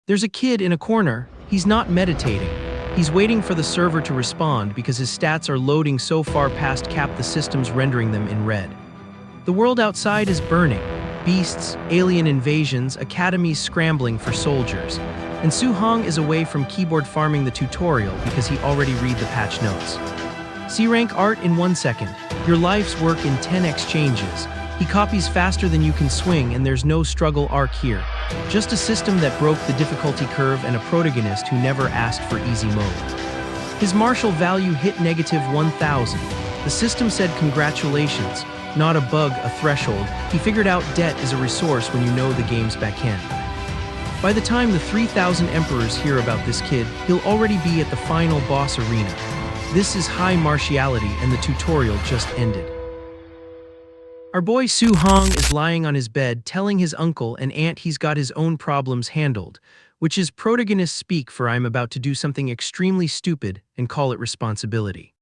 There's a kid in a corner. He's not meditating. He's waiting for the server to respond because his stats are loading so far past cap the system's rendering them in red. The world outside is burning. Beasts, alien invasions, academies scrambling for soldiers. And Su Hong is away from keyboard farming the tutorial because he already read the patch notes. C-rank art in 1 second. Your life's work in 10 exchanges. He copies faster than you can swing, and there's no struggle arc here. Just a system that broke the difficulty curve and a protagonist who never asked for easy mode. His martial value hit -1000. The system said congratulations, not a bug, a threshold. He figured out debt is a resource when you know the game's backend. By the time the 3000 emperors hear about this kid, he'll already be at the final boss arena. This is high martiality, and the tutorial just ended. Our boy Su Hong is lying on his bed telling his uncle and aunt he's got his own problems handled, which is protagonist speak for I'm about to do something extremely stupid and call it responsibility.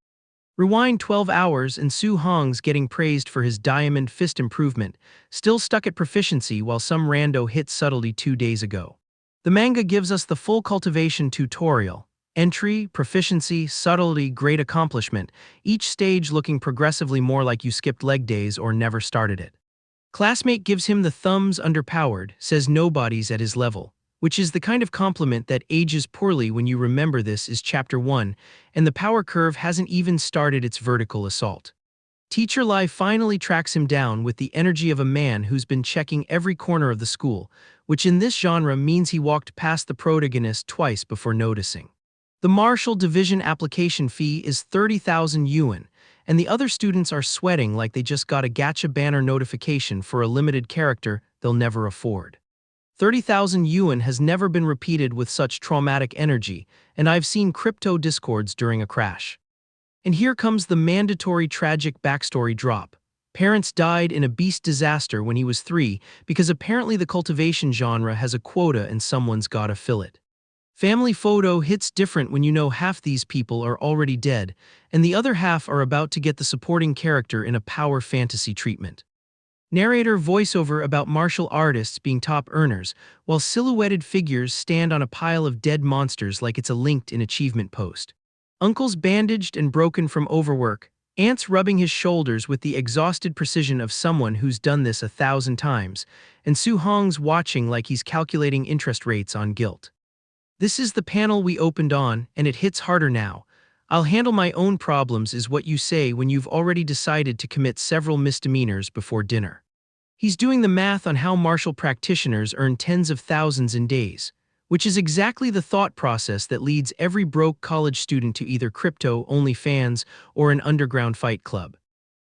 Rewind 12 hours and Su Hong's getting praised for his diamond fist improvement, still stuck at proficiency while some rando hit subtlety 2 days ago. The manga gives us the full cultivation tutorial. Entry, proficiency, subtlety, great accomplishment, each stage looking progressively more like you skipped leg days or never started it. Classmate gives him the thumbs underpowered, says nobody's at his level, which is the kind of compliment that ages poorly when you remember this is chapter 1, and the power curve hasn't even started its vertical assault. Teacher Lai finally tracks him down with the energy of a man who's been checking every corner of the school, which in this genre means he walked past the protagonist twice before noticing. The Martial Division application fee is 30,000 yuan, and the other students are sweating like they just got a gacha banner notification for a limited character they'll never afford. 30,000 yuan has never been repeated with such traumatic energy, and I've seen crypto discords during a crash. And here comes the mandatory tragic backstory drop. Parents died in a beast disaster when he was 3 because apparently the cultivation genre has a quota and someone's gotta fill it. Family photo hits different when you know half these people are already dead, and the other half are about to get the supporting character in a power fantasy treatment. Narrator voiceover about martial artists being top earners, while silhouetted figures stand on a pile of dead monsters like it's a LinkedIn achievement post. Uncle's bandaged and broken from overwork, aunts rubbing his shoulders with the exhausted precision of someone who's done this 1,000 times, and Su Hong's watching like he's calculating interest rates on guilt. This is the panel we opened on, and it hits harder now. I'll handle my own problems is what you say when you've already decided to commit several misdemeanors before dinner. He's doing the math on how martial practitioners earn tens of thousands in days, which is exactly the thought process that leads every broke college student to either crypto, OnlyFans, or an underground fight club.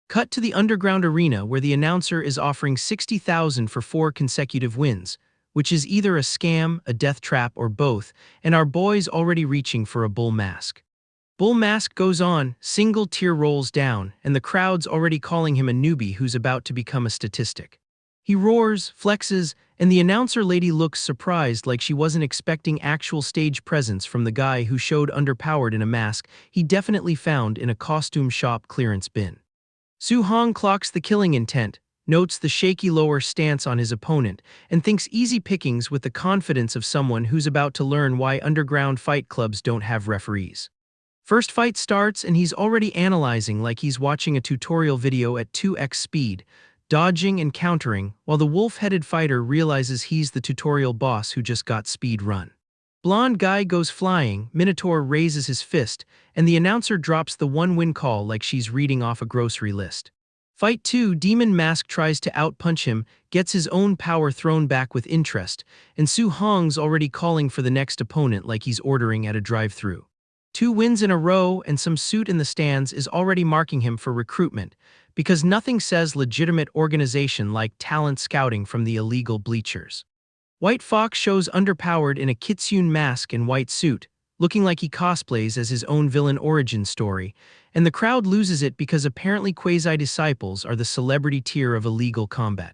Cut to the underground arena where the announcer is offering 60,000 for 4 consecutive wins, which is either a scam, a death trap, or both, and our boy's already reaching for a bull mask. Bull mask goes on, single tear rolls down, and the crowd's already calling him a newbie who's about to become a statistic. He roars, flexes, and the announcer lady looks surprised like she wasn't expecting actual stage presence from the guy who showed underpowered in a mask he definitely found in a costume shop clearance bin. Su Hong clocks the killing intent, notes the shaky lower stance on his opponent, and thinks easy pickings with the confidence of someone who's about to learn why underground fight clubs don't have referees. First fight starts and he's already analyzing like he's watching a tutorial video at 2x speed, dodging and countering, while the wolf-headed fighter realizes he's the tutorial boss who just got speed run. Blonde guy goes flying, Minotaur raises his fist, and the announcer drops the one-win call like she's reading off a grocery list. Fight 2, Demon Mask tries to outpunch him, gets his own power thrown back with interest, and Su Hong's already calling for the next opponent like he's ordering at a drive-thru. 2 wins in a row and some suit in the stands is already marking him for recruitment, because nothing says legitimate organization like talent scouting from the illegal bleachers. White Fox shows underpowered in a kitsune mask and white suit, looking like he cosplays as his own villain origin story, and the crowd loses it because apparently quasi-disciples are the celebrity tier of illegal combat.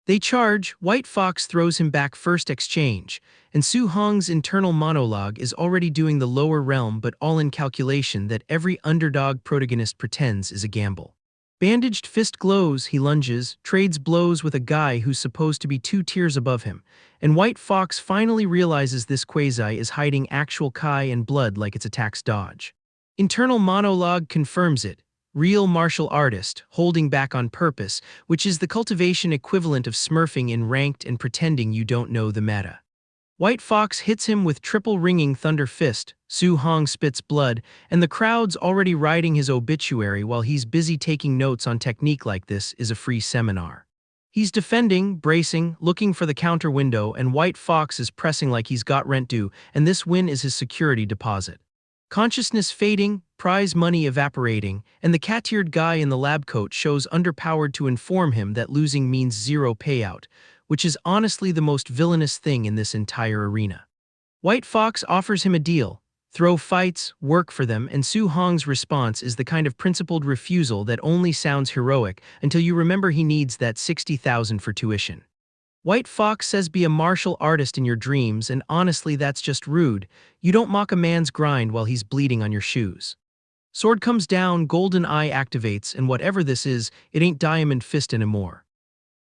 They charge, White Fox throws him back first exchange, and Su Hong's internal monologue is already doing the lower realm but all in calculation that every underdog protagonist pretends is a gamble. Bandaged fist glows, he lunges, trades blows with a guy who's supposed to be 2 tiers above him, and White Fox finally realizes this quasi is hiding actual Kai and blood like it's a tax dodge. Internal monologue confirms it. Real martial artist, holding back on purpose, which is the cultivation equivalent of smurfing in ranked and pretending you don't know the meta. White Fox hits him with triple ringing thunder fist, Su Hong spits blood, and the crowd's already writing his obituary while he's busy taking notes on technique. Like this is a free seminar. He's defending, bracing, looking for the counter window, and White Fox is pressing like he's got rent due, and this win is his security deposit. Consciousness fading, prize money evaporating, and the cat-eared guy in the lab coat shows underpowered to inform him that losing means zero payout, which is honestly the most villainous thing in this entire arena. White Fox offers him a deal: throw fights, work for them, and Su Hong's response is the kind of principled refusal that only sounds heroic until you remember he needs that 60,000 for tuition. White Fox says be a martial artist in your dreams, and honestly that's just rude. You don't mock a man's grind while he's bleeding on your shoes. Sword comes down, golden eye activates, and whatever this is, it ain't Diamond Fist anymore.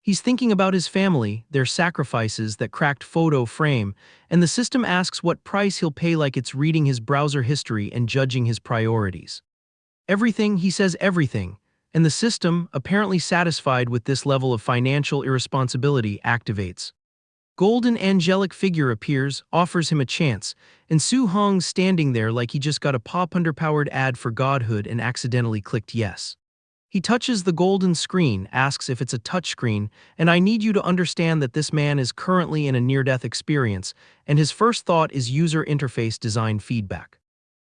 He's thinking about his family, their sacrifices, that cracked photo frame, and the system asks what price he'll pay like it's reading his browser history and judging his priorities. Everything, he says everything, and the system, apparently satisfied with this level of financial irresponsibility, activates. Golden angelic figure appears, offers him a chance, and Su Hong's standing there like he just got a pop-underpowered ad for godhood and accidentally clicked yes. He touches the golden screen, asks if it's a touchscreen, and I need you to understand that this man is currently in a near-death experience, and his first thought is user interface design feedback.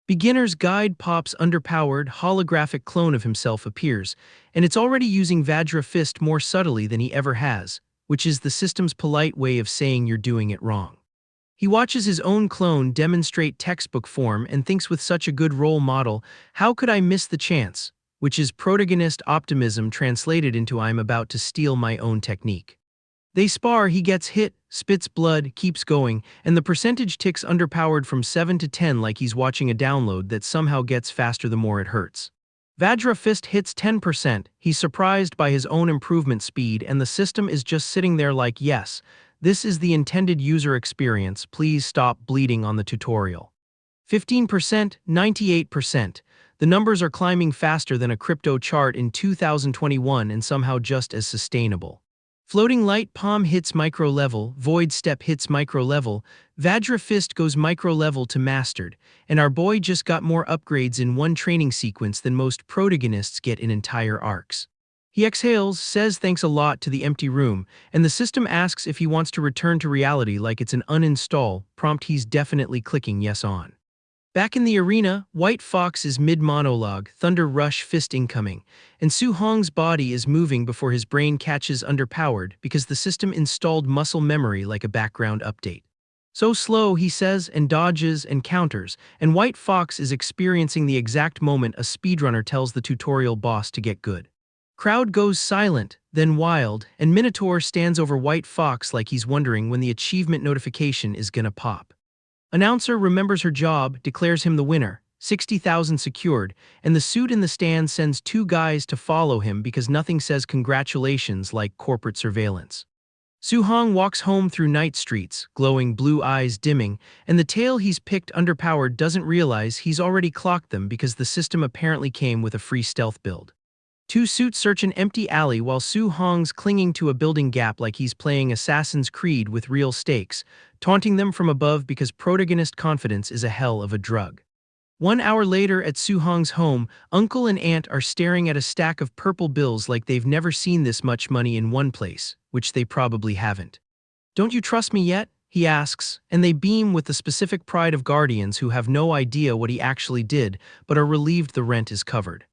Beginner's Guide pops underpowered, holographic clone of himself appears, and it's already using Vajra Fist more subtly than he ever has, which is the system's polite way of saying you're doing it wrong. He watches his own clone demonstrate textbook form and thinks with such a good role model, how could I miss the chance? Which is protagonist optimism translated into I'm about to steal my own technique. They spar, he gets hit, spits blood, keeps going, and the percentage ticks underpowered from 7 to 10 like he's watching a download that somehow gets faster the more it hurts. Vajra Fist hits 10%, he's surprised by his own improvement speed, and the system is just sitting there like yes, this is the intended user experience, please stop bleeding on the tutorial. 15%, 98%. The numbers are climbing faster than a crypto chart in 2021 and somehow just as sustainable. Floating Light Palm hits micro level, Void Step hits micro level, Vajra Fist goes micro level to mastered, and our boy just got more upgrades in one training sequence than most protagonists get in entire arcs. He exhales, says thanks a lot to the empty room, and the system asks if he wants to return to reality like it's an uninstall, prompt he's definitely clicking yes on. Back in the arena, White Fox is mid-monologue, Thunder Rush Fist incoming, and Su Hong's body is moving before his brain catches underpowered because the system installed muscle memory like a background update. So slow, he says, and dodges and counters, and White Fox is experiencing the exact moment a speedrunner tells the tutorial boss to get good. Crowd goes silent, then wild, and Minotaur stands over White Fox like he's wondering when the achievement notification is gonna pop. Announcer remembers her job, declares him the winner, 60,000 secured, and the suit in the stand sends 2 guys to follow him because nothing says congratulations like corporate surveillance. Su Hong walks home through night streets, glowing blue eyes dimming, and the tail he's picked underpowered doesn't realize he's already clocked them because the system apparently came with a free stealth build. 2 suits search an empty alley while Su Hong's clinging to a building gap like he's playing Assassin's Creed with real stakes, taunting them from above because protagonist confidence is a hell of a drug. 1 hour later at Su Hong's home, Uncle and Aunt are staring at a stack of purple bills like they've never seen this much money in one place, which they probably haven't. Don't you trust me yet? He asks, and they beam with the specific pride of guardians who have no idea what he actually did but are relieved the rent is covered.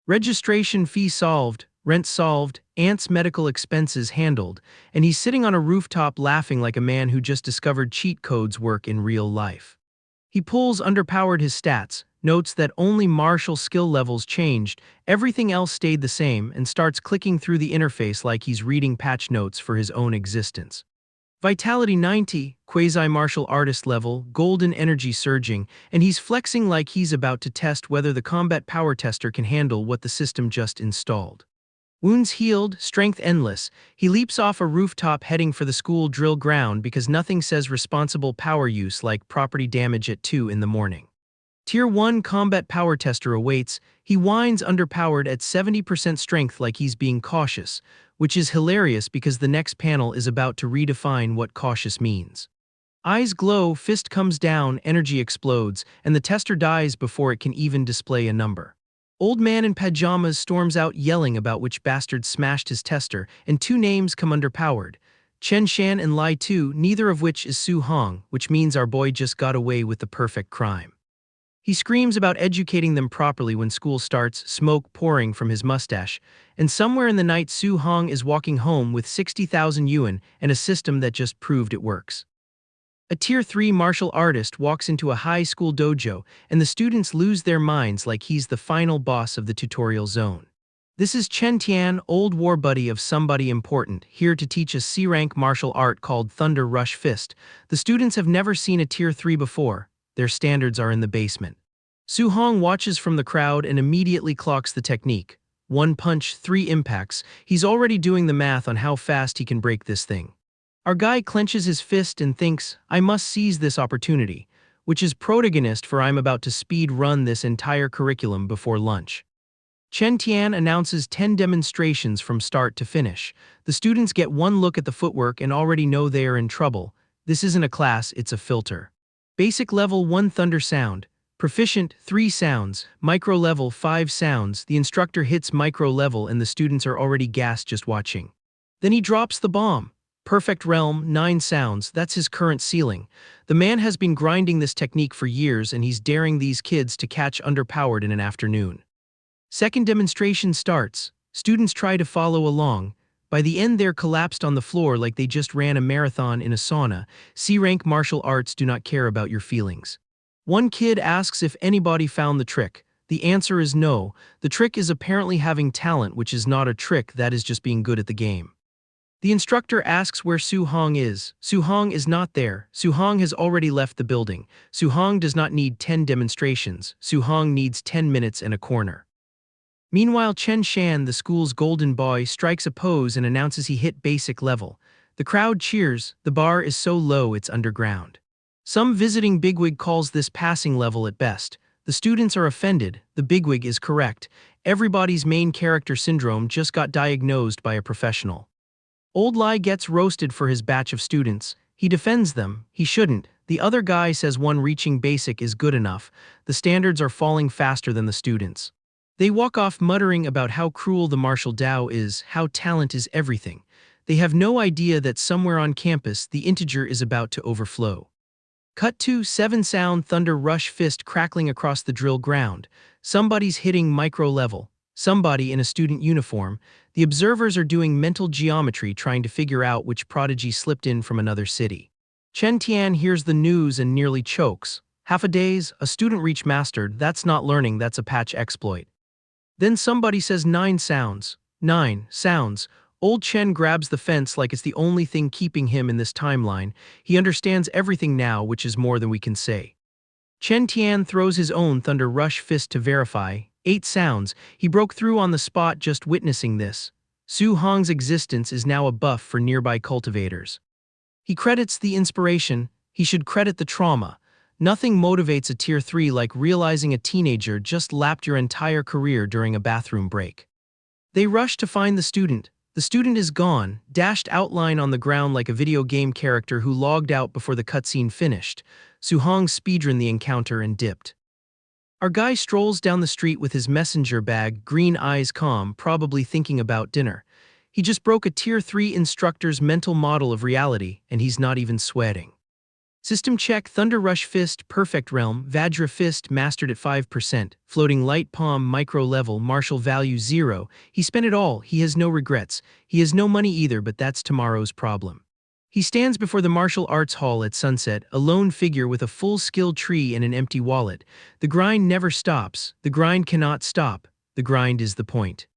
Registration fee solved, rent solved, Aunt's medical expenses handled, and he's sitting on a rooftop laughing like a man who just discovered cheat codes work in real life. He pulls underpowered his stats, notes that only martial skill levels changed, everything else stayed the same, and starts clicking through the interface like he's reading patch notes for his own existence. Vitality 90, quasi-martial artist level, golden energy surging, and he's flexing like he's about to test whether the combat power tester can handle what the system just installed. Wounds healed, strength endless, he leaps off a rooftop heading for the school drill ground because nothing says responsible power use like property damage at 2 in the morning. Tier 1 combat power tester awaits, he whines underpowered at 70% strength like he's being cautious, which is hilarious because the next panel is about to redefine what cautious means. Eyes glow, fist comes down, energy explodes, and the tester dies before it can even display a number. Old man in pajamas storms out yelling about which bastard smashed his tester, and two names come underpowered. Chen Shan and Lai Tu, neither of which is Su Hong, which means our boy just got away with the perfect crime. He screams about educating them properly when school starts, smoke pouring from his mustache, and somewhere in the night Su Hong is walking home with 60,000 yuan and a system that just proved it works. A Tier 3 martial artist walks into a high school dojo, and the students lose their minds like he's the final boss of the tutorial zone. This is Chen Tian, old war buddy of somebody important, here to teach a C-rank martial art called Thunder Rush Fist. The students have never seen a Tier 3 before. Their standards are in the basement. Su Hong watches from the crowd and immediately clocks the technique. 1 punch, 3 impacts. He's already doing the math on how fast he can break this thing. Our guy clenches his fist and thinks, I must seize this opportunity, which is protagonist for I'm about to speed run this entire curriculum before lunch. Chen Tian announces 10 demonstrations from start to finish. The students get one look at the footwork and already know they are in trouble. This isn't a class, it's a filter. Basic level 1 thunder sound. Proficient 3 sounds. Micro level 5 sounds. The instructor hits micro level and the students are already gassed just watching. Then he drops the bomb. Perfect realm 9 sounds. That's his current ceiling. The man has been grinding this technique for years and he's daring these kids to catch underpowered in an afternoon. Second demonstration starts. Students try to follow along. By the end they're collapsed on the floor like they just ran a marathon in a sauna. C-rank martial arts do not care about your feelings. One kid asks if anybody found the trick. The answer is no. The trick is apparently having talent, which is not a trick, that is just being good at the game. The instructor asks where Su Hong is. Su Hong is not there. Su Hong has already left the building. Su Hong does not need 10 demonstrations. Su Hong needs 10 minutes and a corner. Meanwhile, Chen Shan, the school's golden boy, strikes a pose and announces he hit basic level. The crowd cheers. The bar is so low it's underground. Some visiting bigwig calls this passing level at best. The students are offended. The bigwig is correct. Everybody's main character syndrome just got diagnosed by a professional. Old Lai gets roasted for his batch of students. He defends them. He shouldn't. The other guy says one reaching basic is good enough. The standards are falling faster than the students. They walk off muttering about how cruel the martial Dao is, how talent is everything. They have no idea that somewhere on campus the integer is about to overflow. Cut to 7 sound thunder rush fist crackling across the drill ground. Somebody's hitting micro level. Somebody in a student uniform. The observers are doing mental geometry trying to figure out which prodigy slipped in from another city. Chen Tian hears the news and nearly chokes. Half a days, a student reach mastered. That's not learning, that's a patch exploit. Then somebody says 9 sounds. 9 sounds. Old Chen grabs the fence like it's the only thing keeping him in this timeline. He understands everything now, which is more than we can say. Chen Tian throws his own thunder rush fist to verify. 8 sounds. He broke through on the spot just witnessing this. Su Hong's existence is now a buff for nearby cultivators. He credits the inspiration. He should credit the trauma. Nothing motivates a Tier 3 like realizing a teenager just lapped your entire career during a bathroom break. They rush to find the student. The student is gone, dashed outline on the ground like a video game character who logged out before the cutscene finished. Su Hong speedrun the encounter and dipped. Our guy strolls down the street with his messenger bag, green eyes calm, probably thinking about dinner. He just broke a Tier 3 instructor's mental model of reality, and he's not even sweating. System check, Thunder Rush Fist, Perfect Realm, Vajra Fist, mastered at 5%, Floating Light Palm, Micro Level, Martial Value 0. He spent it all, he has no regrets. He has no money either, but that's tomorrow's problem. He stands before the martial arts hall at sunset, a lone figure with a full skill tree and an empty wallet. The grind never stops. The grind cannot stop. The grind is the point.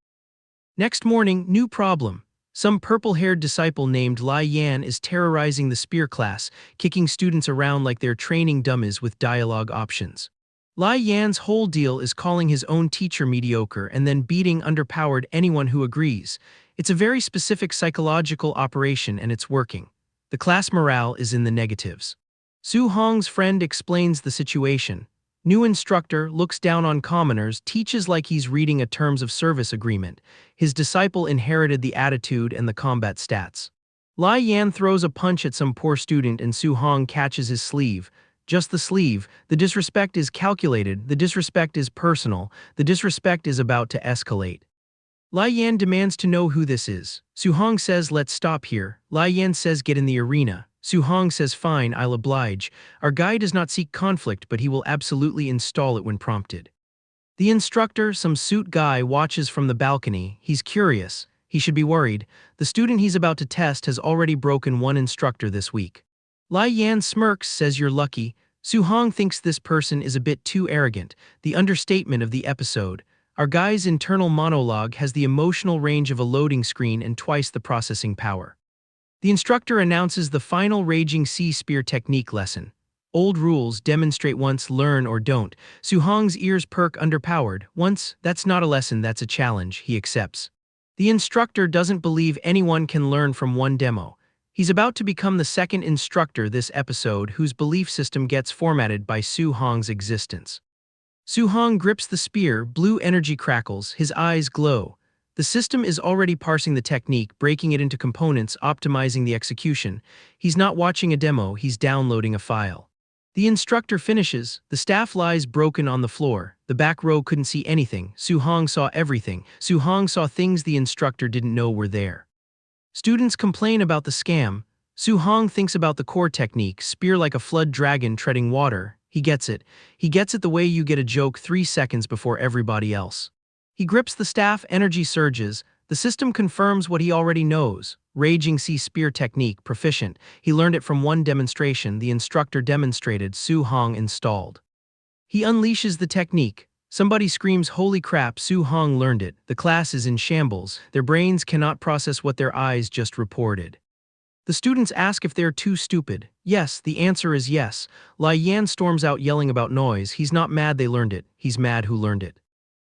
Next morning, new problem. Some purple-haired disciple named Lai Yan is terrorizing the spear class, kicking students around like they're training dummies with dialogue options. Lai Yan's whole deal is calling his own teacher mediocre and then beating underpowered anyone who agrees. It's a very specific psychological operation and it's working. The class morale is in the negatives. Su Hong's friend explains the situation. New instructor looks down on commoners, teaches like he's reading a terms of service agreement. His disciple inherited the attitude and the combat stats. Lai Yan throws a punch at some poor student and Su Hong catches his sleeve. Just the sleeve. The disrespect is calculated, the disrespect is personal, the disrespect is about to escalate. Lai Yan demands to know who this is. Su Hong says let's stop here. Lai Yan says get in the arena. Su Hong says fine, I'll oblige. Our guy does not seek conflict but he will absolutely install it when prompted. The instructor, some suit guy, watches from the balcony. He's curious. He should be worried. The student he's about to test has already broken one instructor this week. Lai Yan smirks, says you're lucky. Su Hong thinks this person is a bit too arrogant. The understatement of the episode. Our guy's internal monologue has the emotional range of a loading screen and twice the processing power. The instructor announces the final Raging Sea Spear technique lesson. Old rules, demonstrate once, learn or don't. Su Hong's ears perk, underpowered. Once, that's not a lesson, that's a challenge, he accepts. The instructor doesn't believe anyone can learn from one demo. He's about to become the second instructor this episode whose belief system gets formatted by Su Hong's existence. Su Hong grips the spear, blue energy crackles, his eyes glow. The system is already parsing the technique, breaking it into components, optimizing the execution. He's not watching a demo, he's downloading a file. The instructor finishes, the staff lies broken on the floor. The back row couldn't see anything. Su Hong saw everything. Su Hong saw things the instructor didn't know were there. Students complain about the scam. Su Hong thinks about the core technique, spear like a flood dragon treading water. He gets it. He gets it the way you get a joke 3 seconds before everybody else. He grips the staff, energy surges. The system confirms what he already knows. Raging Sea Spear technique, proficient. He learned it from one demonstration. The instructor demonstrated, Su Hong installed. He unleashes the technique. Somebody screams, holy crap, Su Hong learned it. The class is in shambles. Their brains cannot process what their eyes just reported. The students ask if they're too stupid. Yes, the answer is yes. Lai Yan storms out yelling about noise. He's not mad they learned it. He's mad who learned it.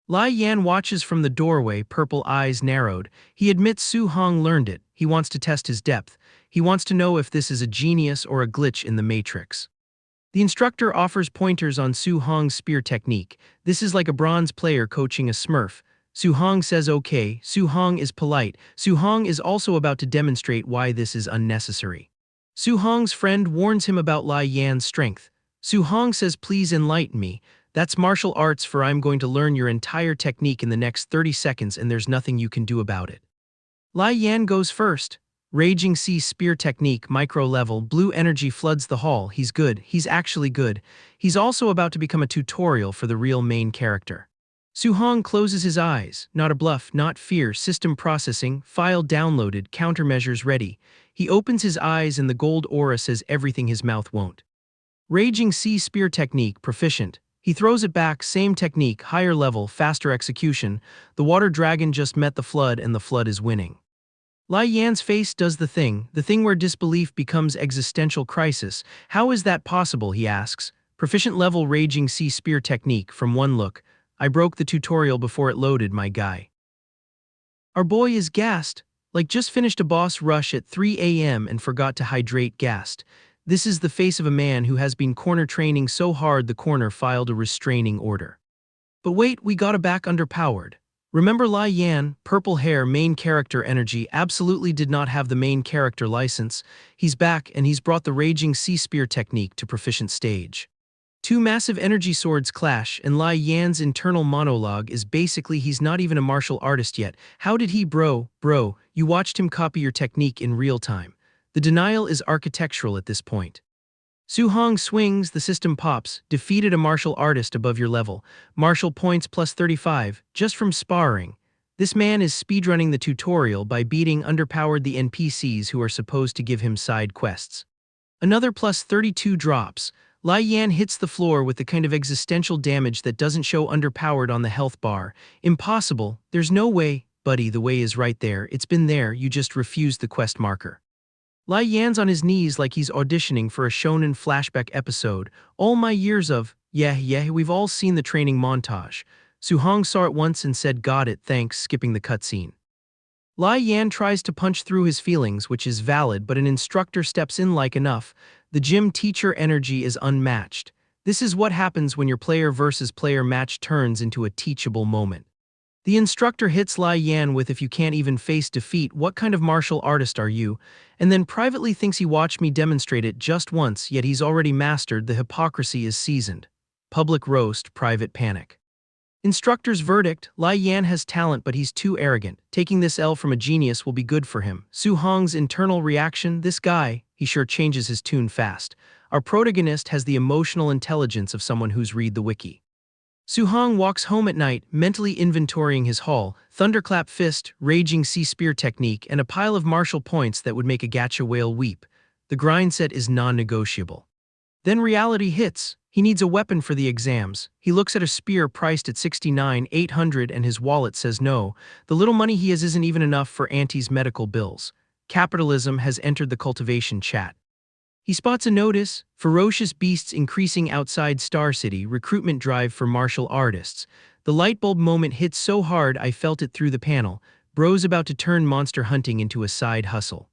Lai Yan watches from the doorway, purple eyes narrowed. He admits Su Hong learned it. He wants to test his depth. He wants to know if this is a genius or a glitch in the matrix. The instructor offers pointers on Su Hong's spear technique. This is like a bronze player coaching a smurf. Su Hong says okay. Su Hong is polite. Su Hong is also about to demonstrate why this is unnecessary. Su Hong's friend warns him about Lai Yan's strength. Su Hong says please enlighten me. That's martial arts for I'm going to learn your entire technique in the next 30 seconds and there's nothing you can do about it. Lai Yan goes first. Raging Sea Spear technique, micro level, blue energy floods the hall. He's good. He's actually good. He's also about to become a tutorial for the real main character. Su Hong closes his eyes. Not a bluff, not fear, system processing, file downloaded, countermeasures ready. He opens his eyes and the gold aura says everything his mouth won't. Raging Sea Spear technique, proficient. He throws it back, same technique, higher level, faster execution. The water dragon just met the flood and the flood is winning. Lai Yan's face does the thing where disbelief becomes existential crisis. How is that possible, he asks. Proficient level Raging Sea Spear technique, from one look. I broke the tutorial before it loaded, my guy. Our boy is gassed, like just finished a boss rush at 3 a.m. and forgot to hydrate, gassed. This is the face of a man who has been corner training so hard the corner filed a restraining order. But wait, we got a back underpowered. Remember Lai Yan, purple hair, main character energy, absolutely did not have the main character license. He's back and he's brought the Raging Sea Spear technique to proficient stage. Two massive energy swords clash and Lai Yan's internal monologue is basically he's not even a martial artist yet. How did he bro, you watched him copy your technique in real time. The denial is architectural at this point. Su Hong swings, the system pops, defeated a martial artist above your level. Martial points plus 35, just from sparring. This man is speedrunning the tutorial by beating underpowered the NPCs who are supposed to give him side quests. Another plus 32 drops. Lai Yan hits the floor with the kind of existential damage that doesn't show underpowered on the health bar. Impossible, there's no way. Buddy, the way is right there. It's been there, you just refused the quest marker. Lai Yan's on his knees like he's auditioning for a shonen flashback episode. All my years of, yeah, we've all seen the training montage. Suhong saw it once and said got it, thanks, skipping the cutscene. Lai Yan tries to punch through his feelings, which is valid, but an instructor steps in like enough. The gym teacher energy is unmatched. This is what happens when your player versus player match turns into a teachable moment. The instructor hits Lai Yan with if you can't even face defeat, what kind of martial artist are you? And then privately thinks he watched me demonstrate it just once, yet he's already mastered, the hypocrisy is seasoned. Public roast, private panic. Instructor's verdict, Lai Yan has talent but he's too arrogant. Taking this L from a genius will be good for him. Su Hong's internal reaction, this guy, he sure changes his tune fast. Our protagonist has the emotional intelligence of someone who's read the wiki. Su Hong walks home at night, mentally inventorying his haul, thunderclap fist, raging sea spear technique, and a pile of martial points that would make a gacha whale weep. The grind set is non-negotiable. Then reality hits. He needs a weapon for the exams. He looks at a spear priced at $69,800 and his wallet says no. The little money he has isn't even enough for Auntie's medical bills. Capitalism has entered the cultivation chat. He spots a notice, ferocious beasts increasing outside Star City, recruitment drive for martial artists. The lightbulb moment hits so hard I felt it through the panel. Bro's about to turn monster hunting into a side hustle.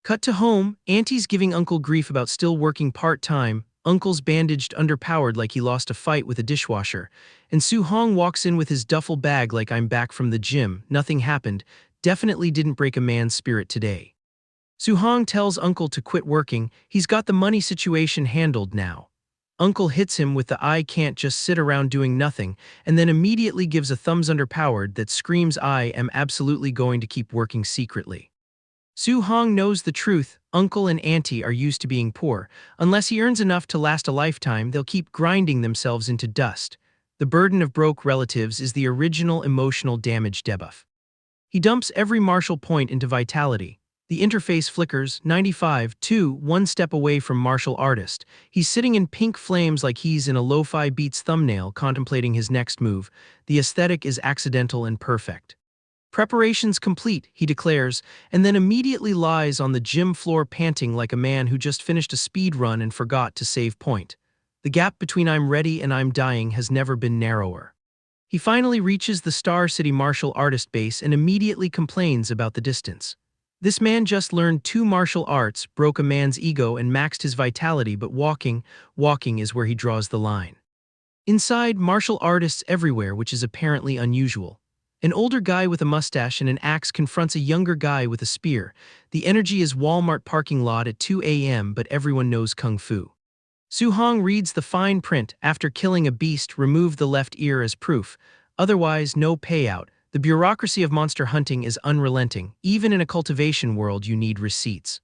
Cut to home, Auntie's giving Uncle grief about still working part-time. Uncle's bandaged, underpowered like he lost a fight with a dishwasher. And Su Hong walks in with his duffel bag like I'm back from the gym, nothing happened, definitely didn't break a man's spirit today. Su Hong tells Uncle to quit working, he's got the money situation handled now. Uncle hits him with the I can't just sit around doing nothing, and then immediately gives a thumbs underpowered that screams I am absolutely going to keep working secretly. Su Hong knows the truth, Uncle and Auntie are used to being poor. Unless he earns enough to last a lifetime, they'll keep grinding themselves into dust. The burden of broke relatives is the original emotional damage debuff. He dumps every martial point into vitality. The interface flickers, 95, 2, one step away from martial artist. He's sitting in pink flames like he's in a lo-fi beats thumbnail contemplating his next move. The aesthetic is accidental and perfect. Preparations complete, he declares, and then immediately lies on the gym floor panting like a man who just finished a speed run and forgot to save point. The gap between I'm ready and I'm dying has never been narrower. He finally reaches the Star City martial artist base and immediately complains about the distance. This man just learned 2 martial arts, broke a man's ego and maxed his vitality, but walking is where he draws the line. Inside, martial artists everywhere, which is apparently unusual. An older guy with a mustache and an axe confronts a younger guy with a spear. The energy is Walmart parking lot at 2 a.m., but everyone knows Kung Fu. Su Hong reads the fine print, after killing a beast, remove the left ear as proof. Otherwise, no payout. The bureaucracy of monster hunting is unrelenting. Even in a cultivation world, you need receipts.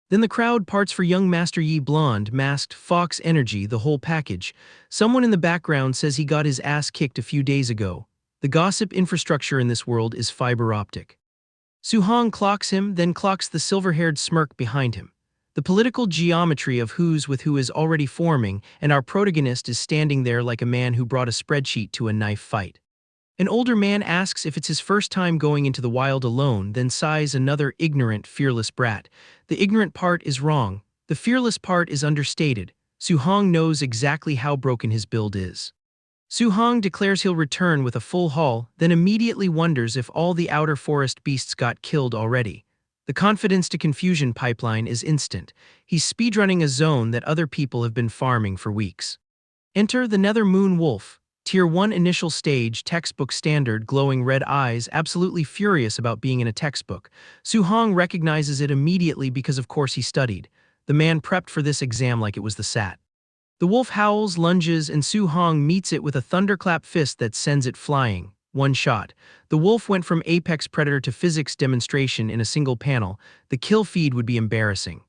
Then the crowd parts for young Master Yi, blonde, masked, fox energy, the whole package. Someone in the background says he got his ass kicked a few days ago. The gossip infrastructure in this world is fiber optic. Su Hong clocks him, then clocks the silver-haired smirk behind him. The political geometry of who's with who is already forming, and our protagonist is standing there like a man who brought a spreadsheet to a knife fight. An older man asks if it's his first time going into the wild alone, then sighs, another ignorant, fearless brat. The ignorant part is wrong. The fearless part is understated. Su Hong knows exactly how broken his build is. Su Hong declares he'll return with a full haul, then immediately wonders if all the outer forest beasts got killed already. The confidence to confusion pipeline is instant. He's speedrunning a zone that other people have been farming for weeks. Enter the Nether Moon Wolf. Tier 1 initial stage, textbook standard, glowing red eyes, absolutely furious about being in a textbook. Su Hong recognizes it immediately because of course he studied. The man prepped for this exam like it was the SAT. The wolf howls, lunges, and Su Hong meets it with a thunderclap fist that sends it flying. One shot. The wolf went from apex predator to physics demonstration in a single panel. The kill feed would be embarrassing.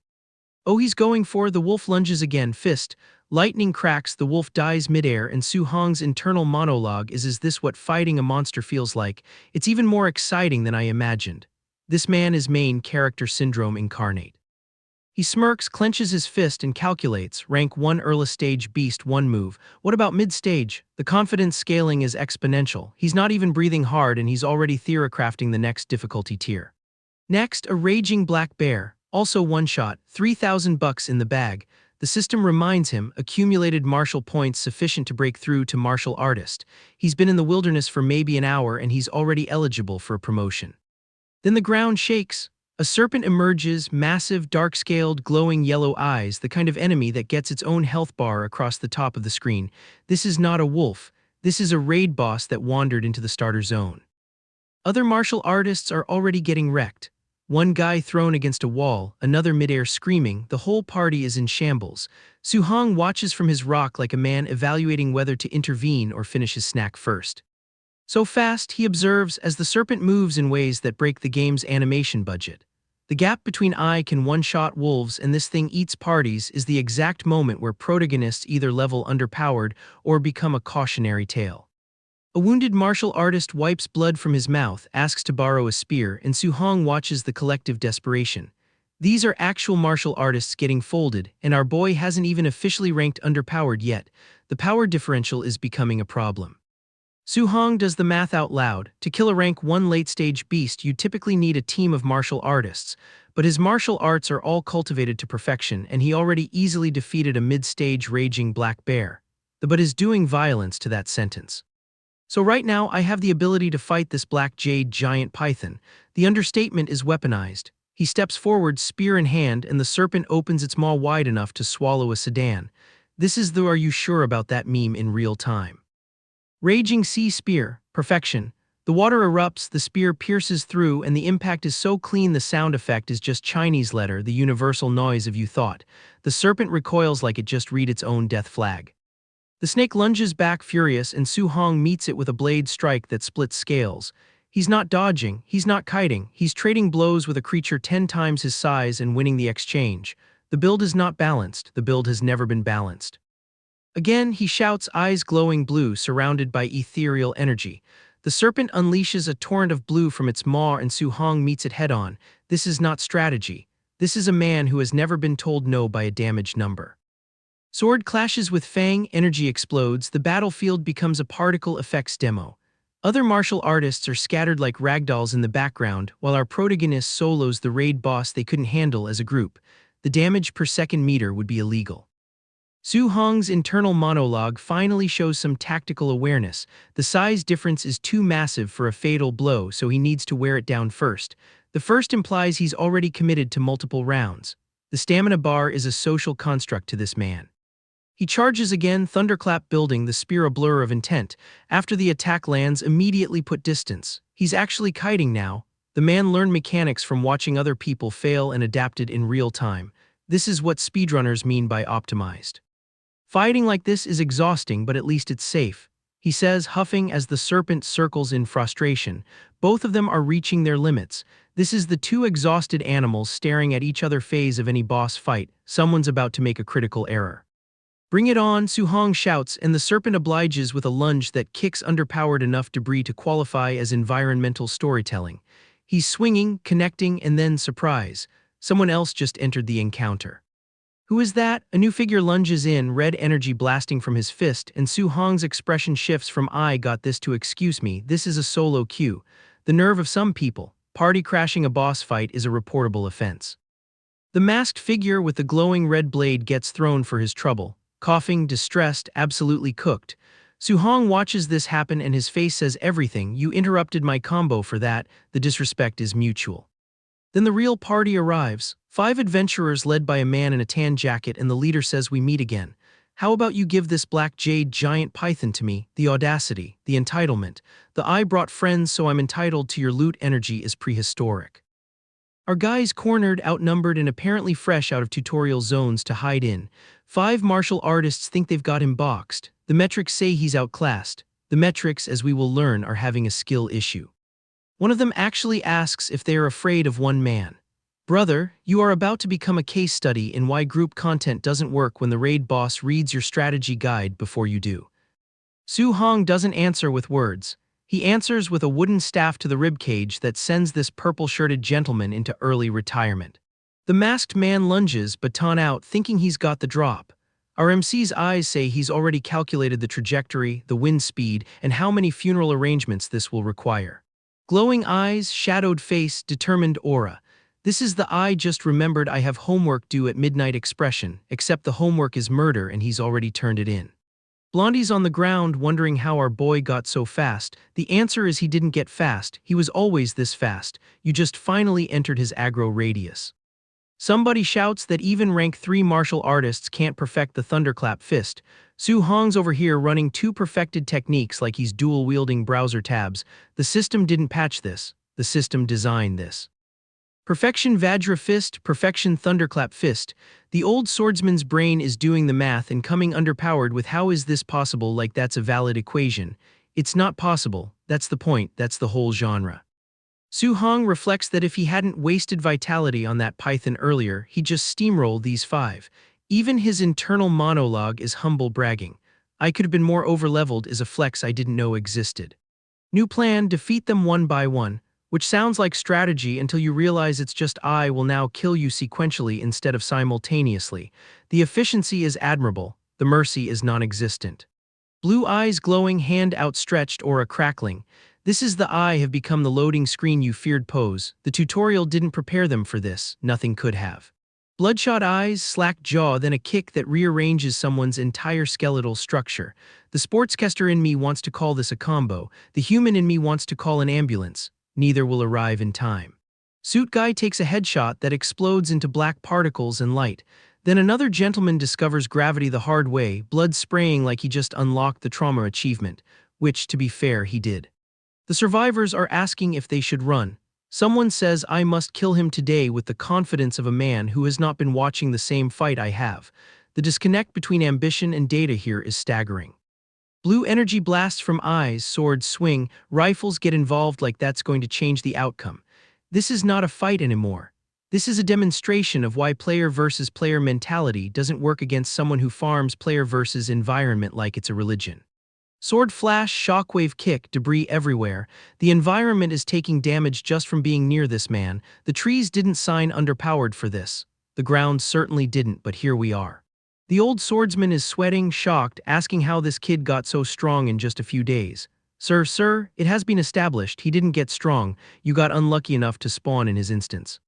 Oh, he's going for, the wolf lunges again, fist. Lightning cracks, the wolf dies midair, and Su Hong's internal monologue is this what fighting a monster feels like? It's even more exciting than I imagined. This man is main character syndrome incarnate. He smirks, clenches his fist, and calculates, rank 1 early stage beast 1 move. What about mid-stage? The confidence scaling is exponential. He's not even breathing hard and he's already theorycrafting the next difficulty tier. Next, a raging black bear, also one shot, 3,000 bucks in the bag. The system reminds him, accumulated martial points sufficient to break through to martial artist. He's been in the wilderness for maybe an hour and he's already eligible for a promotion. Then the ground shakes. A serpent emerges, massive, dark-scaled, glowing yellow eyes, the kind of enemy that gets its own health bar across the top of the screen. This is not a wolf. This is a raid boss that wandered into the starter zone. Other martial artists are already getting wrecked. One guy thrown against a wall, another midair screaming, the whole party is in shambles. Su Hong watches from his rock like a man evaluating whether to intervene or finish his snack first. So fast, he observes, as the serpent moves in ways that break the game's animation budget. The gap between I can one-shot wolves and this thing eats parties is the exact moment where protagonists either level underpowered or become a cautionary tale. A wounded martial artist wipes blood from his mouth, asks to borrow a spear, and Su Hong watches the collective desperation. These are actual martial artists getting folded, and our boy hasn't even officially ranked underpowered yet. The power differential is becoming a problem. Su Hong does the math out loud. To kill a rank 1 late-stage beast, you typically need a team of martial artists, but his martial arts are all cultivated to perfection, and he already easily defeated a mid-stage raging black bear. The but is doing violence to that sentence. So right now, I have the ability to fight this black jade giant python. The understatement is weaponized. He steps forward, spear in hand, and the serpent opens its maw wide enough to swallow a sedan. This is the "are you sure about that" meme in real time. Raging sea spear, perfection. The water erupts, the spear pierces through, and the impact is so clean the sound effect is just Chinese letter, the universal noise of you thought. The serpent recoils like it just read its own death flag. The snake lunges back furious, and Su Hong meets it with a blade strike that splits scales. He's not dodging, he's not kiting, he's trading blows with a creature 10 times his size and winning the exchange. The build is not balanced, the build has never been balanced. Again, he shouts, eyes glowing blue, surrounded by ethereal energy. The serpent unleashes a torrent of blue from its maw and Su Hong meets it head-on. This is not strategy. This is a man who has never been told no by a damage number. Sword clashes with fang, energy explodes, the battlefield becomes a particle effects demo. Other martial artists are scattered like ragdolls in the background, while our protagonist solos the raid boss they couldn't handle as a group. The damage per second meter would be illegal. Su Hong's internal monologue finally shows some tactical awareness. The size difference is too massive for a fatal blow, so he needs to wear it down first. The first implies he's already committed to multiple rounds. The stamina bar is a social construct to this man. He charges again, thunderclap building, the spear a blur of intent. After the attack lands, immediately put distance. He's actually kiting now. The man learned mechanics from watching other people fail and adapted in real time. This is what speedrunners mean by optimized. Fighting like this is exhausting, but at least it's safe, he says, huffing as the serpent circles in frustration. Both of them are reaching their limits. This is the two exhausted animals staring at each other phase of any boss fight. Someone's about to make a critical error. Bring it on, Su Hong shouts, and the serpent obliges with a lunge that kicks underpowered enough debris to qualify as environmental storytelling. He's swinging, connecting, and then surprise. Someone else just entered the encounter. Who is that? A new figure lunges in, red energy blasting from his fist, and Su Hong's expression shifts from "I got this" to "excuse me, this is a solo queue." The nerve of some people. Party crashing a boss fight is a reportable offense. The masked figure with the glowing red blade gets thrown for his trouble. Coughing, distressed, absolutely cooked. Su Hong watches this happen and his face says everything. You interrupted my combo for that. The disrespect is mutual. Then the real party arrives. 5 adventurers led by a man in a tan jacket, and the leader says, "We meet again. How about you give this black jade giant python to me?" The audacity, the entitlement. The "I brought friends so I'm entitled to your loot" energy is prehistoric. Our guys cornered, outnumbered, and apparently fresh out of tutorial zones to hide in. 5 martial artists think they've got him boxed. The metrics say he's outclassed. The metrics, as we will learn, are having a skill issue. One of them actually asks if they are afraid of one man. Brother, you are about to become a case study in why group content doesn't work when the raid boss reads your strategy guide before you do. Su Hong doesn't answer with words. He answers with a wooden staff to the ribcage that sends this purple-shirted gentleman into early retirement. The masked man lunges, baton out, thinking he's got the drop. Our MC's eyes say he's already calculated the trajectory, the wind speed, and how many funeral arrangements this will require. Glowing eyes, shadowed face, determined aura. This is the "I just remembered I have homework due at midnight" expression, except the homework is murder and he's already turned it in. Blondie's on the ground wondering how our boy got so fast. The answer is he didn't get fast, he was always this fast. You just finally entered his aggro radius. Somebody shouts that even rank 3 martial artists can't perfect the thunderclap fist. Su Hong's over here running 2 perfected techniques like he's dual-wielding browser tabs. The system didn't patch this. The system designed this. Perfection Vajra fist, perfection thunderclap fist. The old swordsman's brain is doing the math and coming underpowered with how is this possible, like that's a valid equation. It's not possible, that's the point, that's the whole genre. Su Hong reflects that if he hadn't wasted vitality on that python earlier, he'd just steamroll these 5. Even his internal monologue is humble bragging. I could have been more overleveled is a flex I didn't know existed. New plan, defeat them one by one, which sounds like strategy until you realize it's just I will now kill you sequentially instead of simultaneously. The efficiency is admirable, the mercy is non-existent. Blue eyes glowing, hand outstretched, aura crackling. This is the "I have become the loading screen you feared" pose. The tutorial didn't prepare them for this, nothing could have. Bloodshot eyes, slack jaw, then a kick that rearranges someone's entire skeletal structure. The sportscaster in me wants to call this a combo. The human in me wants to call an ambulance. Neither will arrive in time. Suit guy takes a headshot that explodes into black particles and light. Then another gentleman discovers gravity the hard way, blood spraying like he just unlocked the trauma achievement, which, to be fair, he did. The survivors are asking if they should run. Someone says I must kill him today with the confidence of a man who has not been watching the same fight I have. The disconnect between ambition and data here is staggering. Blue energy blasts from eyes, swords swing, rifles get involved like that's going to change the outcome. This is not a fight anymore. This is a demonstration of why player versus player mentality doesn't work against someone who farms player versus environment like it's a religion. Sword flash, shockwave kick, debris everywhere. The environment is taking damage just from being near this man. The trees didn't sign underpowered for this. The ground certainly didn't, but here we are. The old swordsman is sweating, shocked, asking how this kid got so strong in just a few days. Sir, it has been established he didn't get strong. You got unlucky enough to spawn in his instance.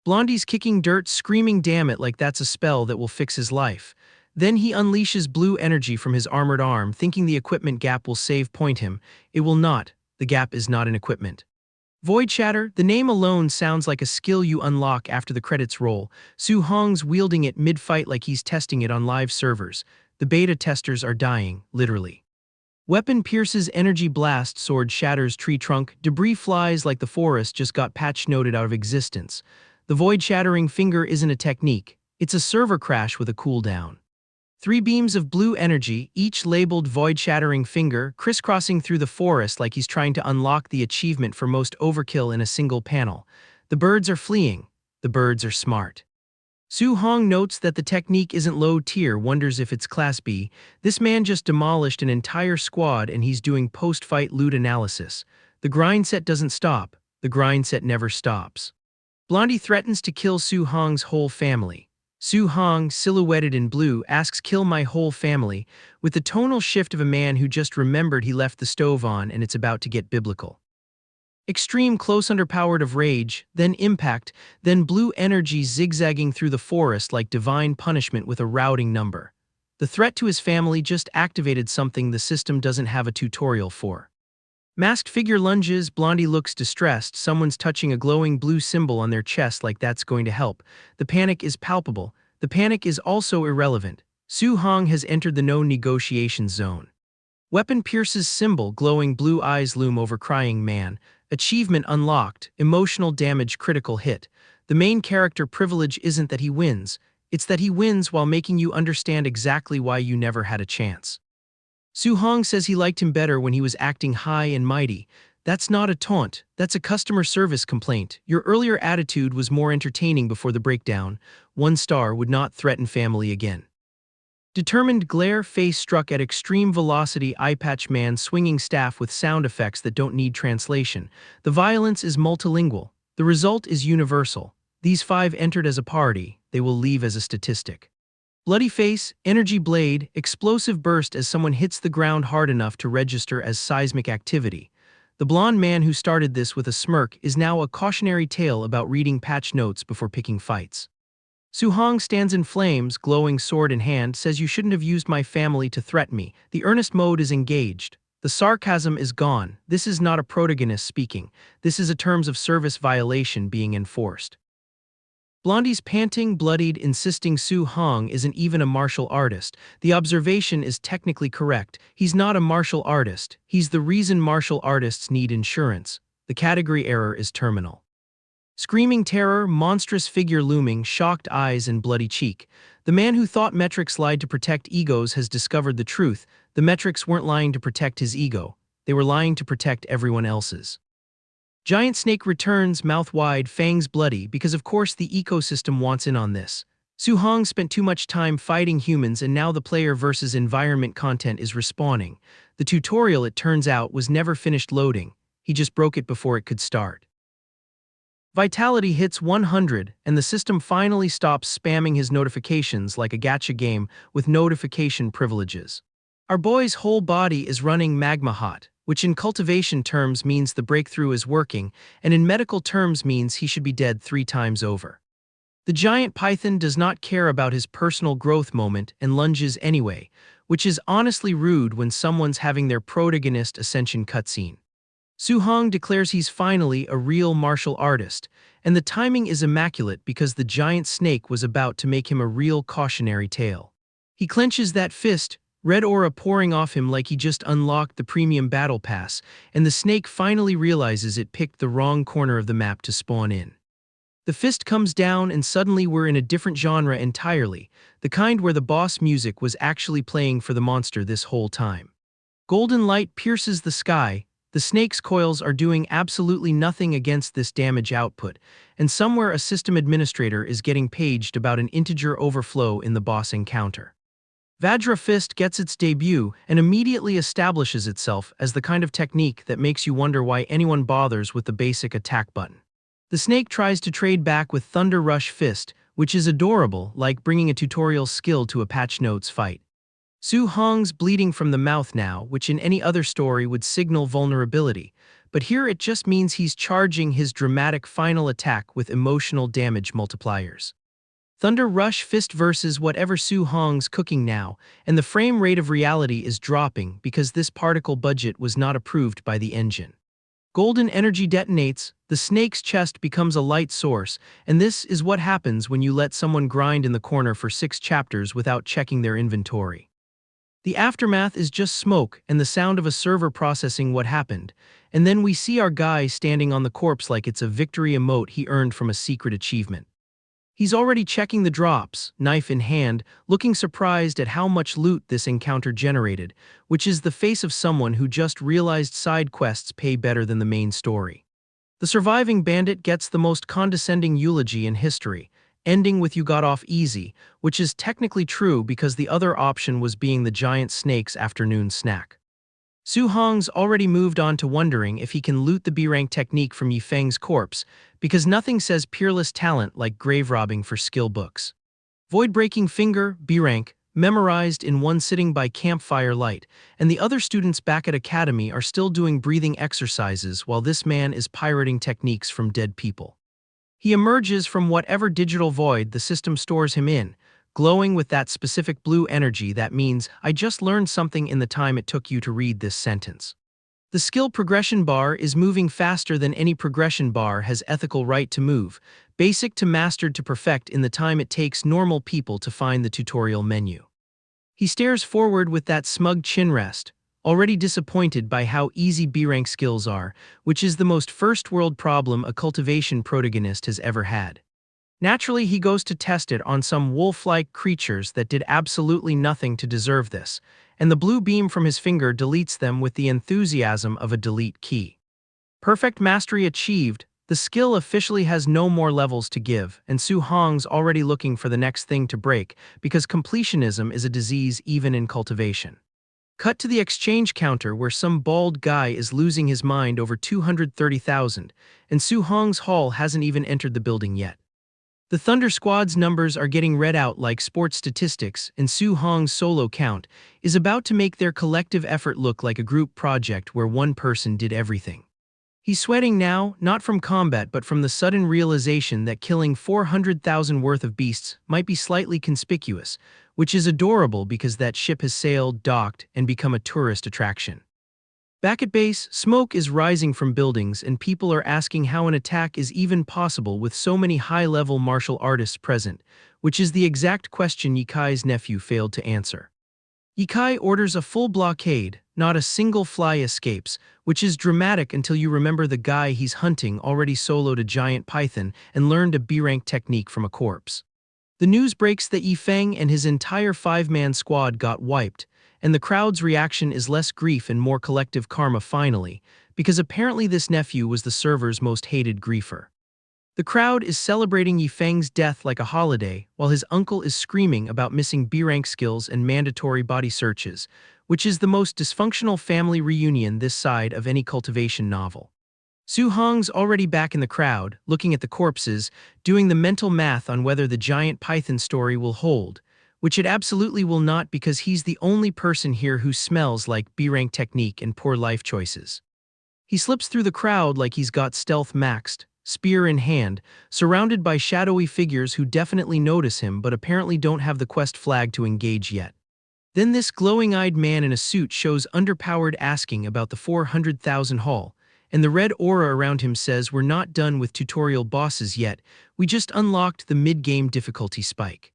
Blondie's kicking dirt, screaming damn it like that's a spell that will fix his life. Then he unleashes blue energy from his armored arm, thinking the equipment gap will save point him. It will not. The gap is not an equipment. Void Shatter, the name alone sounds like a skill you unlock after the credits roll. Su Hong's wielding it mid-fight like he's testing it on live servers. The beta testers are dying, literally. Weapon pierces, energy blast, sword shatters tree trunk, debris flies like the forest just got patch noted out of existence. The void shattering finger isn't a technique, it's a server crash with a cooldown. 3 beams of blue energy, each labeled void-shattering finger, crisscrossing through the forest like he's trying to unlock the achievement for most overkill in a single panel. The birds are fleeing. The birds are smart. Su Hong notes that the technique isn't low tier, wonders if it's class B. This man just demolished an entire squad and he's doing post-fight loot analysis. The grind set doesn't stop. The grind set never stops. Blondie threatens to kill Su Hong's whole family. Su Hong, silhouetted in blue, asks kill my whole family, with the tonal shift of a man who just remembered he left the stove on and it's about to get biblical. Extreme close underpowered of rage, then impact, then blue energy zigzagging through the forest like divine punishment with a routing number. The threat to his family just activated something the system doesn't have a tutorial for. Masked figure lunges, Blondie looks distressed, someone's touching a glowing blue symbol on their chest like that's going to help. The panic is palpable. The panic is also irrelevant. Su Hong has entered the no negotiation zone. Weapon pierces symbol, glowing blue eyes loom over crying man. Achievement unlocked, emotional damage critical hit. The main character privilege isn't that he wins, it's that he wins while making you understand exactly why you never had a chance. Su Hong says he liked him better when he was acting high and mighty. That's not a taunt, that's a customer service complaint. Your earlier attitude was more entertaining before the breakdown. 1 star would not threaten family again. Determined glare, face struck at extreme velocity, eyepatch man swinging staff with sound effects that don't need translation. The violence is multilingual. The result is universal. These 5 entered as a party, they will leave as a statistic. Bloody face, energy blade, explosive burst as someone hits the ground hard enough to register as seismic activity. The blonde man who started this with a smirk is now a cautionary tale about reading patch notes before picking fights. Su-hong stands in flames, glowing sword in hand, says you shouldn't have used my family to threaten me. The earnest mode is engaged. The sarcasm is gone. This is not a protagonist speaking. This is a terms of service violation being enforced. Blondie's panting, bloodied, insisting Su-hong isn't even a martial artist. The observation is technically correct. He's not a martial artist. He's the reason martial artists need insurance. The category error is terminal. Screaming terror, monstrous figure looming, shocked eyes and bloody cheek. The man who thought metrics lied to protect egos has discovered the truth. The metrics weren't lying to protect his ego. They were lying to protect everyone else's. Giant snake returns, mouth wide, fangs bloody, because of course the ecosystem wants in on this. Su-hong spent too much time fighting humans and now the player versus environment content is respawning. The tutorial, it turns out, was never finished loading. He just broke it before it could start. Vitality hits 100, and the system finally stops spamming his notifications like a gacha game with notification privileges. Our boy's whole body is running magma hot, which in cultivation terms means the breakthrough is working, and in medical terms means he should be dead 3 times over. The giant python does not care about his personal growth moment and lunges anyway, which is honestly rude when someone's having their protagonist ascension cutscene. Su-hong declares he's finally a real martial artist, and the timing is immaculate because the giant snake was about to make him a real cautionary tale. He clenches that fist, red aura pouring off him like he just unlocked the premium battle pass, and the snake finally realizes it picked the wrong corner of the map to spawn in. The fist comes down and suddenly we're in a different genre entirely, the kind where the boss music was actually playing for the monster this whole time. Golden light pierces the sky. The snake's coils are doing absolutely nothing against this damage output, and somewhere a system administrator is getting paged about an integer overflow in the boss encounter. Vajra Fist gets its debut and immediately establishes itself as the kind of technique that makes you wonder why anyone bothers with the basic attack button. The snake tries to trade back with Thunder Rush Fist, which is adorable, like bringing a tutorial skill to a patch notes fight. Su-hong's bleeding from the mouth now, which in any other story would signal vulnerability, but here it just means he's charging his dramatic final attack with emotional damage multipliers. Thunder Rush Fist versus whatever Su-hong's cooking now, and the frame rate of reality is dropping because this particle budget was not approved by the engine. Golden energy detonates, the snake's chest becomes a light source, and this is what happens when you let someone grind in the corner for 6 chapters without checking their inventory. The aftermath is just smoke and the sound of a server processing what happened, and then we see our guy standing on the corpse like it's a victory emote he earned from a secret achievement. He's already checking the drops, knife in hand, looking surprised at how much loot this encounter generated, which is the face of someone who just realized side quests pay better than the main story. The surviving bandit gets the most condescending eulogy in history, ending with "you got off easy," which is technically true because the other option was being the giant snake's afternoon snack. Su-hong's already moved on to wondering if he can loot the B-rank technique from Yifeng's corpse, because nothing says peerless talent like grave robbing for skill books. Void-breaking finger, B-rank, memorized in one sitting by campfire light, and the other students back at Academy are still doing breathing exercises while this man is pirating techniques from dead people. He emerges from whatever digital void the system stores him in, glowing with that specific blue energy that means, "I just learned something in the time it took you to read this sentence." The skill progression bar is moving faster than any progression bar has ethical right to move, basic to mastered to perfect in the time it takes normal people to find the tutorial menu. He stares forward with that smug chin rest, already disappointed by how easy B-rank skills are, which is the most first-world problem a cultivation protagonist has ever had. Naturally, he goes to test it on some wolf-like creatures that did absolutely nothing to deserve this, and the blue beam from his finger deletes them with the enthusiasm of a delete key. Perfect mastery achieved, the skill officially has no more levels to give, and Su-hong's already looking for the next thing to break because completionism is a disease even in cultivation. Cut to the exchange counter where some bald guy is losing his mind over 230,000, and Su-hong's haul hasn't even entered the building yet. The Thunder Squad's numbers are getting read out like sports statistics, and Su Hong's solo count is about to make their collective effort look like a group project where one person did everything. He's sweating now, not from combat but from the sudden realization that killing 400,000 worth of beasts might be slightly conspicuous, which is adorable because that ship has sailed, docked, and become a tourist attraction. Back at base, smoke is rising from buildings and people are asking how an attack is even possible with so many high-level martial artists present, which is the exact question Yikai's nephew failed to answer. Yikai orders a full blockade, not a single fly escapes, which is dramatic until you remember the guy he's hunting already soloed a giant python and learned a B-rank technique from a corpse. The news breaks that Yifeng and his entire five-man squad got wiped, and the crowd's reaction is less grief and more collective karma finally, because apparently this nephew was the server's most hated griefer. The crowd is celebrating Yifeng's death like a holiday, while his uncle is screaming about missing B-rank skills and mandatory body searches, which is the most dysfunctional family reunion this side of any cultivation novel. Su Hong's already back in the crowd, looking at the corpses, doing the mental math on whether the giant python story will hold, which it absolutely will not because he's the only person here who smells like B-rank technique and poor life choices. He slips through the crowd like he's got stealth maxed, spear in hand, surrounded by shadowy figures who definitely notice him but apparently don't have the quest flag to engage yet. Then this glowing-eyed man in a suit shows underpowered asking about the 400,000 haul, and the red aura around him says we're not done with tutorial bosses yet, we just unlocked the mid-game difficulty spike.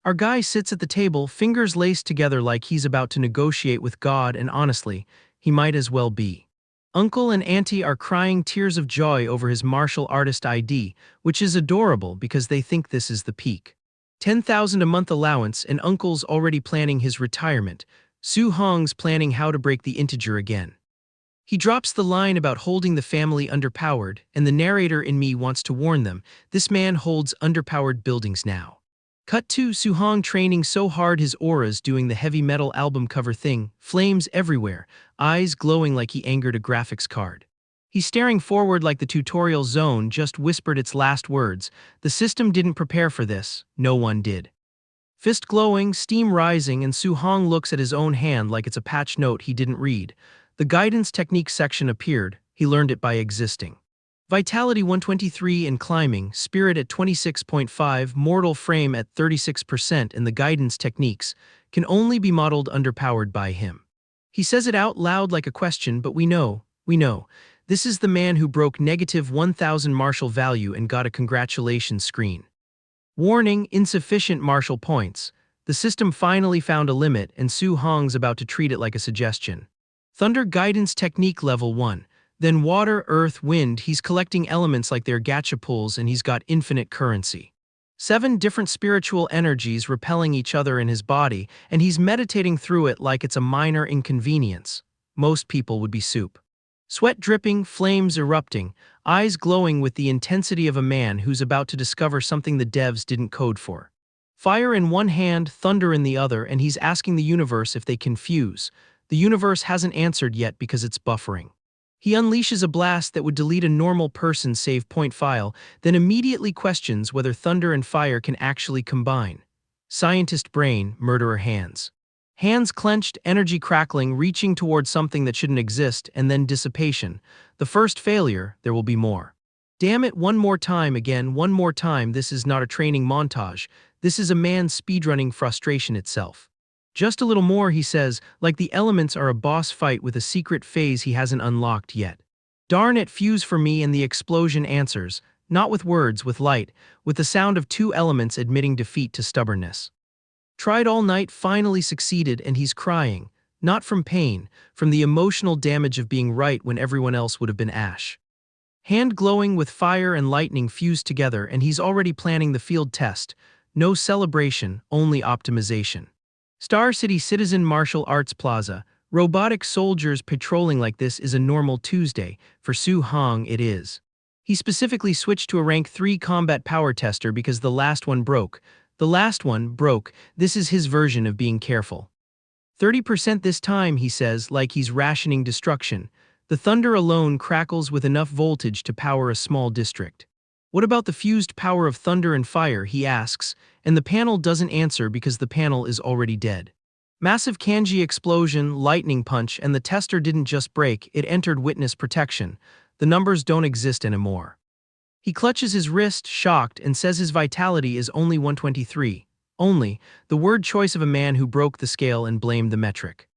Our guy sits at the table, fingers laced together like he's about to negotiate with God, and honestly, he might as well be. Uncle and Auntie are crying tears of joy over his martial artist ID, which is adorable because they think this is the peak. 10,000 a month allowance and Uncle's already planning his retirement. Su Hong's planning how to break the integer again. He drops the line about holding the family underpowered, and the narrator in me wants to warn them, this man holds underpowered buildings now. Cut to Su Hong training so hard his aura's doing the heavy metal album cover thing, flames everywhere, eyes glowing like he angered a graphics card. He's staring forward like the tutorial zone just whispered its last words. The system didn't prepare for this, no one did. Fist glowing, steam rising, and Su Hong looks at his own hand like it's a patch note he didn't read. The guidance technique section appeared, he learned it by existing. Vitality 123 in climbing, spirit at 26.5, mortal frame at 36%, and the guidance techniques can only be modeled underpowered by him. He says it out loud like a question, but we know. This is the man who broke negative 1,000 martial value and got a congratulations screen. Warning, insufficient martial points. The system finally found a limit and Su Hong's about to treat it like a suggestion. Thunder guidance technique level 1. Then water, earth, wind, he's collecting elements like they're gacha pools and he's got infinite currency. 7 different spiritual energies repelling each other in his body, and he's meditating through it like it's a minor inconvenience. Most people would be soup. Sweat dripping, flames erupting, eyes glowing with the intensity of a man who's about to discover something the devs didn't code for. Fire in one hand, thunder in the other, and he's asking the universe if they can fuse. The universe hasn't answered yet because it's buffering. He unleashes a blast that would delete a normal person's save point file, then immediately questions whether thunder and fire can actually combine. Scientist brain, murderer hands. Hands clenched, energy crackling, reaching towards something that shouldn't exist, and then dissipation. The first failure, there will be more. Damn it, one more time again, one more time. This is not a training montage. This is a man speedrunning frustration itself. Just a little more, he says, like the elements are a boss fight with a secret phase he hasn't unlocked yet. Darn it, fuse for me, and the explosion answers, not with words, with light, with the sound of 2 elements admitting defeat to stubbornness. Tried all night, finally succeeded, and he's crying, not from pain, from the emotional damage of being right when everyone else would have been ash. Hand glowing with fire and lightning fused together, and he's already planning the field test. No celebration, only optimization. Star City Citizen Martial Arts Plaza, robotic soldiers patrolling like this is a normal Tuesday. For Su Hong it is. He specifically switched to a rank 3 combat power tester because the last one broke. The last one broke. This is his version of being careful. 30% this time, he says, like he's rationing destruction. The thunder alone crackles with enough voltage to power a small district. What about the fused power of thunder and fire, he asks, and the panel doesn't answer because the panel is already dead. Massive kanji explosion, lightning punch, and the tester didn't just break, it entered witness protection. The numbers don't exist anymore. He clutches his wrist, shocked, and says his vitality is only 123. Only, the word choice of a man who broke the scale and blamed the metric.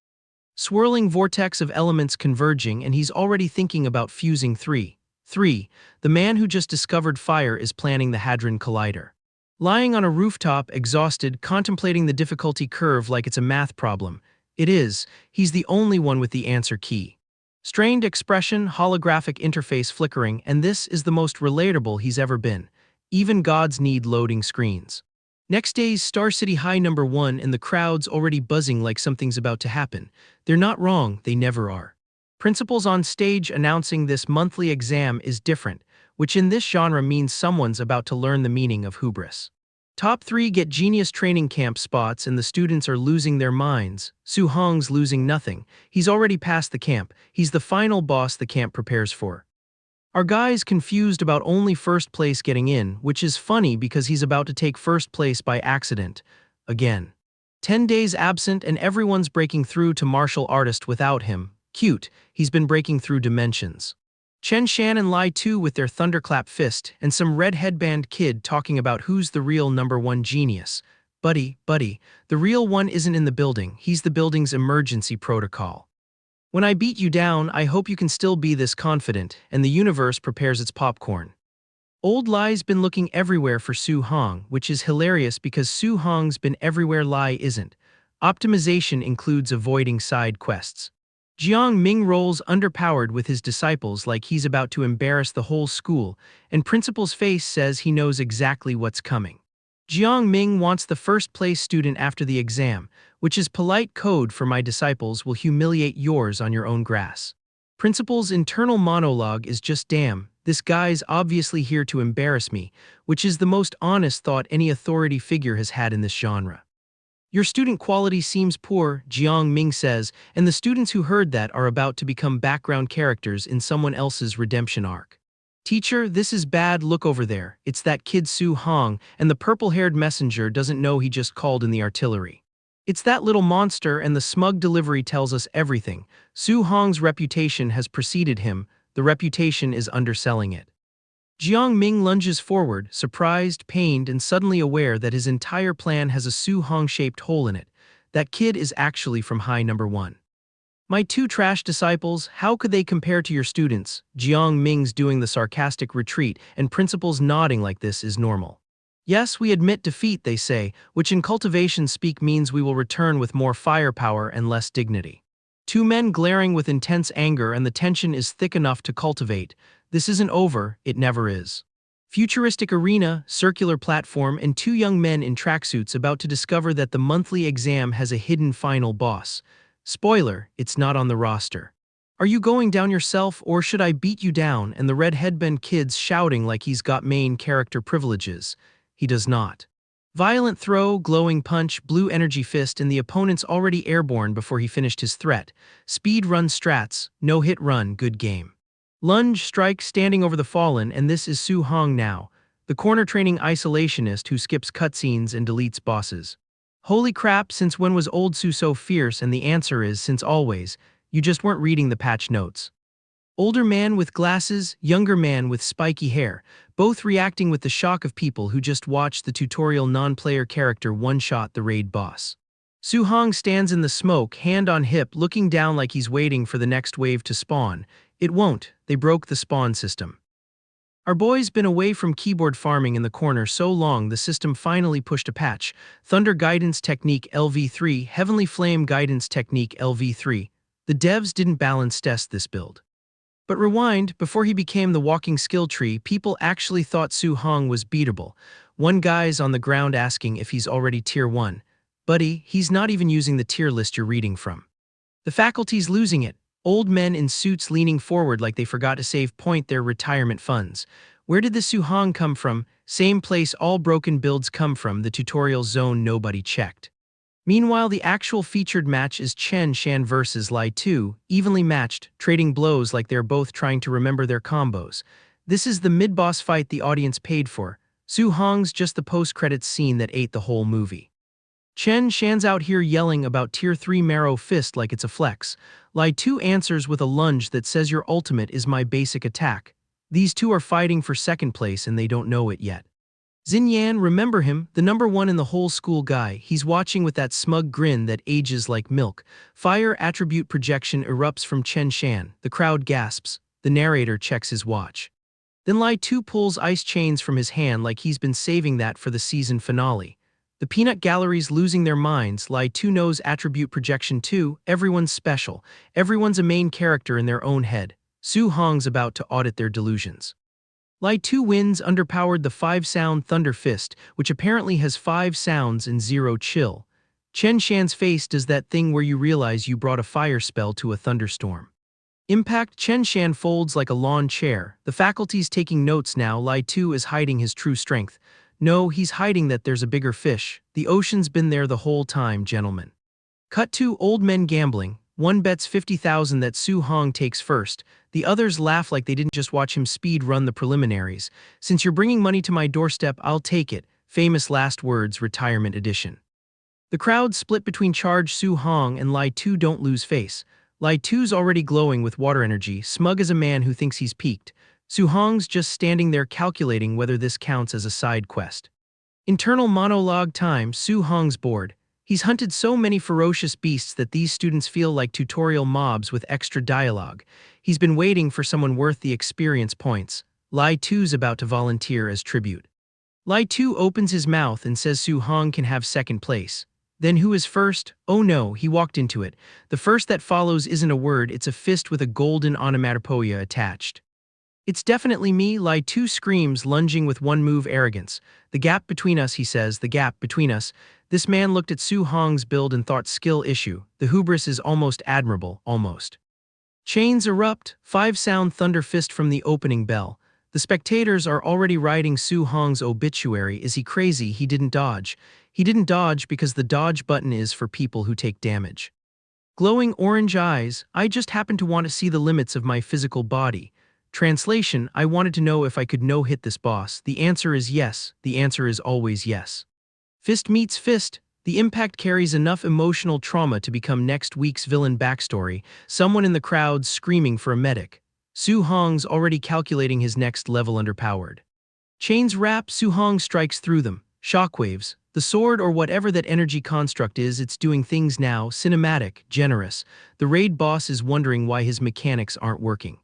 Swirling vortex of elements converging, and he's already thinking about fusing 3. 3. The man who just discovered fire is planning the Hadron Collider. Lying on a rooftop, exhausted, contemplating the difficulty curve like it's a math problem. It is. He's the only one with the answer key. Strained expression, holographic interface flickering, and this is the most relatable he's ever been. Even gods need loading screens. Next day's Star City High #1 and the crowd's already buzzing like something's about to happen. They're not wrong, they never are. Principals on stage announcing this monthly exam is different, which in this genre means someone's about to learn the meaning of hubris. Top 3 get genius training camp spots and the students are losing their minds. Su Hong's losing nothing. He's already passed the camp. He's the final boss the camp prepares for. Our guy's confused about only first place getting in, which is funny because he's about to take first place by accident. Again. 10 days absent and everyone's breaking through to martial artist without him. Cute, he's been breaking through dimensions. Chen Shan and Lai Tu with their thunderclap fist, and some red headband kid talking about who's the real #1 genius. Buddy, the real one isn't in the building, he's the building's emergency protocol. When I beat you down, I hope you can still be this confident, and the universe prepares its popcorn. Old Lai's been looking everywhere for Su Hong, which is hilarious because Su Hong's been everywhere Lai isn't. Optimization includes avoiding side quests. Jiang Ming rolls underpowered with his disciples like he's about to embarrass the whole school, and principal's face says he knows exactly what's coming. Jiang Ming wants the first place student after the exam, which is polite code for my disciples will humiliate yours on your own grass. Principal's internal monologue is just damn, this guy's obviously here to embarrass me, which is the most honest thought any authority figure has had in this genre. Your student quality seems poor, Jiang Ming says, and the students who heard that are about to become background characters in someone else's redemption arc. Teacher, this is bad, look over there, it's that kid Su Hong, and the purple-haired messenger doesn't know he just called in the artillery. It's that little monster and the smug delivery tells us everything. Su Hong's reputation has preceded him, the reputation is underselling it. Jiang Ming lunges forward, surprised, pained, and suddenly aware that his entire plan has a Su Hong-shaped hole in it. That kid is actually from High #1. My 2 trash disciples, how could they compare to your students? Jiang Ming's doing the sarcastic retreat, and principals nodding like this is normal. Yes, we admit defeat, they say, which in cultivation speak means we will return with more firepower and less dignity. 2 men glaring with intense anger and the tension is thick enough to cultivate. This isn't over, it never is. Futuristic arena, circular platform, and 2 young men in tracksuits about to discover that the monthly exam has a hidden final boss. Spoiler, it's not on the roster. Are you going down yourself or should I beat you down? And the red headband kid's shouting like he's got main character privileges. He does not. Violent throw, glowing punch, blue energy fist, and the opponent's already airborne before he finished his threat. Speed run strats, no hit run, good game. Lunge, strike, standing over the fallen, and this is Su Hong now, the corner training isolationist who skips cutscenes and deletes bosses. Holy crap, since when was old Su so fierce? And the answer is, since always, you just weren't reading the patch notes. Older man with glasses, younger man with spiky hair, both reacting with the shock of people who just watched the tutorial non-player character one-shot the raid boss. Su Hong stands in the smoke, hand on hip, looking down like he's waiting for the next wave to spawn. It won't, they broke the spawn system. Our boy's been away from keyboard farming in the corner so long the system finally pushed a patch. Thunder Guidance Technique LV3, Heavenly Flame Guidance Technique LV3. The devs didn't balance test this build. But rewind, before he became the walking skill tree, people actually thought Su Hong was beatable. One guy's on the ground asking if he's already tier 1. Buddy, he's not even using the tier list you're reading from. The faculty's losing it. Old men in suits leaning forward like they forgot to save point their retirement funds. Where did the Su Hong come from? Same place all broken builds come from, the tutorial zone nobody checked. Meanwhile, the actual featured match is Chen Shan versus Lai Tu, evenly matched, trading blows like they're both trying to remember their combos. This is the mid-boss fight the audience paid for. Su Hong's just the post-credits scene that ate the whole movie. Chen Shan's out here yelling about Tier 3 Marrow Fist like it's a flex. Lai Tu answers with a lunge that says your ultimate is my basic attack. These two are fighting for second place and they don't know it yet. Xin Yan, remember him, the number one in the whole school guy. He's watching with that smug grin that ages like milk. Fire attribute projection erupts from Chen Shan. The crowd gasps. The narrator checks his watch. Then Lai Tu pulls ice chains from his hand like he's been saving that for the season finale. The peanut gallery's losing their minds. Lai Tu knows attribute projection too. Everyone's special. Everyone's a main character in their own head. Su Hong's about to audit their delusions. Lai Tu wins underpowered the 5-sound Thunder Fist, which apparently has 5 sounds and 0 chill. Chen Shan's face does that thing where you realize you brought a fire spell to a thunderstorm. Impact. Chen Shan folds like a lawn chair. The faculty's taking notes now. Lai Tu is hiding his true strength. No, he's hiding that there's a bigger fish. The ocean's been there the whole time, gentlemen. Cut to old men gambling. One bets 50,000 that Su Hong takes first. The others laugh like they didn't just watch him speed run the preliminaries. Since you're bringing money to my doorstep, I'll take it. Famous last words, retirement edition. The crowd split between charge Su Hong and Lai Tu don't lose face. Lai Tu's already glowing with water energy, smug as a man who thinks he's peaked. Su Hong's just standing there calculating whether this counts as a side quest. Internal monologue time. Su Hong's bored. He's hunted so many ferocious beasts that these students feel like tutorial mobs with extra dialogue. He's been waiting for someone worth the experience points. Lai Tu's about to volunteer as tribute. Lai Tu opens his mouth and says Su Hong can have second place. Then who is first? Oh no, he walked into it. The first that follows isn't a word, it's a fist with a golden onomatopoeia attached. It's definitely me, Lai Tu screams, lunging with one move arrogance. The gap between us, he says, the gap between us. This man looked at Su Hong's build and thought skill issue. The hubris is almost admirable, almost. Chains erupt, 5-sound thunder fist from the opening bell. The spectators are already writing Su Hong's obituary. Is he crazy? He didn't dodge. He didn't dodge because the dodge button is for people who take damage. Glowing orange eyes, I just happen to want to see the limits of my physical body. Translation, I wanted to know if I could no-hit this boss. The answer is yes. The answer is always yes. Fist meets fist. The impact carries enough emotional trauma to become next week's villain backstory. Someone in the crowd screaming for a medic. Su Hong's already calculating his next level underpowered. Chains wrap. Su Hong strikes through them. Shockwaves. The sword or whatever that energy construct is, it's doing things now. Cinematic, generous. The raid boss is wondering why his mechanics aren't working.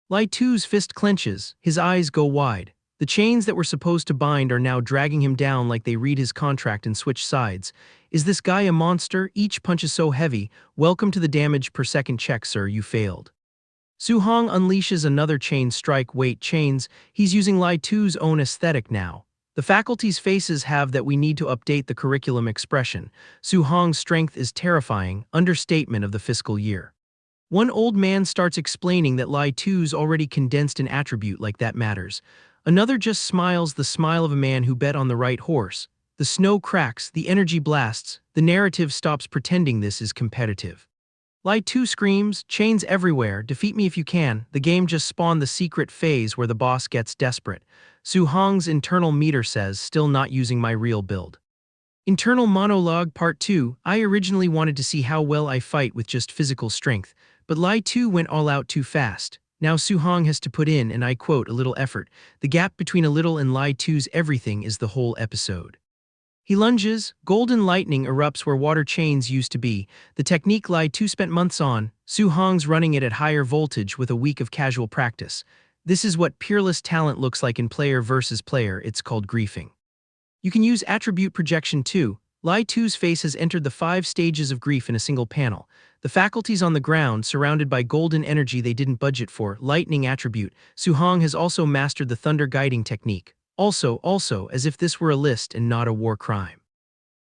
Lai Tu's fist clenches, his eyes go wide. The chains that were supposed to bind are now dragging him down like they read his contract and switch sides. Is this guy a monster? Each punch is so heavy. Welcome to the damage per second check, sir, you failed. Su Hong unleashes another chain strike. Wait, chains? He's using Lai Tu's own aesthetic now. The faculty's faces have that we need to update the curriculum expression. Su Hong's strength is terrifying, understatement of the fiscal year. One old man starts explaining that Lai Tu's already condensed an attribute like that matters. Another just smiles, the smile of a man who bet on the right horse. The snow cracks, the energy blasts, the narrative stops pretending this is competitive. Lai Tu screams, chains everywhere, defeat me if you can. The game just spawned the secret phase where the boss gets desperate. Su Hong's internal meter says, still not using my real build. Internal monologue part 2, I originally wanted to see how well I fight with just physical strength, but Lai Tu went all out too fast. Now Su Hong has to put in, and I quote, a little effort. The gap between a little and Lai Tu's everything is the whole episode. He lunges, golden lightning erupts where water chains used to be. The technique Lai Tu spent months on, Su Hong's running it at higher voltage with a week of casual practice. This is what peerless talent looks like in player versus player, it's called griefing. You can use attribute projection too. Lai Tu's face has entered the 5 stages of grief in a single panel. The faculty's on the ground, surrounded by golden energy they didn't budget for, lightning attribute. Su Hong has also mastered the thunder guiding technique. Also, as if this were a list and not a war crime.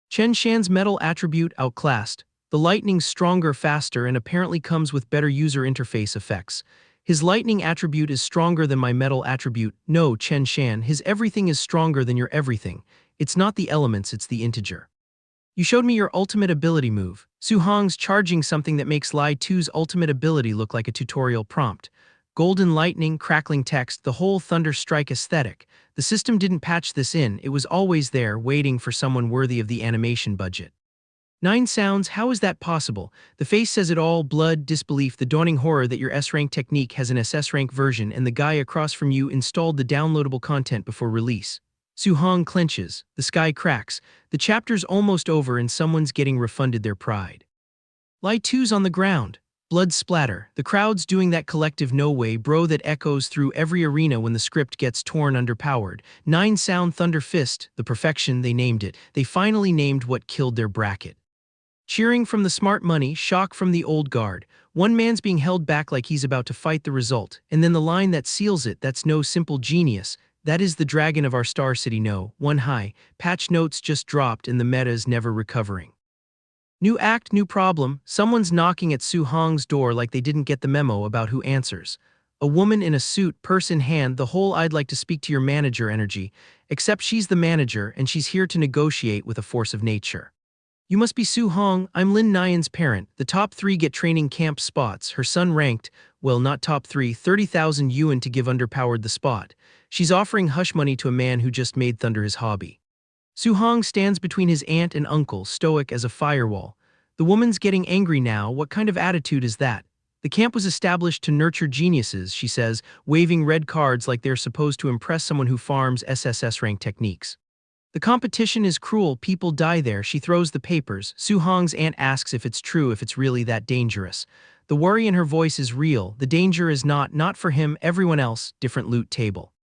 Chen Shan's metal attribute outclassed. The lightning's stronger, faster, and apparently comes with better user interface effects. His lightning attribute is stronger than my metal attribute. No, Chen Shan, his everything is stronger than your everything. It's not the elements, it's the integer. You showed me your ultimate ability move. Su Hong's charging something that makes Lai Tu's ultimate ability look like a tutorial prompt. Golden lightning, crackling text, the whole thunder strike aesthetic. The system didn't patch this in, it was always there, waiting for someone worthy of the animation budget. 9 sounds, how is that possible? The face says it all, blood, disbelief, the dawning horror that your S-rank technique has an SS-rank version and the guy across from you installed the downloadable content before release. Su-hong clenches, the sky cracks, the chapter's almost over and someone's getting refunded their pride. Lie 2's on the ground. Blood splatter, the crowd's doing that collective no way bro that echoes through every arena when the script gets torn underpowered. 9 sound thunder fist, the perfection they named it. They finally named what killed their bracket. Cheering from the smart money, shock from the old guard. One man's being held back like he's about to fight the result, and then the line that seals it, that's no simple genius. That is the dragon of our Star City no. 1 high, patch notes just dropped and the meta's never recovering. New act, new problem, someone's knocking at Su-hong's door like they didn't get the memo about who answers. A woman in a suit, purse in hand, the whole I'd like to speak to your manager energy, except she's the manager and she's here to negotiate with a force of nature. You must be Su-hong, I'm Lin Nyan's parent, the top 3 get training camp spots, her son ranked, well not top 3, 30,000 yuan to give underpowered the spot. She's offering hush money to a man who just made thunder his hobby. Su-hong stands between his aunt and uncle, stoic as a firewall. The woman's getting angry now, what kind of attitude is that? The camp was established to nurture geniuses, she says, waving red cards like they're supposed to impress someone who farms SSS rank techniques. The competition is cruel, people die there, she throws the papers. Su-hong's aunt asks if it's true, if it's really that dangerous. The worry in her voice is real, the danger is not for him, everyone else, different loot table.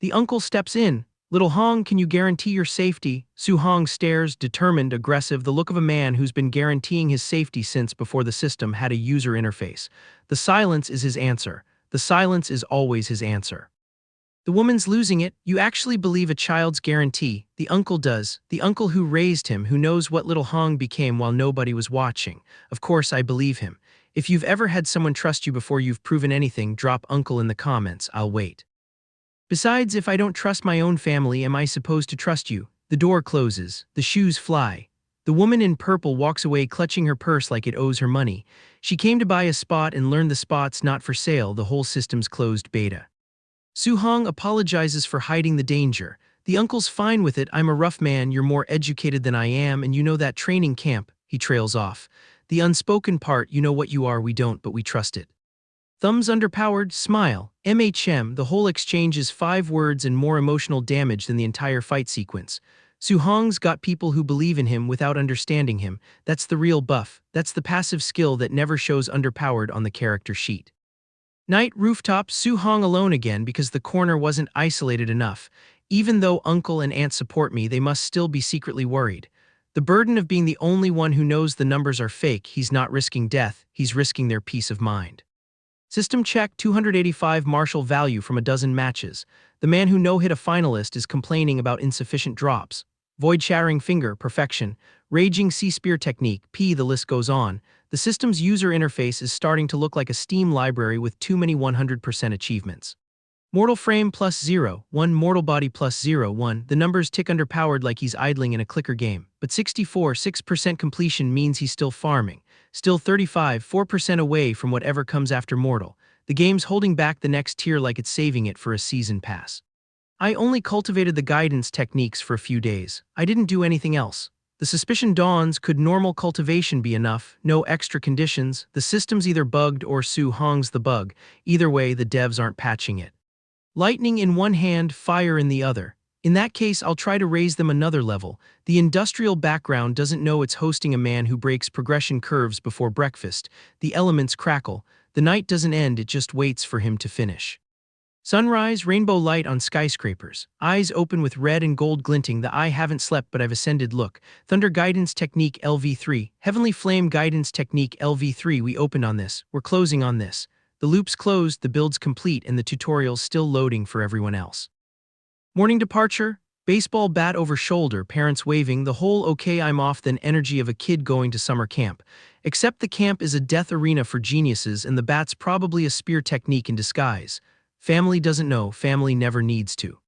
The uncle steps in. Little Hong, can you guarantee your safety? Su-hong stares, determined, aggressive, the look of a man who's been guaranteeing his safety since before the system had a user interface. The silence is his answer. The silence is always his answer. The woman's losing it. You actually believe a child's guarantee. The uncle does. The uncle who raised him, who knows what little Hong became while nobody was watching. Of course I believe him. If you've ever had someone trust you before you've proven anything, drop uncle in the comments, I'll wait. Besides, if I don't trust my own family, am I supposed to trust you? The door closes. The shoes fly. The woman in purple walks away clutching her purse like it owes her money. She came to buy a spot and learned the spot's not for sale, the whole system's closed beta. Su-hong apologizes for hiding the danger. The uncle's fine with it, I'm a rough man, you're more educated than I am, and you know that training camp, he trails off. The unspoken part, you know what you are, we don't, but we trust it. Thumbs underpowered, smile, MHM, the whole exchange is 5 words and more emotional damage than the entire fight sequence. Su-hong's got people who believe in him without understanding him, that's the real buff, that's the passive skill that never shows underpowered on the character sheet. Night, rooftop, Su-hong alone again because the corner wasn't isolated enough. Even though uncle and aunt support me, they must still be secretly worried. The burden of being the only one who knows the numbers are fake, he's not risking death, he's risking their peace of mind. System check, 285 martial value from a dozen matches. The man who no-hit a finalist is complaining about insufficient drops. Void-shattering finger, perfection. Raging C-spear technique, P, the list goes on. The system's user interface is starting to look like a Steam library with too many 100% achievements. Mortal frame plus 0, 1 mortal body plus 0, 1. The numbers tick underpowered like he's idling in a clicker game. But 64, 6% completion means he's still farming. Still 35, 4% away from whatever comes after mortal. The game's holding back the next tier like it's saving it for a season pass. I only cultivated the guidance techniques for a few days. I didn't do anything else. The suspicion dawns, could normal cultivation be enough? No extra conditions. The system's either bugged or Su-hong's the bug. Either way, the devs aren't patching it. Lightning in one hand, fire in the other. In that case, I'll try to raise them another level. The industrial background doesn't know it's hosting a man who breaks progression curves before breakfast. The elements crackle. The night doesn't end, it just waits for him to finish. Sunrise, rainbow light on skyscrapers. Eyes open with red and gold glinting, the I haven't slept but I've ascended look. Thunder Guidance Technique LV3. Heavenly Flame Guidance Technique LV3. We opened on this. We're closing on this. The loop's closed, the build's complete, and the tutorial's still loading for everyone else. Morning departure. Baseball bat over shoulder, parents waving, the whole okay I'm off then energy of a kid going to summer camp. Except the camp is a death arena for geniuses and the bat's probably a spear technique in disguise. Family doesn't know, family never needs to.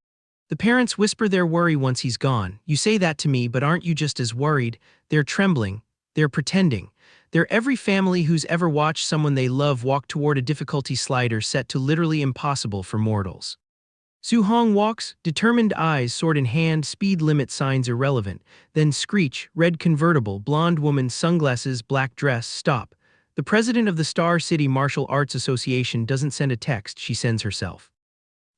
The parents whisper their worry once he's gone. You say that to me, but aren't you just as worried? They're trembling. They're pretending. They're every family who's ever watched someone they love walk toward a difficulty slider set to literally impossible for mortals. Su Hong walks, determined eyes sword in hand, speed limit signs irrelevant. Then screech, red convertible, blonde woman, sunglasses, black dress, stop. The president of the Star City Martial Arts Association doesn't send a text, she sends herself.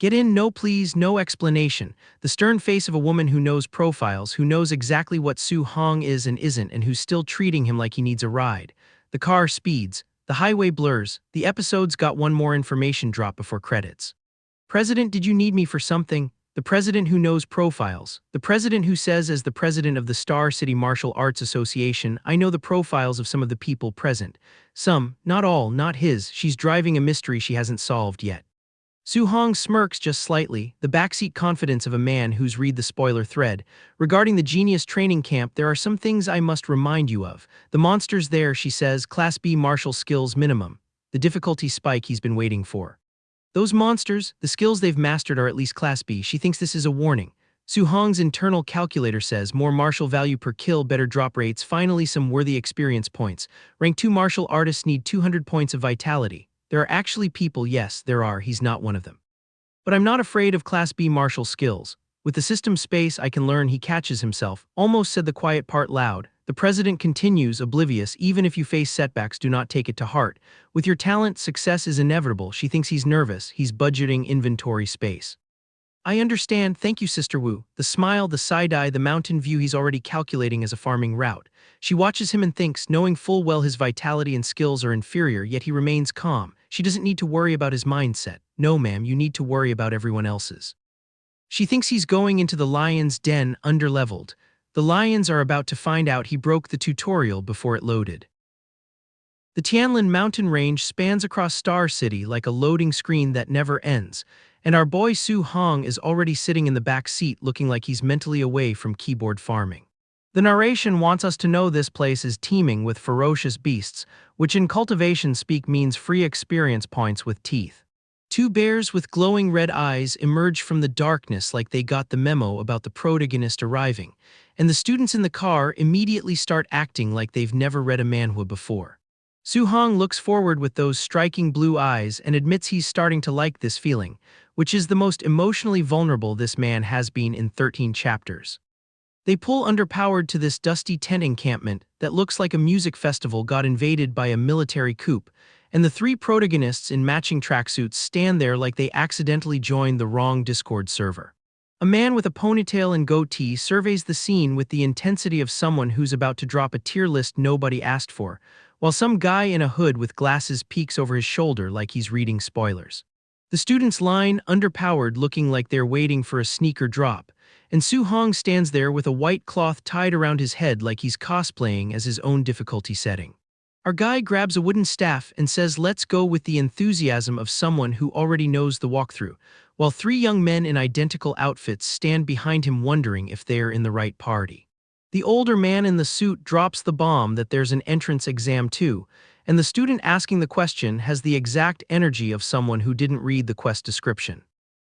Get in, no please, no explanation. The stern face of a woman who knows profiles, who knows exactly what Su Hong is and isn't, and who's still treating him like he needs a ride. The car speeds. The highway blurs. The episode's got one more information drop before credits. President, did you need me for something? The president who knows profiles. The president who says, as the president of the Star City Martial Arts Association, I know the profiles of some of the people present. Some, not all, not his. She's driving a mystery she hasn't solved yet. Su Hong smirks just slightly, the backseat confidence of a man who's read the spoiler thread. Regarding the genius training camp, there are some things I must remind you of. The monster's there, she says, Class B martial skills minimum. The difficulty spike he's been waiting for. Those monsters, the skills they've mastered are at least Class B. She thinks this is a warning. Su Hong's internal calculator says more martial value per kill, better drop rates, finally some worthy experience points. Rank 2 martial artists need 200 points of vitality. There are actually people, yes, there are, he's not one of them. But I'm not afraid of Class B martial skills. With the system space I can learn, he catches himself, almost said the quiet part loud. The president continues, oblivious, even if you face setbacks, do not take it to heart. With your talent, success is inevitable. She thinks he's nervous, he's budgeting inventory space. I understand, thank you Sister Wu. The smile, the side-eye, the mountain view he's already calculating as a farming route. She watches him and thinks, knowing full well his vitality and skills are inferior, yet he remains calm. She doesn't need to worry about his mindset. No ma'am, you need to worry about everyone else's. She thinks he's going into the lion's den underleveled. The lions are about to find out he broke the tutorial before it loaded. The Tianlin mountain range spans across Star City like a loading screen that never ends, and our boy Su Hong is already sitting in the back seat looking like he's mentally away from keyboard farming. The narration wants us to know this place is teeming with ferocious beasts, which in cultivation speak means free experience points with teeth. Two bears with glowing red eyes emerge from the darkness like they got the memo about the protagonist arriving, and the students in the car immediately start acting like they've never read a manhwa before. Su Hong looks forward with those striking blue eyes and admits he's starting to like this feeling, which is the most emotionally vulnerable this man has been in 13 chapters. They pull underpowered to this dusty tent encampment that looks like a music festival got invaded by a military coup, and the three protagonists in matching tracksuits stand there like they accidentally joined the wrong Discord server. A man with a ponytail and goatee surveys the scene with the intensity of someone who's about to drop a tier list nobody asked for, while some guy in a hood with glasses peeks over his shoulder like he's reading spoilers. The students line, underpowered, looking like they're waiting for a sneaker drop, and Su Hong stands there with a white cloth tied around his head like he's cosplaying as his own difficulty setting. Our guy grabs a wooden staff and says let's go with the enthusiasm of someone who already knows the walkthrough, while three young men in identical outfits stand behind him wondering if they're in the right party. The older man in the suit drops the bomb that there's an entrance exam too, and the student asking the question has the exact energy of someone who didn't read the quest description.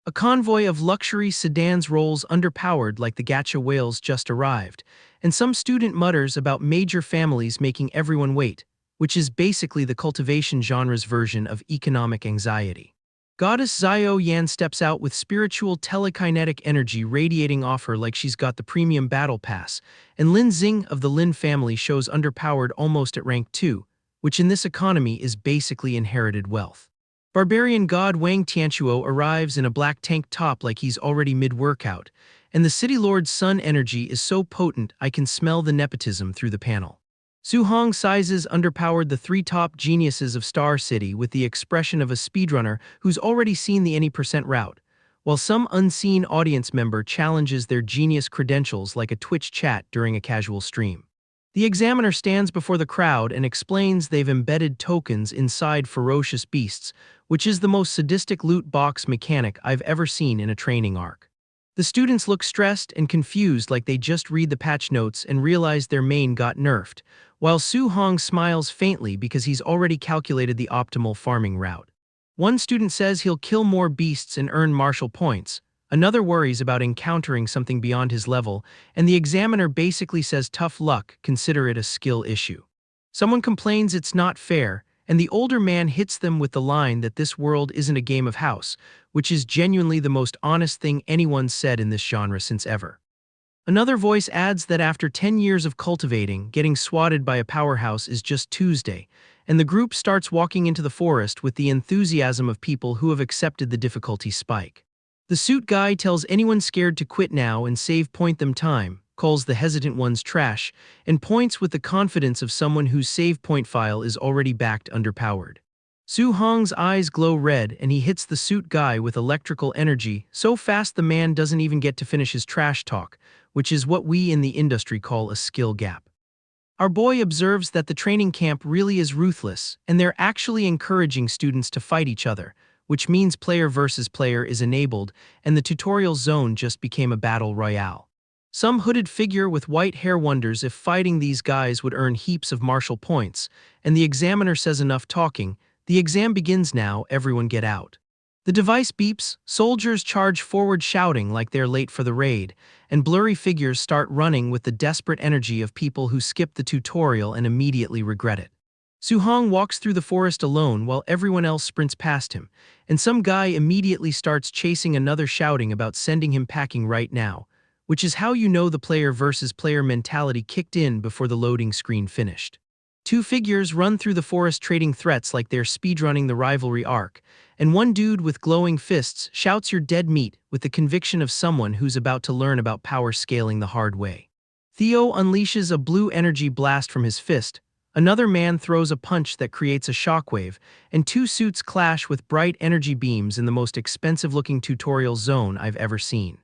A convoy of luxury sedans rolls underpowered like the gacha whales just arrived, and some student mutters about major families making everyone wait, which is basically the cultivation genre's version of economic anxiety. Goddess Xiao Yan steps out with spiritual telekinetic energy radiating off her like she's got the premium battle pass, and Lin Xing of the Lin family shows underpowered almost at rank 2, which in this economy is basically inherited wealth. Barbarian god Wang Tianchuo arrives in a black tank top like he's already mid-workout, and the city lord's sun energy is so potent I can smell the nepotism through the panel. Su Hong sizes underpowered the three top geniuses of Star City with the expression of a speedrunner who's already seen the any percent route, while some unseen audience member challenges their genius credentials like a Twitch chat during a casual stream. The examiner stands before the crowd and explains they've embedded tokens inside ferocious beasts, which is the most sadistic loot box mechanic I've ever seen in a training arc. The students look stressed and confused like they just read the patch notes and realize their main got nerfed, while Su Hong smiles faintly because he's already calculated the optimal farming route. One student says he'll kill more beasts and earn martial points, another worries about encountering something beyond his level, and the examiner basically says tough luck, consider it a skill issue. Someone complains it's not fair, and the older man hits them with the line that this world isn't a game of house, which is genuinely the most honest thing anyone's said in this genre since ever. Another voice adds that after 10 years of cultivating, getting swatted by a powerhouse is just Tuesday, and the group starts walking into the forest with the enthusiasm of people who have accepted the difficulty spike. The suit guy tells anyone scared to quit now and save point them time, calls the hesitant ones trash, and points with the confidence of someone whose save point file is already backed underpowered. Su Hong's eyes glow red and he hits the suit guy with electrical energy so fast the man doesn't even get to finish his trash talk, which is what we in the industry call a skill gap. Our boy observes that the training camp really is ruthless, and they're actually encouraging students to fight each other, which means player versus player is enabled, and the tutorial zone just became a battle royale. Some hooded figure with white hair wonders if fighting these guys would earn heaps of martial points, and the examiner says enough talking, the exam begins now, everyone get out. The device beeps, soldiers charge forward shouting like they're late for the raid, and blurry figures start running with the desperate energy of people who skip the tutorial and immediately regret it. Su Hong walks through the forest alone while everyone else sprints past him, and some guy immediately starts chasing another shouting about sending him packing right now, which is how you know the player versus player mentality kicked in before the loading screen finished. Two figures run through the forest trading threats like they're speedrunning the rivalry arc, and one dude with glowing fists shouts you're dead meat with the conviction of someone who's about to learn about power scaling the hard way. Theo unleashes a blue energy blast from his fist, another man throws a punch that creates a shockwave, and two suits clash with bright energy beams in the most expensive-looking tutorial zone I've ever seen.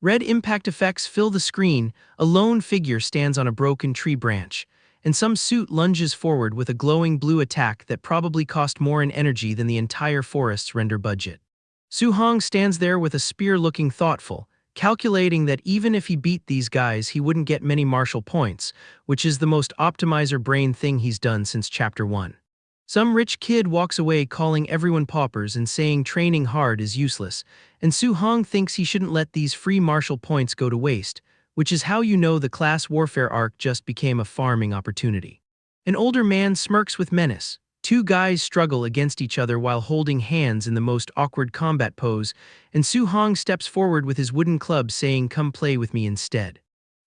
Red impact effects fill the screen, a lone figure stands on a broken tree branch, and some suit lunges forward with a glowing blue attack that probably cost more in energy than the entire forest's render budget. Su Hong stands there with a spear looking thoughtful, calculating that even if he beat these guys he wouldn't get many martial points, which is the most optimizer brain thing he's done since Chapter 1. Some rich kid walks away calling everyone paupers and saying training hard is useless, and Su Hong thinks he shouldn't let these free martial points go to waste, which is how you know the class warfare arc just became a farming opportunity. An older man smirks with menace. Two guys struggle against each other while holding hands in the most awkward combat pose, and Su Hong steps forward with his wooden club saying, "Come play with me instead."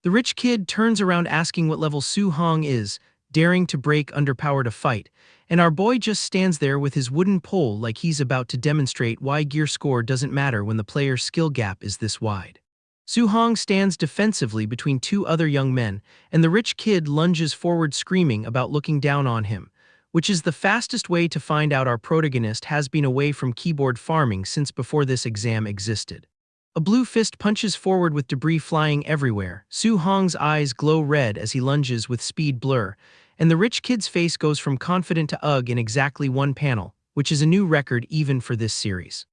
The rich kid turns around asking what level Su Hong is, daring to break underpower to fight, and our boy just stands there with his wooden pole like he's about to demonstrate why gear score doesn't matter when the player's skill gap is this wide. Su Hong stands defensively between two other young men, and the rich kid lunges forward screaming about looking down on him, which is the fastest way to find out our protagonist has been away from keyboard farming since before this exam existed. A blue fist punches forward with debris flying everywhere. Su Hong's eyes glow red as he lunges with speed blur, and the rich kid's face goes from confident to ugh in exactly one panel, which is a new record even for this series.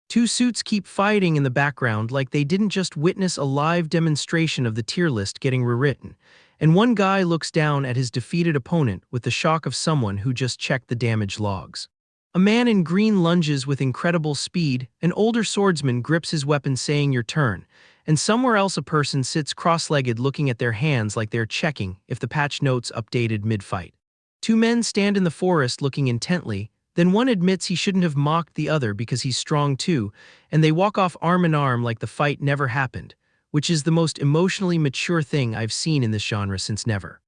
Two suits keep fighting in the background like they didn't just witness a live demonstration of the tier list getting rewritten, and one guy looks down at his defeated opponent with the shock of someone who just checked the damage logs. A man in green lunges with incredible speed, an older swordsman grips his weapon saying your turn, and somewhere else a person sits cross-legged looking at their hands like they're checking if the patch notes updated mid-fight. Two men stand in the forest looking intently, then one admits he shouldn't have mocked the other because he's strong too, and they walk off arm in arm like the fight never happened, which is the most emotionally mature thing I've seen in this genre since never.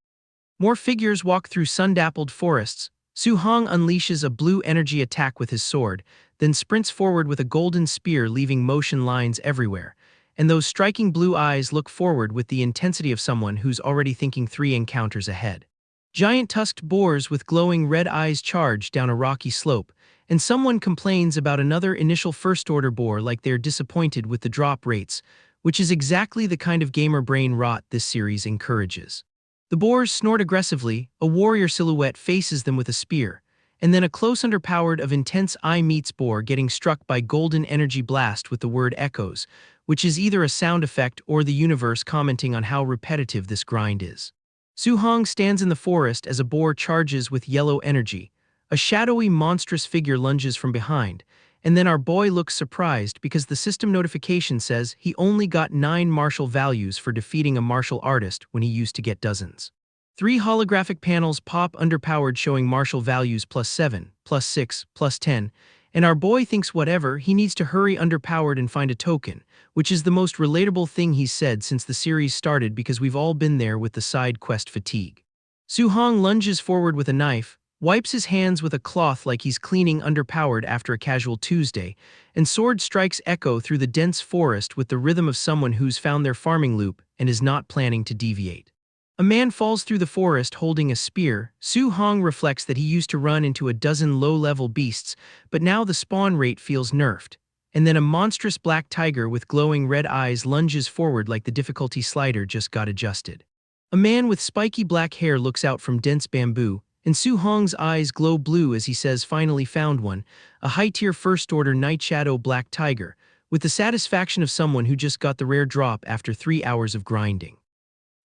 More figures walk through sun-dappled forests. Su Hong unleashes a blue energy attack with his sword, then sprints forward with a golden spear leaving motion lines everywhere, and those striking blue eyes look forward with the intensity of someone who's already thinking 3 encounters ahead. Giant tusked boars with glowing red eyes charge down a rocky slope, and someone complains about another initial first-order boar like they're disappointed with the drop rates, which is exactly the kind of gamer brain rot this series encourages. The boars snort aggressively, a warrior silhouette faces them with a spear, and then a close underpowered of intense eye meets boar getting struck by golden energy blast with the word echoes, which is either a sound effect or the universe commenting on how repetitive this grind is. Su Hong stands in the forest as a boar charges with yellow energy. A shadowy, monstrous figure lunges from behind, and then our boy looks surprised because the system notification says he only got 9 martial values for defeating a martial artist when he used to get dozens. Three holographic panels pop underpowered showing martial values +7, +6, +10, and our boy thinks whatever, he needs to hurry underpowered and find a token, which is the most relatable thing he's said since the series started because we've all been there with the side quest fatigue. Suhong lunges forward with a knife, wipes his hands with a cloth like he's cleaning underpowered after a casual Tuesday, and sword strikes echo through the dense forest with the rhythm of someone who's found their farming loop and is not planning to deviate. A man falls through the forest holding a spear. Su Hong reflects that he used to run into a dozen low-level beasts, but now the spawn rate feels nerfed. And then a monstrous black tiger with glowing red eyes lunges forward like the difficulty slider just got adjusted. A man with spiky black hair looks out from dense bamboo, and Su Hong's eyes glow blue as he says finally found one, a high-tier first-order night shadow black tiger, with the satisfaction of someone who just got the rare drop after 3 hours of grinding.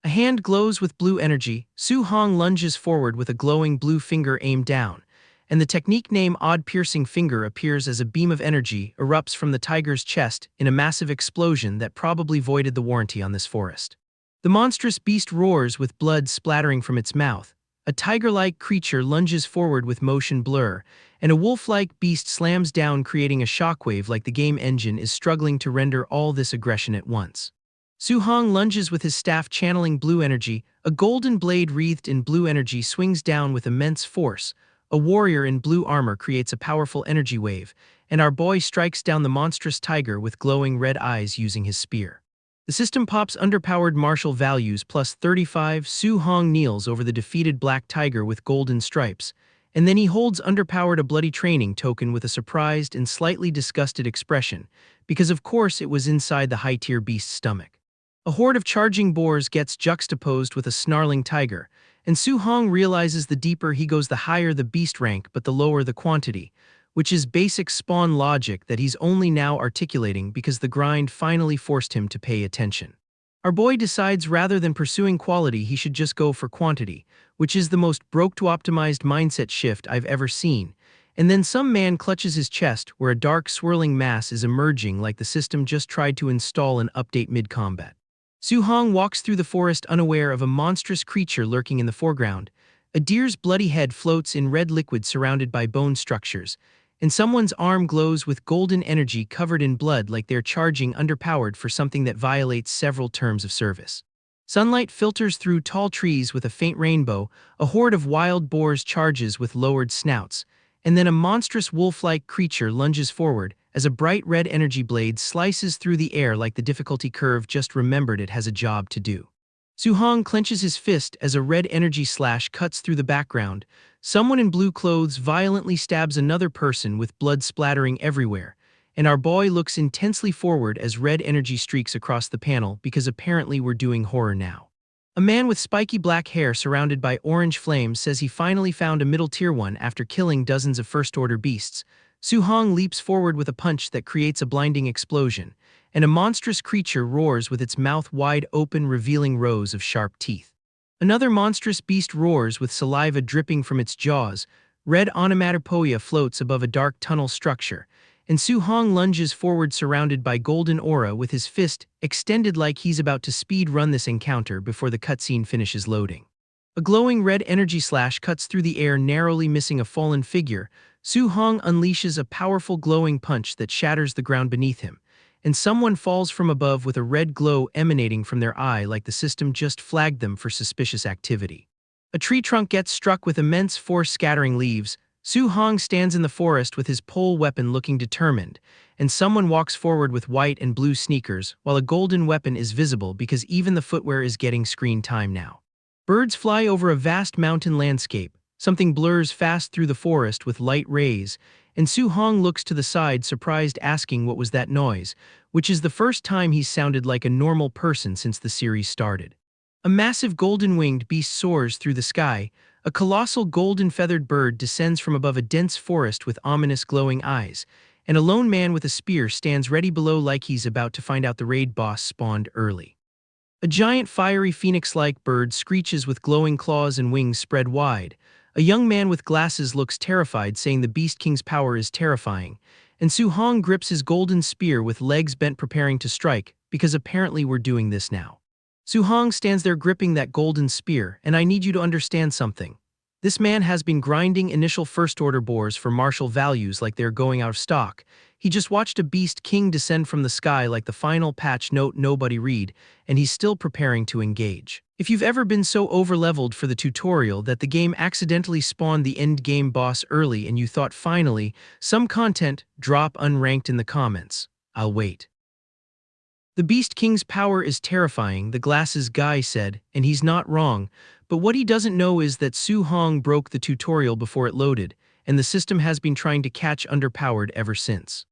A hand glows with blue energy. Su Hong lunges forward with a glowing blue finger aimed down, and the technique name Odd Piercing Finger appears as a beam of energy erupts from the tiger's chest in a massive explosion that probably voided the warranty on this forest. The monstrous beast roars with blood splattering from its mouth. A tiger-like creature lunges forward with motion blur, and a wolf-like beast slams down creating a shockwave like the game engine is struggling to render all this aggression at once. Su Hong lunges with his staff channeling blue energy. A golden blade wreathed in blue energy swings down with immense force. A warrior in blue armor creates a powerful energy wave, and our boy strikes down the monstrous tiger with glowing red eyes using his spear. The system pops underpowered martial values +35. Su Hong kneels over the defeated black tiger with golden stripes, and then he holds underpowered a bloody training token with a surprised and slightly disgusted expression, because of course it was inside the high-tier beast's stomach. A horde of charging boars gets juxtaposed with a snarling tiger, and Su Hong realizes the deeper he goes the higher the beast rank but the lower the quantity, which is basic spawn logic that he's only now articulating because the grind finally forced him to pay attention. Our boy decides rather than pursuing quality he should just go for quantity, which is the most broke-to-optimized mindset shift I've ever seen, and then some man clutches his chest where a dark swirling mass is emerging like the system just tried to install an update mid-combat. Su Hong walks through the forest unaware of a monstrous creature lurking in the foreground. A deer's bloody head floats in red liquid surrounded by bone structures, and someone's arm glows with golden energy covered in blood like they're charging underpowered for something that violates several terms of service. Sunlight filters through tall trees with a faint rainbow. A horde of wild boars charges with lowered snouts, and then a monstrous wolf-like creature lunges forward as a bright red energy blade slices through the air like the difficulty curve just remembered it has a job to do. Su Hong clenches his fist as a red energy slash cuts through the background. Someone in blue clothes violently stabs another person with blood splattering everywhere, and our boy looks intensely forward as red energy streaks across the panel because apparently we're doing horror now. A man with spiky black hair surrounded by orange flames says he finally found a middle-tier one after killing dozens of first-order beasts. Su Hong leaps forward with a punch that creates a blinding explosion, and a monstrous creature roars with its mouth wide open revealing rows of sharp teeth. Another monstrous beast roars with saliva dripping from its jaws. Red onomatopoeia floats above a dark tunnel structure, and Su Hong lunges forward surrounded by golden aura with his fist extended like he's about to speed run this encounter before the cutscene finishes loading. A glowing red energy slash cuts through the air narrowly missing a fallen figure. Su Hong unleashes a powerful glowing punch that shatters the ground beneath him, and someone falls from above with a red glow emanating from their eye like the system just flagged them for suspicious activity. A tree trunk gets struck with immense force scattering leaves. Su Hong stands in the forest with his pole weapon looking determined, and someone walks forward with white and blue sneakers while a golden weapon is visible because even the footwear is getting screen time now. Birds fly over a vast mountain landscape. Something blurs fast through the forest with light rays, and Su Hong looks to the side surprised asking what was that noise, which is the first time he's sounded like a normal person since the series started. A massive golden-winged beast soars through the sky. A colossal golden-feathered bird descends from above a dense forest with ominous glowing eyes, and a lone man with a spear stands ready below like he's about to find out the raid boss spawned early. A giant fiery phoenix-like bird screeches with glowing claws and wings spread wide. A young man with glasses looks terrified saying the Beast King's power is terrifying, and Su Hong grips his golden spear with legs bent preparing to strike, because apparently we're doing this now. Su Hong stands there gripping that golden spear, and I need you to understand something. This man has been grinding initial first-order bores for martial values like they're going out of stock. He just watched a beast king descend from the sky like the final patch note nobody read, and he's still preparing to engage. If you've ever been so overleveled for the tutorial that the game accidentally spawned the end-game boss early and you thought finally, some content, drop unranked in the comments. I'll wait. The Beast King's power is terrifying, the glasses guy said, and he's not wrong, but what he doesn't know is that Su Hong broke the tutorial before it loaded, and the system has been trying to catch underpowered ever since.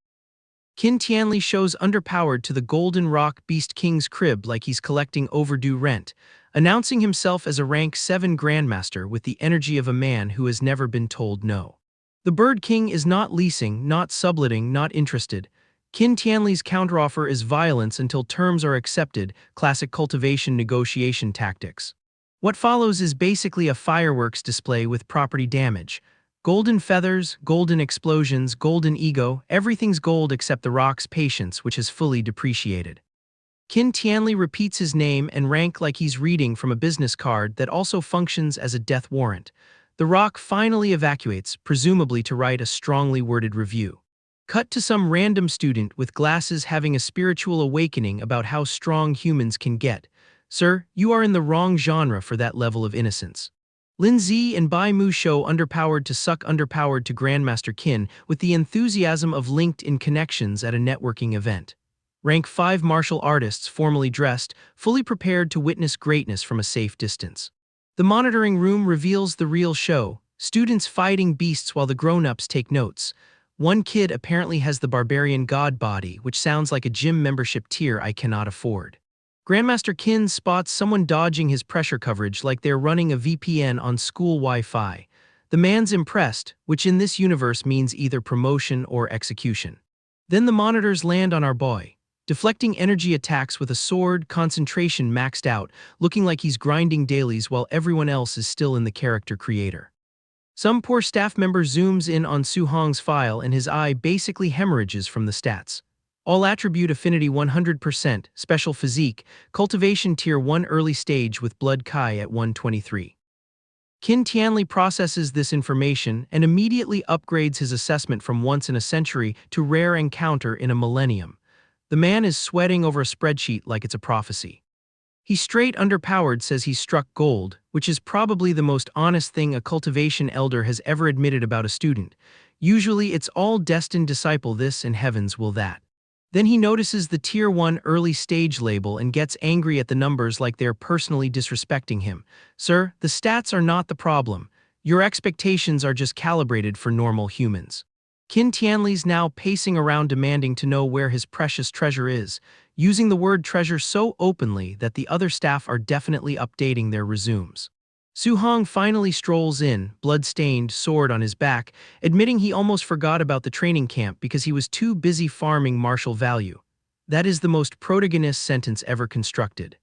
Qin Tianli shows underpowered to the Golden Rock Beast King's crib like he's collecting overdue rent, announcing himself as a rank 7 Grandmaster with the energy of a man who has never been told no. The Bird King is not leasing, not subletting, not interested. Qin Tianli's counteroffer is violence until terms are accepted, classic cultivation negotiation tactics. What follows is basically a fireworks display with property damage. Golden feathers, golden explosions, golden ego, everything's gold except the rock's patience, which has fully depreciated. Qin Tianli repeats his name and rank like he's reading from a business card that also functions as a death warrant. The rock finally evacuates, presumably to write a strongly worded review. Cut to some random student with glasses having a spiritual awakening about how strong humans can get. Sir, you are in the wrong genre for that level of innocence. Lin Zi and Bai Mu show underpowered to suck underpowered to Grandmaster Qin with the enthusiasm of linked-in connections at a networking event. Rank 5 martial artists formally dressed, fully prepared to witness greatness from a safe distance. The monitoring room reveals the real show, students fighting beasts while the grown-ups take notes. One kid apparently has the barbarian god body, which sounds like a gym membership tier I cannot afford. Grandmaster Qin spots someone dodging his pressure coverage like they're running a VPN on school Wi-Fi. The man's impressed, which in this universe means either promotion or execution. Then the monitors land on our boy, deflecting energy attacks with a sword, concentration maxed out, looking like he's grinding dailies while everyone else is still in the character creator. Some poor staff member zooms in on Su Hong's file and his eye basically hemorrhages from the stats. All attribute affinity 100%, special physique, cultivation tier 1 early stage with blood Kai at 123. Qin Tianli processes this information and immediately upgrades his assessment from once in a century to rare encounter in a millennium. The man is sweating over a spreadsheet like it's a prophecy. He straight underpowered says he struck gold, which is probably the most honest thing a cultivation elder has ever admitted about a student. Usually it's all destined disciple this and heavens will that. Then he notices the tier 1 early stage label and gets angry at the numbers like they're personally disrespecting him. Sir, the stats are not the problem. Your expectations are just calibrated for normal humans. Qin Tianli's now pacing around demanding to know where his precious treasure is, using the word treasure so openly that the other staff are definitely updating their resumes. Su Hong finally strolls in, blood-stained, sword on his back, admitting he almost forgot about the training camp because he was too busy farming martial value. That is the most protagonist sentence ever constructed.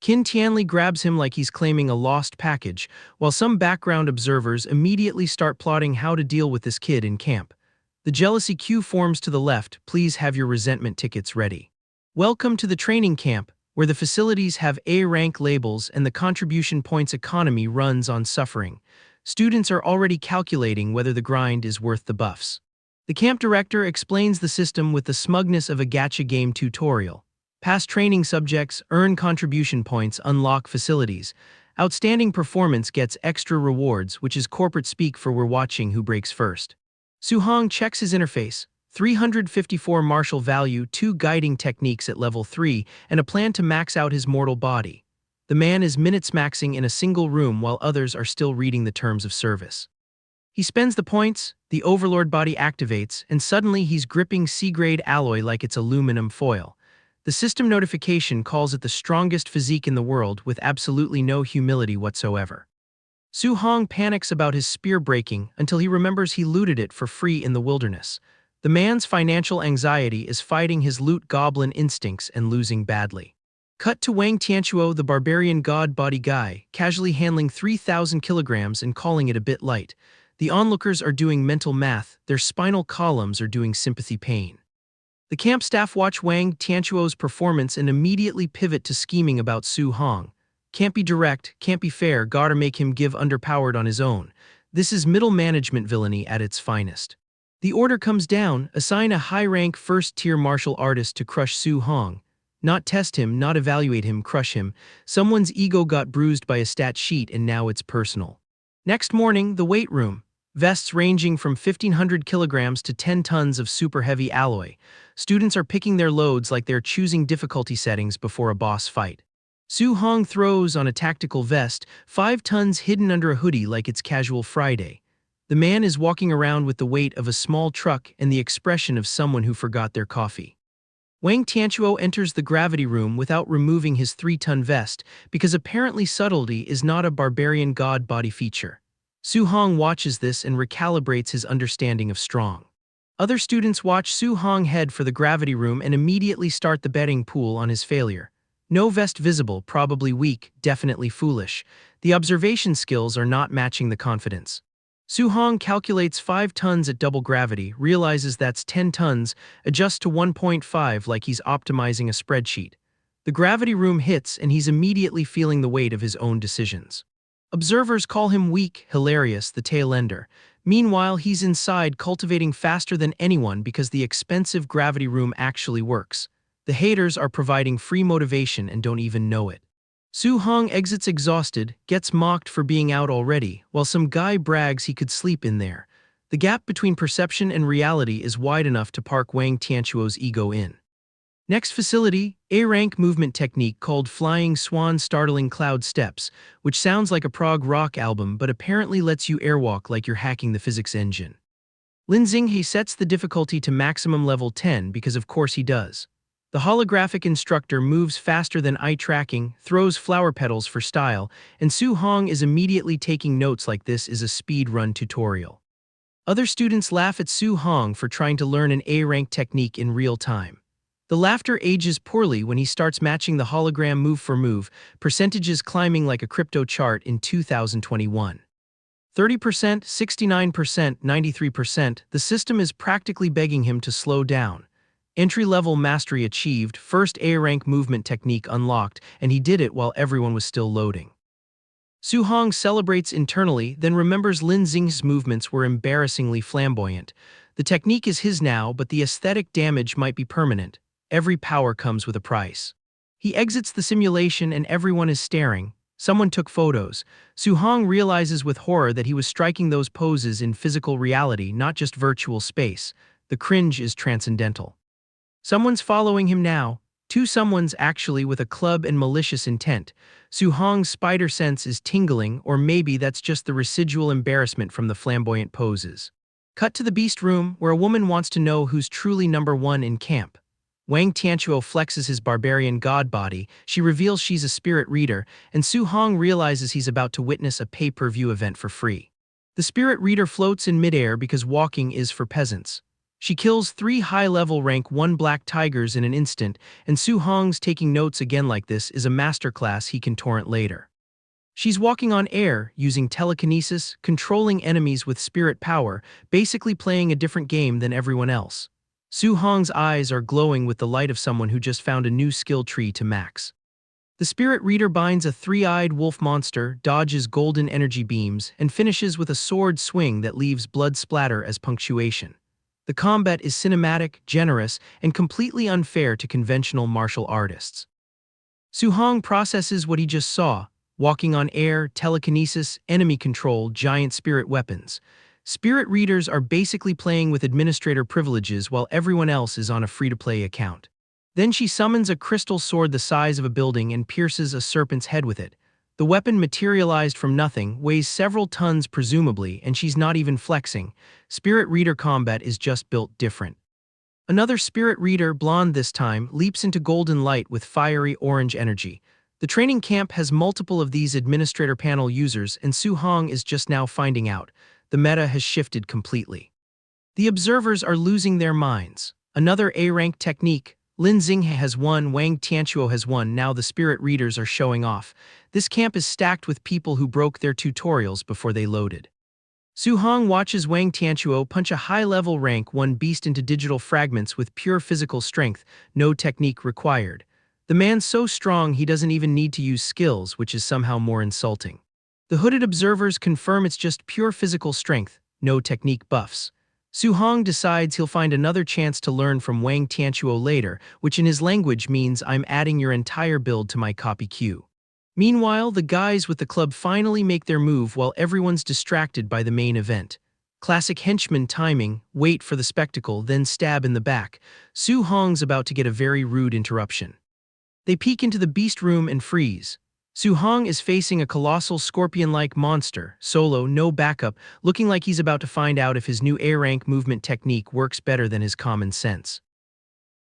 Qin Tianli grabs him like he's claiming a lost package, while some background observers immediately start plotting how to deal with this kid in camp. The jealousy queue forms to the left, please have your resentment tickets ready. Welcome to the training camp, where the facilities have A-rank labels and the contribution points economy runs on suffering. Students are already calculating whether the grind is worth the buffs. The camp director explains the system with the smugness of a gacha game tutorial. Past training subjects earn contribution points, unlock facilities. Outstanding performance gets extra rewards, which is corporate speak for we're watching who breaks first. Su Hong checks his interface. 354 martial value, 2 guiding techniques at level 3, and a plan to max out his mortal body. The man is minutes maxing in a single room while others are still reading the terms of service. He spends the points, the overlord body activates, and suddenly he's gripping C-grade alloy like it's aluminum foil. The system notification calls it the strongest physique in the world with absolutely no humility whatsoever. Su Hong panics about his spear breaking until he remembers he looted it for free in the wilderness. The man's financial anxiety is fighting his loot goblin instincts and losing badly. Cut to Wang Tianchuo, the barbarian god body guy, casually handling 3,000 kilograms and calling it a bit light. The onlookers are doing mental math, their spinal columns are doing sympathy pain. The camp staff watch Wang Tianchuo's performance and immediately pivot to scheming about Su Hong. Can't be direct, can't be fair, gotta make him give underpowered on his own. This is middle management villainy at its finest. The order comes down, assign a high-rank first-tier martial artist to crush Su Hong. Not test him, not evaluate him, crush him. Someone's ego got bruised by a stat sheet and now it's personal. Next morning, the weight room. Vests ranging from 1,500 kilograms to 10 tons of super heavy alloy. Students are picking their loads like they're choosing difficulty settings before a boss fight. Su Hong throws on a tactical vest, 5 tons hidden under a hoodie like it's casual Friday. The man is walking around with the weight of a small truck and the expression of someone who forgot their coffee. Wang Tianchuo enters the gravity room without removing his 3-ton vest because apparently subtlety is not a barbarian god body feature. Su Hong watches this and recalibrates his understanding of strong. Other students watch Su Hong head for the gravity room and immediately start the betting pool on his failure. No vest visible, probably weak, definitely foolish. The observation skills are not matching the confidence. Su Hong calculates 5 tons at double gravity, realizes that's 10 tons, adjusts to 1.5 like he's optimizing a spreadsheet. The gravity room hits and he's immediately feeling the weight of his own decisions. Observers call him weak, hilarious, the tail ender. Meanwhile, he's inside cultivating faster than anyone because the expensive gravity room actually works. The haters are providing free motivation and don't even know it. Su Hong exits exhausted, gets mocked for being out already, while some guy brags he could sleep in there. The gap between perception and reality is wide enough to park Wang Tianchuo's ego in. Next facility, A-rank movement technique called Flying Swan Startling Cloud Steps, which sounds like a prog rock album but apparently lets you airwalk like you're hacking the physics engine. Lin Xinghe sets the difficulty to maximum level 10 because of course he does. The holographic instructor moves faster than eye tracking, throws flower petals for style, and Su Hong is immediately taking notes like this is a speed run tutorial. Other students laugh at Su Hong for trying to learn an A-rank technique in real time. The laughter ages poorly when he starts matching the hologram move for move, percentages climbing like a crypto chart in 2021. 30%, 69%, 93%, the system is practically begging him to slow down. Entry-level mastery achieved, first A-rank movement technique unlocked, and he did it while everyone was still loading. Su Hong celebrates internally, then remembers Lin Xinghe's movements were embarrassingly flamboyant. The technique is his now, but the aesthetic damage might be permanent. Every power comes with a price. He exits the simulation and everyone is staring. Someone took photos. Su Hong realizes with horror that he was striking those poses in physical reality, not just virtual space. The cringe is transcendental. Someone's following him now. 2 someones actually with a club and malicious intent. Su Hong's spider sense is tingling, or maybe that's just the residual embarrassment from the flamboyant poses. Cut to the beast room, where a woman wants to know who's truly number 1 in camp. Wang Tianchuo flexes his barbarian god body, she reveals she's a spirit reader, and Su Hong realizes he's about to witness a pay-per-view event for free. The spirit reader floats in midair because walking is for peasants. She kills 3 high-level rank 1 black tigers in an instant, and Su Hong's taking notes again like this is a masterclass he can torrent later. She's walking on air, using telekinesis, controlling enemies with spirit power, basically playing a different game than everyone else. Su Hong's eyes are glowing with the light of someone who just found a new skill tree to max. The spirit reader binds a 3-eyed wolf monster, dodges golden energy beams, and finishes with a sword swing that leaves blood splatter as punctuation. The combat is cinematic, generous, and completely unfair to conventional martial artists. Su Hong processes what he just saw, walking on air, telekinesis, enemy control, giant spirit weapons. Spirit readers are basically playing with administrator privileges while everyone else is on a free-to-play account. Then she summons a crystal sword the size of a building and pierces a serpent's head with it. The weapon materialized from nothing, weighs several tons presumably, and she's not even flexing. Spirit reader combat is just built different. Another spirit reader, blonde this time, leaps into golden light with fiery orange energy. The training camp has multiple of these administrator panel users, and Su Hong is just now finding out. The meta has shifted completely. The observers are losing their minds. Another A-rank technique. Lin Xinghe has won, Wang Tianchuo has won, now the spirit readers are showing off. This camp is stacked with people who broke their tutorials before they loaded. Su Hong watches Wang Tianchuo punch a high-level rank 1 beast into digital fragments with pure physical strength, no technique required. The man's so strong he doesn't even need to use skills, which is somehow more insulting. The hooded observers confirm it's just pure physical strength, no technique buffs. Su Hong decides he'll find another chance to learn from Wang Tianchuo later, which in his language means I'm adding your entire build to my copy queue. Meanwhile, the guys with the club finally make their move while everyone's distracted by the main event. Classic henchman timing, wait for the spectacle, then stab in the back. Su Hong's about to get a very rude interruption. They peek into the beast room and freeze. Su Hong is facing a colossal scorpion-like monster, solo, no backup, looking like he's about to find out if his new A-rank movement technique works better than his common sense.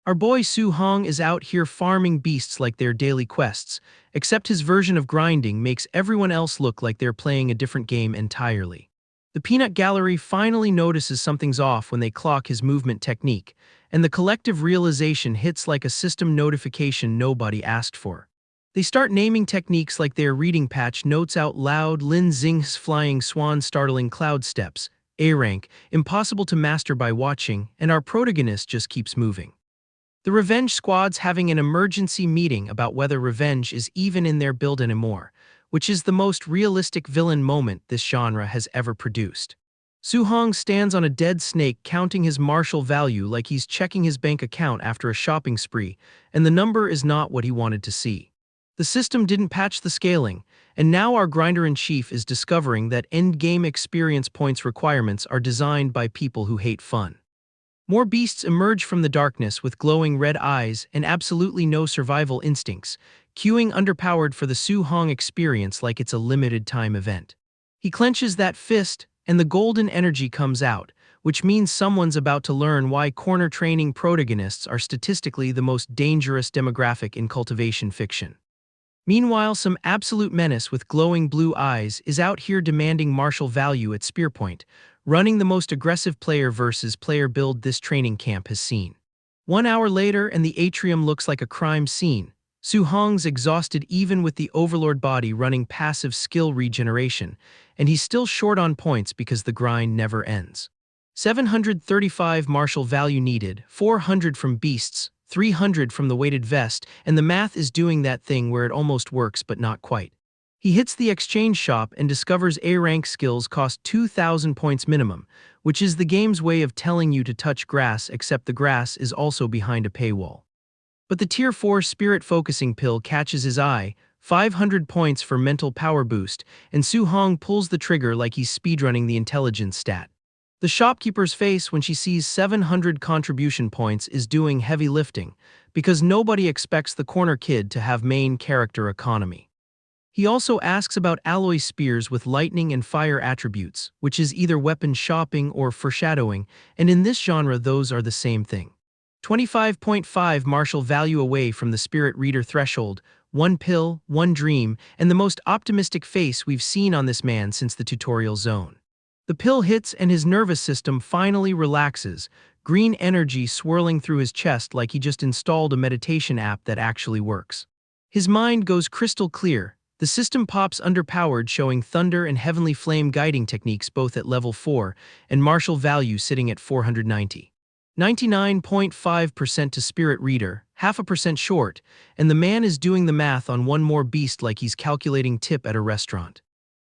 Our boy Su Hong is out here farming beasts like their daily quests, except his version of grinding makes everyone else look like they're playing a different game entirely. The peanut gallery finally notices something's off when they clock his movement technique, and the collective realization hits like a system notification nobody asked for. They start naming techniques like they're reading patch notes out loud: Lin Xing's flying swan, startling cloud steps, A-rank, impossible to master by watching, and our protagonist just keeps moving. The Revenge Squad's having an emergency meeting about whether revenge is even in their build anymore, which is the most realistic villain moment this genre has ever produced. Su Hong stands on a dead snake counting his martial value like he's checking his bank account after a shopping spree, and the number is not what he wanted to see. The system didn't patch the scaling, and now our grinder-in-chief is discovering that endgame experience points requirements are designed by people who hate fun. More beasts emerge from the darkness with glowing red eyes and absolutely no survival instincts, queuing underpowered for the Su Hong experience like it's a limited-time event. He clenches that fist, and the golden energy comes out, which means someone's about to learn why corner training protagonists are statistically the most dangerous demographic in cultivation fiction. Meanwhile, some absolute menace with glowing blue eyes is out here demanding martial value at spearpoint, running the most aggressive player versus player build this training camp has seen. 1 hour later and the atrium looks like a crime scene. Su Hong's exhausted even with the overlord body running passive skill regeneration, and he's still short on points because the grind never ends. 735 martial value needed, 400 from beasts, 300 from the weighted vest, and the math is doing that thing where it almost works but not quite. He hits the exchange shop and discovers A-rank skills cost 2,000 points minimum, which is the game's way of telling you to touch grass, except the grass is also behind a paywall. But the Tier 4 Spirit Focusing Pill catches his eye, 500 points for mental power boost, and Su Hong pulls the trigger like he's speedrunning the intelligence stat. The shopkeeper's face when she sees 700 contribution points is doing heavy lifting, because nobody expects the corner kid to have main character economy. He also asks about alloy spears with lightning and fire attributes, which is either weapon shopping or foreshadowing, and in this genre those are the same thing. 25.5 martial value away from the spirit reader threshold, 1 pill, 1 dream, and the most optimistic face we've seen on this man since the tutorial zone. The pill hits and his nervous system finally relaxes, green energy swirling through his chest like he just installed a meditation app that actually works. His mind goes crystal clear. The system pops underpowered, showing thunder and heavenly flame guiding techniques both at level 4 and martial value sitting at 490. 99.5% to spirit reader, 0.5% short, and the man is doing the math on one more beast like he's calculating tip at a restaurant.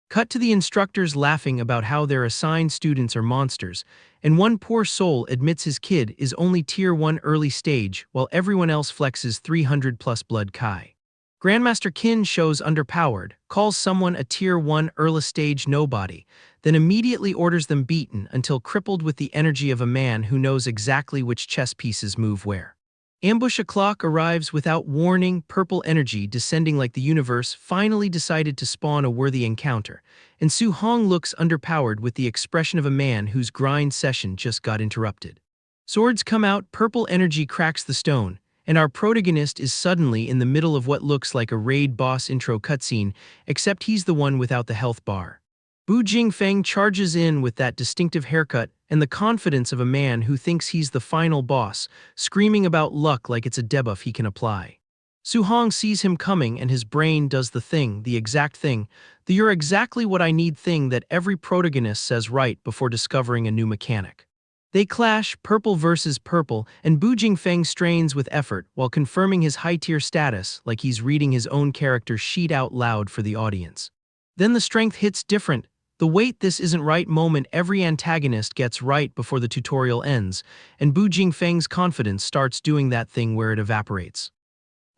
Cut to the instructors laughing about how their assigned students are monsters, and one poor soul admits his kid is only Tier 1 early stage while everyone else flexes 300 plus blood Kai. Grandmaster Qin shows underpowered, calls someone a Tier 1 early stage nobody, then immediately orders them beaten until crippled with the energy of a man who knows exactly which chess pieces move where. Ambush o'clock arrives without warning, purple energy descending like the universe finally decided to spawn a worthy encounter, and Su Hong looks underpowered with the expression of a man whose grind session just got interrupted. Swords come out, purple energy cracks the stone, and our protagonist is suddenly in the middle of what looks like a raid boss intro cutscene, except he's the one without the health bar. Bu Jingfeng charges in with that distinctive haircut and the confidence of a man who thinks he's the final boss, screaming about luck like it's a debuff he can apply. Su Hong sees him coming and his brain does the thing, the exact thing, the "you're exactly what I need" thing that every protagonist says right before discovering a new mechanic. They clash, purple versus purple, and Bu Jingfeng strains with effort while confirming his high-tier status like he's reading his own character's sheet out loud for the audience. Then the strength hits different. The "wait, this isn't right" moment every antagonist gets right before the tutorial ends, and Bu Jingfeng's confidence starts doing that thing where it evaporates.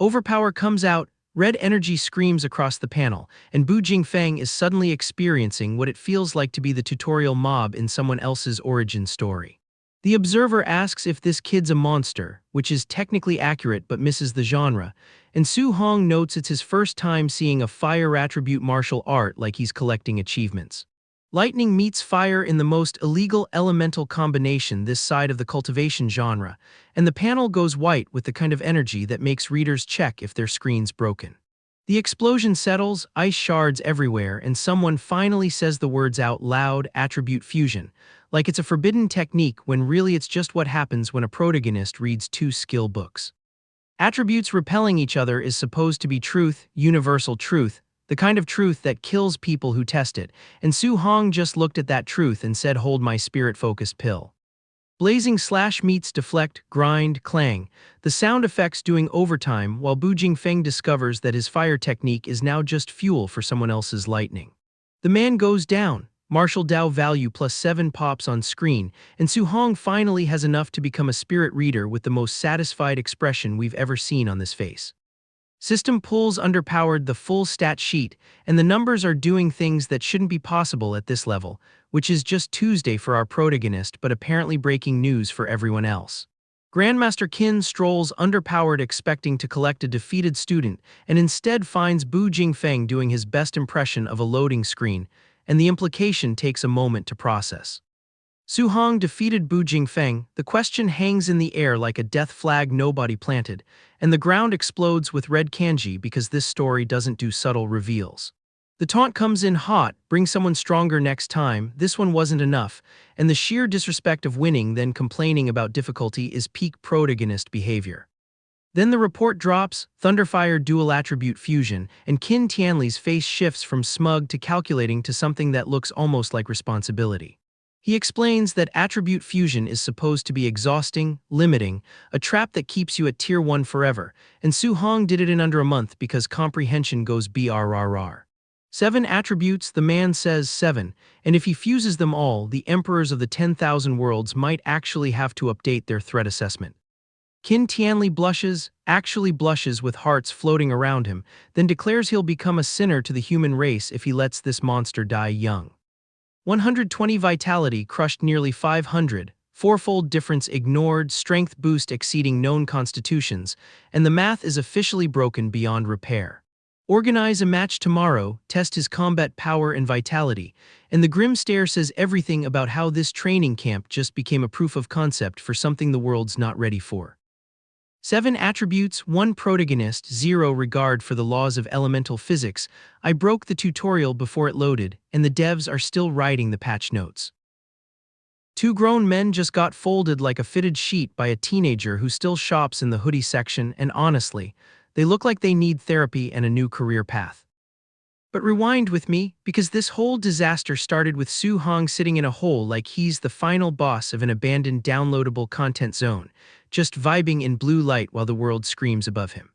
Overpower comes out, red energy screams across the panel, and Bu Jingfeng is suddenly experiencing what it feels like to be the tutorial mob in someone else's origin story. The observer asks if this kid's a monster, which is technically accurate but misses the genre, and Su Hong notes it's his first time seeing a fire attribute martial art like he's collecting achievements. Lightning meets fire in the most illegal elemental combination this side of the cultivation genre, and the panel goes white with the kind of energy that makes readers check if their screen's broken. The explosion settles, ice shards everywhere, and someone finally says the words out loud, attribute fusion, like it's a forbidden technique when really it's just what happens when a protagonist reads two skill books. Attributes repelling each other is supposed to be truth, universal truth, the kind of truth that kills people who test it, and Su Hong just looked at that truth and said, "Hold my spirit-focused pill." Blazing slash meets deflect, grind, clang, the sound effects doing overtime while Bu Jingfeng discovers that his fire technique is now just fuel for someone else's lightning. The man goes down, martial Dao value +7 pops on screen, and Su Hong finally has enough to become a spirit reader with the most satisfied expression we've ever seen on this face. System pulls underpowered the full stat sheet, and the numbers are doing things that shouldn't be possible at this level, which is just Tuesday for our protagonist but apparently breaking news for everyone else. Grandmaster Qin strolls underpowered expecting to collect a defeated student and instead finds Bu Jingfeng doing his best impression of a loading screen, and the implication takes a moment to process. Su Hong defeated Bu Jingfeng, the question hangs in the air like a death flag nobody planted, and the ground explodes with red kanji because this story doesn't do subtle reveals. The taunt comes in hot, bring someone stronger next time, this one wasn't enough, and the sheer disrespect of winning then complaining about difficulty is peak protagonist behavior. Then the report drops, Thunderfire dual attribute fusion, and Qin Tianli's face shifts from smug to calculating to something that looks almost like responsibility. He explains that attribute fusion is supposed to be exhausting, limiting, a trap that keeps you at tier 1 forever, and Su Hong did it in under a month because comprehension goes brrr. 7 attributes, the man says 7, and if he fuses them all, the emperors of the 10,000 worlds might actually have to update their threat assessment. Qin Tianli blushes, actually blushes with hearts floating around him, then declares he'll become a sinner to the human race if he lets this monster die young. 120 vitality crushed nearly 500, fourfold difference ignored, strength boost exceeding known constitutions, and the math is officially broken beyond repair. Organize a match tomorrow, test his combat power and vitality, and the grim stare says everything about how this training camp just became a proof of concept for something the world's not ready for. 7 attributes, 1 protagonist, 0 regard for the laws of elemental physics. I broke the tutorial before it loaded, and the devs are still writing the patch notes. 2 grown men just got folded like a fitted sheet by a teenager who still shops in the hoodie section, and honestly, they look like they need therapy and a new career path. But rewind with me, because this whole disaster started with Su Hong sitting in a hole like he's the final boss of an abandoned downloadable content zone, just vibing in blue light while the world screams above him.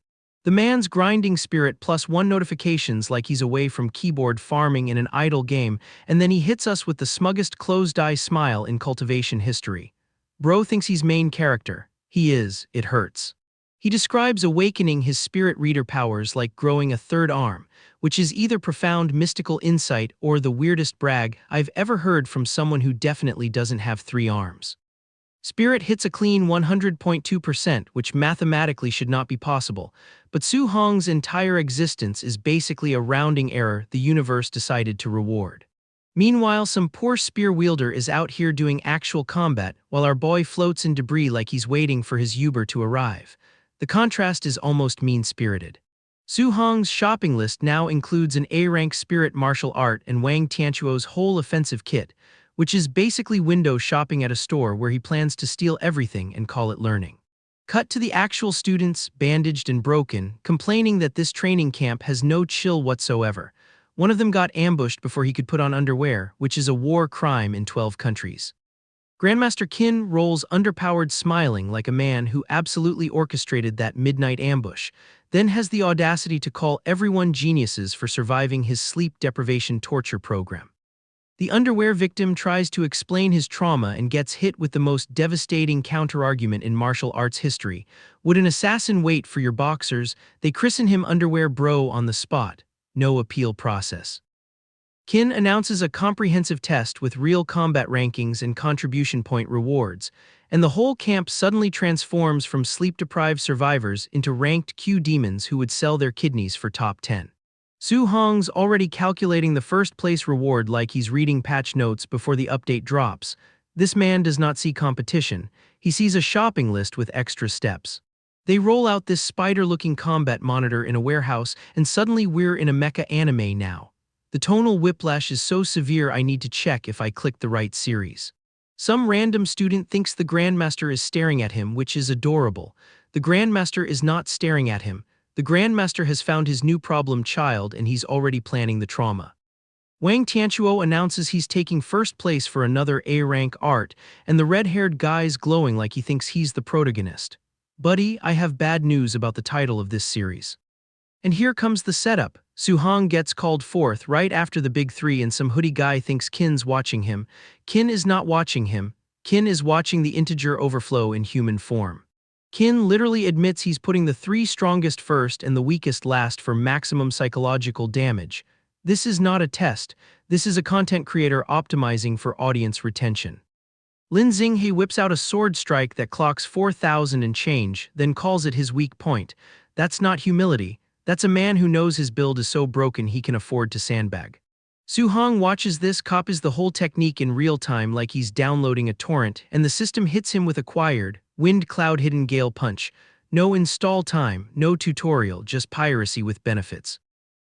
The man's grinding spirit +1 notifications like he's away from keyboard farming in an idle game, and then he hits us with the smuggest closed-eye smile in cultivation history. Bro thinks he's main character. He is, it hurts. He describes awakening his spirit reader powers like growing a third arm, which is either profound mystical insight or the weirdest brag I've ever heard from someone who definitely doesn't have 3 arms. Spirit hits a clean 100.2%, which mathematically should not be possible, but Su Hong's entire existence is basically a rounding error the universe decided to reward. Meanwhile, some poor spear wielder is out here doing actual combat while our boy floats in debris like he's waiting for his Uber to arrive. The contrast is almost mean-spirited. Su Hong's shopping list now includes an A-rank spirit martial art and Wang Tianchuo's whole offensive kit, which is basically window shopping at a store where he plans to steal everything and call it learning. Cut to the actual students, bandaged and broken, complaining that this training camp has no chill whatsoever. One of them got ambushed before he could put on underwear, which is a war crime in 12 countries. Grandmaster Qin rolls underpowered, smiling like a man who absolutely orchestrated that midnight ambush, then has the audacity to call everyone geniuses for surviving his sleep deprivation torture program. The underwear victim tries to explain his trauma and gets hit with the most devastating counterargument in martial arts history. Would an assassin wait for your boxers? They christen him Underwear Bro on the spot. No appeal process. Qin announces a comprehensive test with real combat rankings and contribution point rewards, and the whole camp suddenly transforms from sleep-deprived survivors into ranked Q demons who would sell their kidneys for top 10. Su Hong's already calculating the first-place reward like he's reading patch notes before the update drops. This man does not see competition. He sees a shopping list with extra steps. They roll out this spider-looking combat monitor in a warehouse, and suddenly we're in a mecha anime now. The tonal whiplash is so severe I need to check if I click the right series. Some random student thinks the Grandmaster is staring at him, which is adorable. The Grandmaster is not staring at him. The Grandmaster has found his new problem child and he's already planning the trauma. Wang Tianchuo announces he's taking first place for another A-rank art, and the red-haired guy's glowing like he thinks he's the protagonist. Buddy, I have bad news about the title of this series. And here comes the setup. Su Hong gets called forth right after the big three and some hoodie guy thinks Qin's watching him. Qin is not watching him. Qin is watching the integer overflow in human form. Qin literally admits he's putting the three strongest first and the weakest last for maximum psychological damage. This is not a test. This is a content creator optimizing for audience retention. Lin Xinghe whips out a sword strike that clocks 4,000 and change, then calls it his weak point. That's not humility. That's a man who knows his build is so broken he can afford to sandbag. Su Hong watches this, copies the whole technique in real time like he's downloading a torrent, and the system hits him with acquired, wind cloud hidden gale punch. No install time, no tutorial, just piracy with benefits.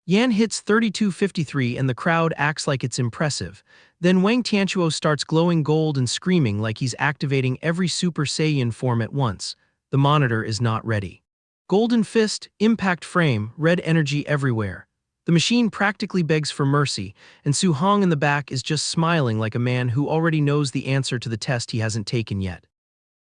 Yan hits 3253 and the crowd acts like it's impressive. Then Wang Tianchuo starts glowing gold and screaming like he's activating every Super Saiyan form at once. The monitor is not ready. Golden fist, impact frame, red energy everywhere. The machine practically begs for mercy, and Su Hong in the back is just smiling like a man who already knows the answer to the test he hasn't taken yet.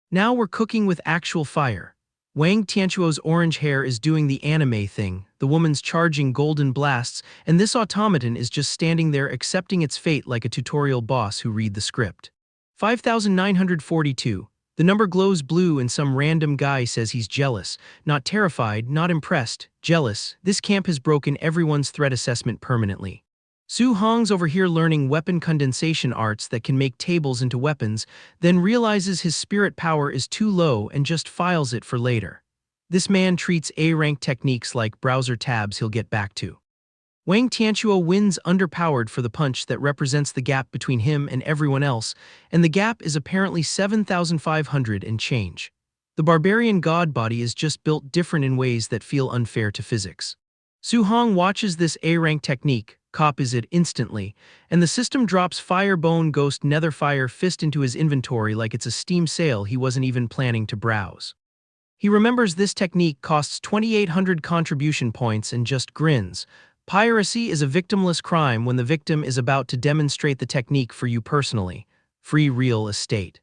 Now we're cooking with actual fire. Wang Tianchuo's orange hair is doing the anime thing, the woman's charging golden blasts, and this automaton is just standing there accepting its fate like a tutorial boss who read the script. 5,942. The number glows blue and some random guy says he's jealous, not terrified, not impressed, jealous. This camp has broken everyone's threat assessment permanently. Su Hong's over here learning weapon condensation arts that can make tables into weapons, then realizes his spirit power is too low and just files it for later. This man treats A-rank techniques like browser tabs he'll get back to. Wang Tianchuo wins underpowered for the punch that represents the gap between him and everyone else, and the gap is apparently 7,500 and change. The barbarian god body is just built different in ways that feel unfair to physics. Su Hong watches this A-rank technique, copies it instantly, and the system drops Firebone Ghost Netherfire Fist into his inventory like it's a Steam sale he wasn't even planning to browse. He remembers this technique costs 2,800 contribution points and just grins. Piracy is a victimless crime when the victim is about to demonstrate the technique for you personally. Free real estate.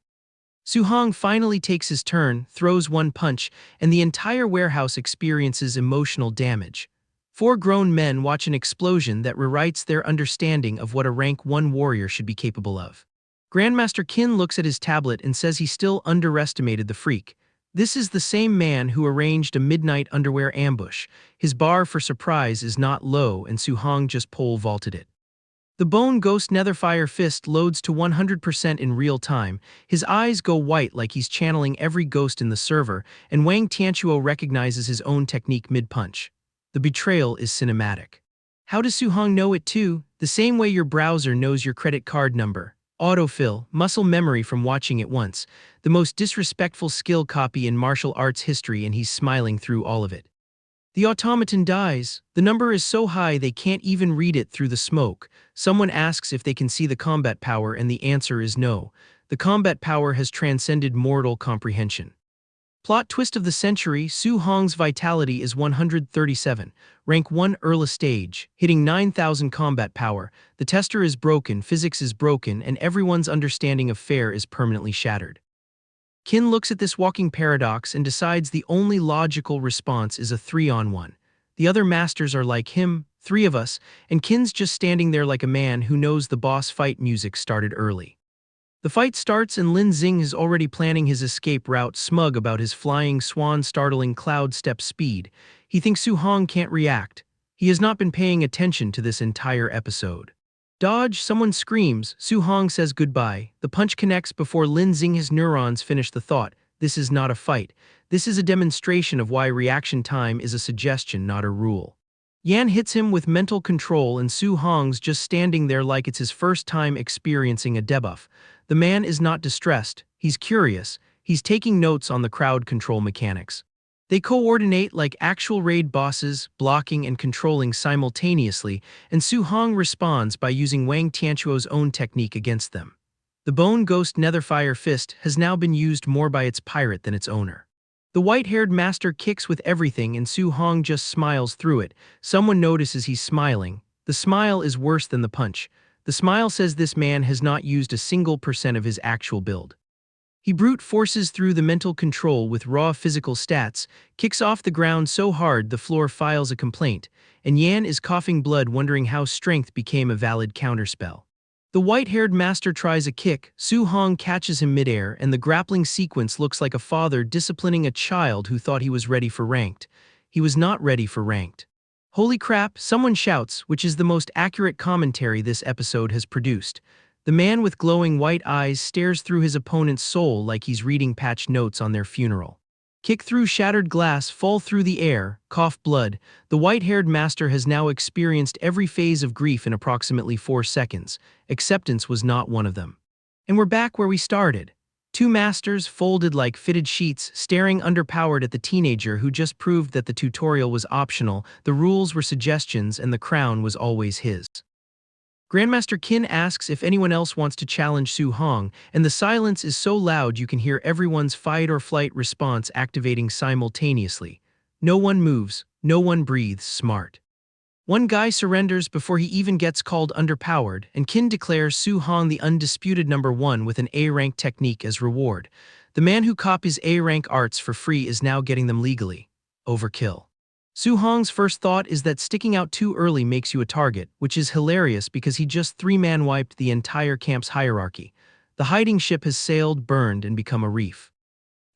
Su Hong finally takes his turn, throws one punch, and the entire warehouse experiences emotional damage. 4 grown men watch an explosion that rewrites their understanding of what a rank 1 warrior should be capable of. Grandmaster Qin looks at his tablet and says he still underestimated the freak. This is the same man who arranged a midnight underwear ambush. His bar for surprise is not low and Su Hong just pole vaulted it. The Bone Ghost Netherfire Fist loads to 100% in real time. His eyes go white like he's channeling every ghost in the server, and Wang Tianchuo recognizes his own technique mid-punch. The betrayal is cinematic. How does Su Hong know it too? The same way your browser knows your credit card number. Autofill, muscle memory from watching it once. The most disrespectful skill copy in martial arts history, and he's smiling through all of it. The automaton dies. The number is so high they can't even read it through the smoke. Someone asks if they can see the combat power and the answer is no. The combat power has transcended mortal comprehension. Plot twist of the century, Su Hong's vitality is 137, rank 1 Erla stage, hitting 9,000 combat power. The tester is broken, physics is broken, and everyone's understanding of fair is permanently shattered. Qin looks at this walking paradox and decides the only logical response is a 3-on-1. The other masters are like him, 3 of us, and Qin's just standing there like a man who knows the boss fight music started early. The fight starts and Lin Xing is already planning his escape route, smug about his flying swan startling cloud step speed. He thinks Su Hong can't react. He has not been paying attention to this entire episode. Dodge, someone screams, Su Hong says goodbye. The punch connects before Lin Xing's neurons finish the thought. This is not a fight. This is a demonstration of why reaction time is a suggestion, not a rule. Yan hits him with mental control and Su Hong's just standing there like it's his first time experiencing a debuff. The man is not distressed, he's curious, he's taking notes on the crowd control mechanics. They coordinate like actual raid bosses, blocking and controlling simultaneously, and Su Hong responds by using Wang Tianquo's own technique against them. The Bone Ghost Netherfire Fist has now been used more by its pirate than its owner. The white-haired master kicks with everything and Su Hong just smiles through it. Someone notices he's smiling. The smile is worse than the punch. The smile says this man has not used a single % of his actual build. He brute forces through the mental control with raw physical stats, kicks off the ground so hard the floor files a complaint, and Yan is coughing blood wondering how strength became a valid counterspell. The white-haired master tries a kick, Su Hong catches him midair, and the grappling sequence looks like a father disciplining a child who thought he was ready for ranked. He was not ready for ranked. Holy crap, someone shouts, which is the most accurate commentary this episode has produced. The man with glowing white eyes stares through his opponent's soul like he's reading patch notes on their funeral. Kick through shattered glass, fall through the air, cough blood. The white-haired master has now experienced every phase of grief in approximately 4 seconds. Acceptance was not one of them. And we're back where we started. 2 masters folded like fitted sheets, staring underpowered at the teenager who just proved that the tutorial was optional, the rules were suggestions, and the crown was always his. Grandmaster Qin asks if anyone else wants to challenge Su Hong, and the silence is so loud you can hear everyone's fight-or-flight response activating simultaneously. No one moves, no one breathes, smart. One guy surrenders before he even gets called underpowered, and Qin declares Su Hong the undisputed #1 with an A-rank technique as reward. The man who copies A-rank arts for free is now getting them legally. Overkill. Su Hong's first thought is that sticking out too early makes you a target, which is hilarious because he just 3-man wiped the entire camp's hierarchy. The hiding ship has sailed, burned, and become a reef.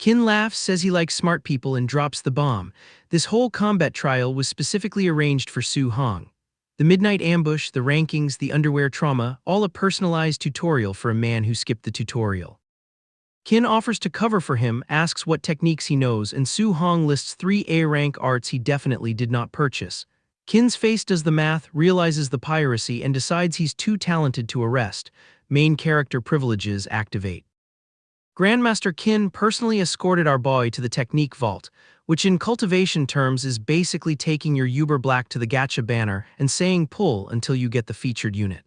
Qin laughs, says he likes smart people, and drops the bomb. This whole combat trial was specifically arranged for Su Hong. The midnight ambush, the rankings, the underwear trauma, all a personalized tutorial for a man who skipped the tutorial. Qin offers to cover for him, asks what techniques he knows, and Su Hong lists 3 A-rank arts he definitely did not purchase. Qin's face does the math, realizes the piracy, and decides he's too talented to arrest. Main character privileges activate. Grandmaster Qin personally escorted our boy to the technique vault, which in cultivation terms is basically taking your Uber Black to the gacha banner and saying pull until you get the featured unit.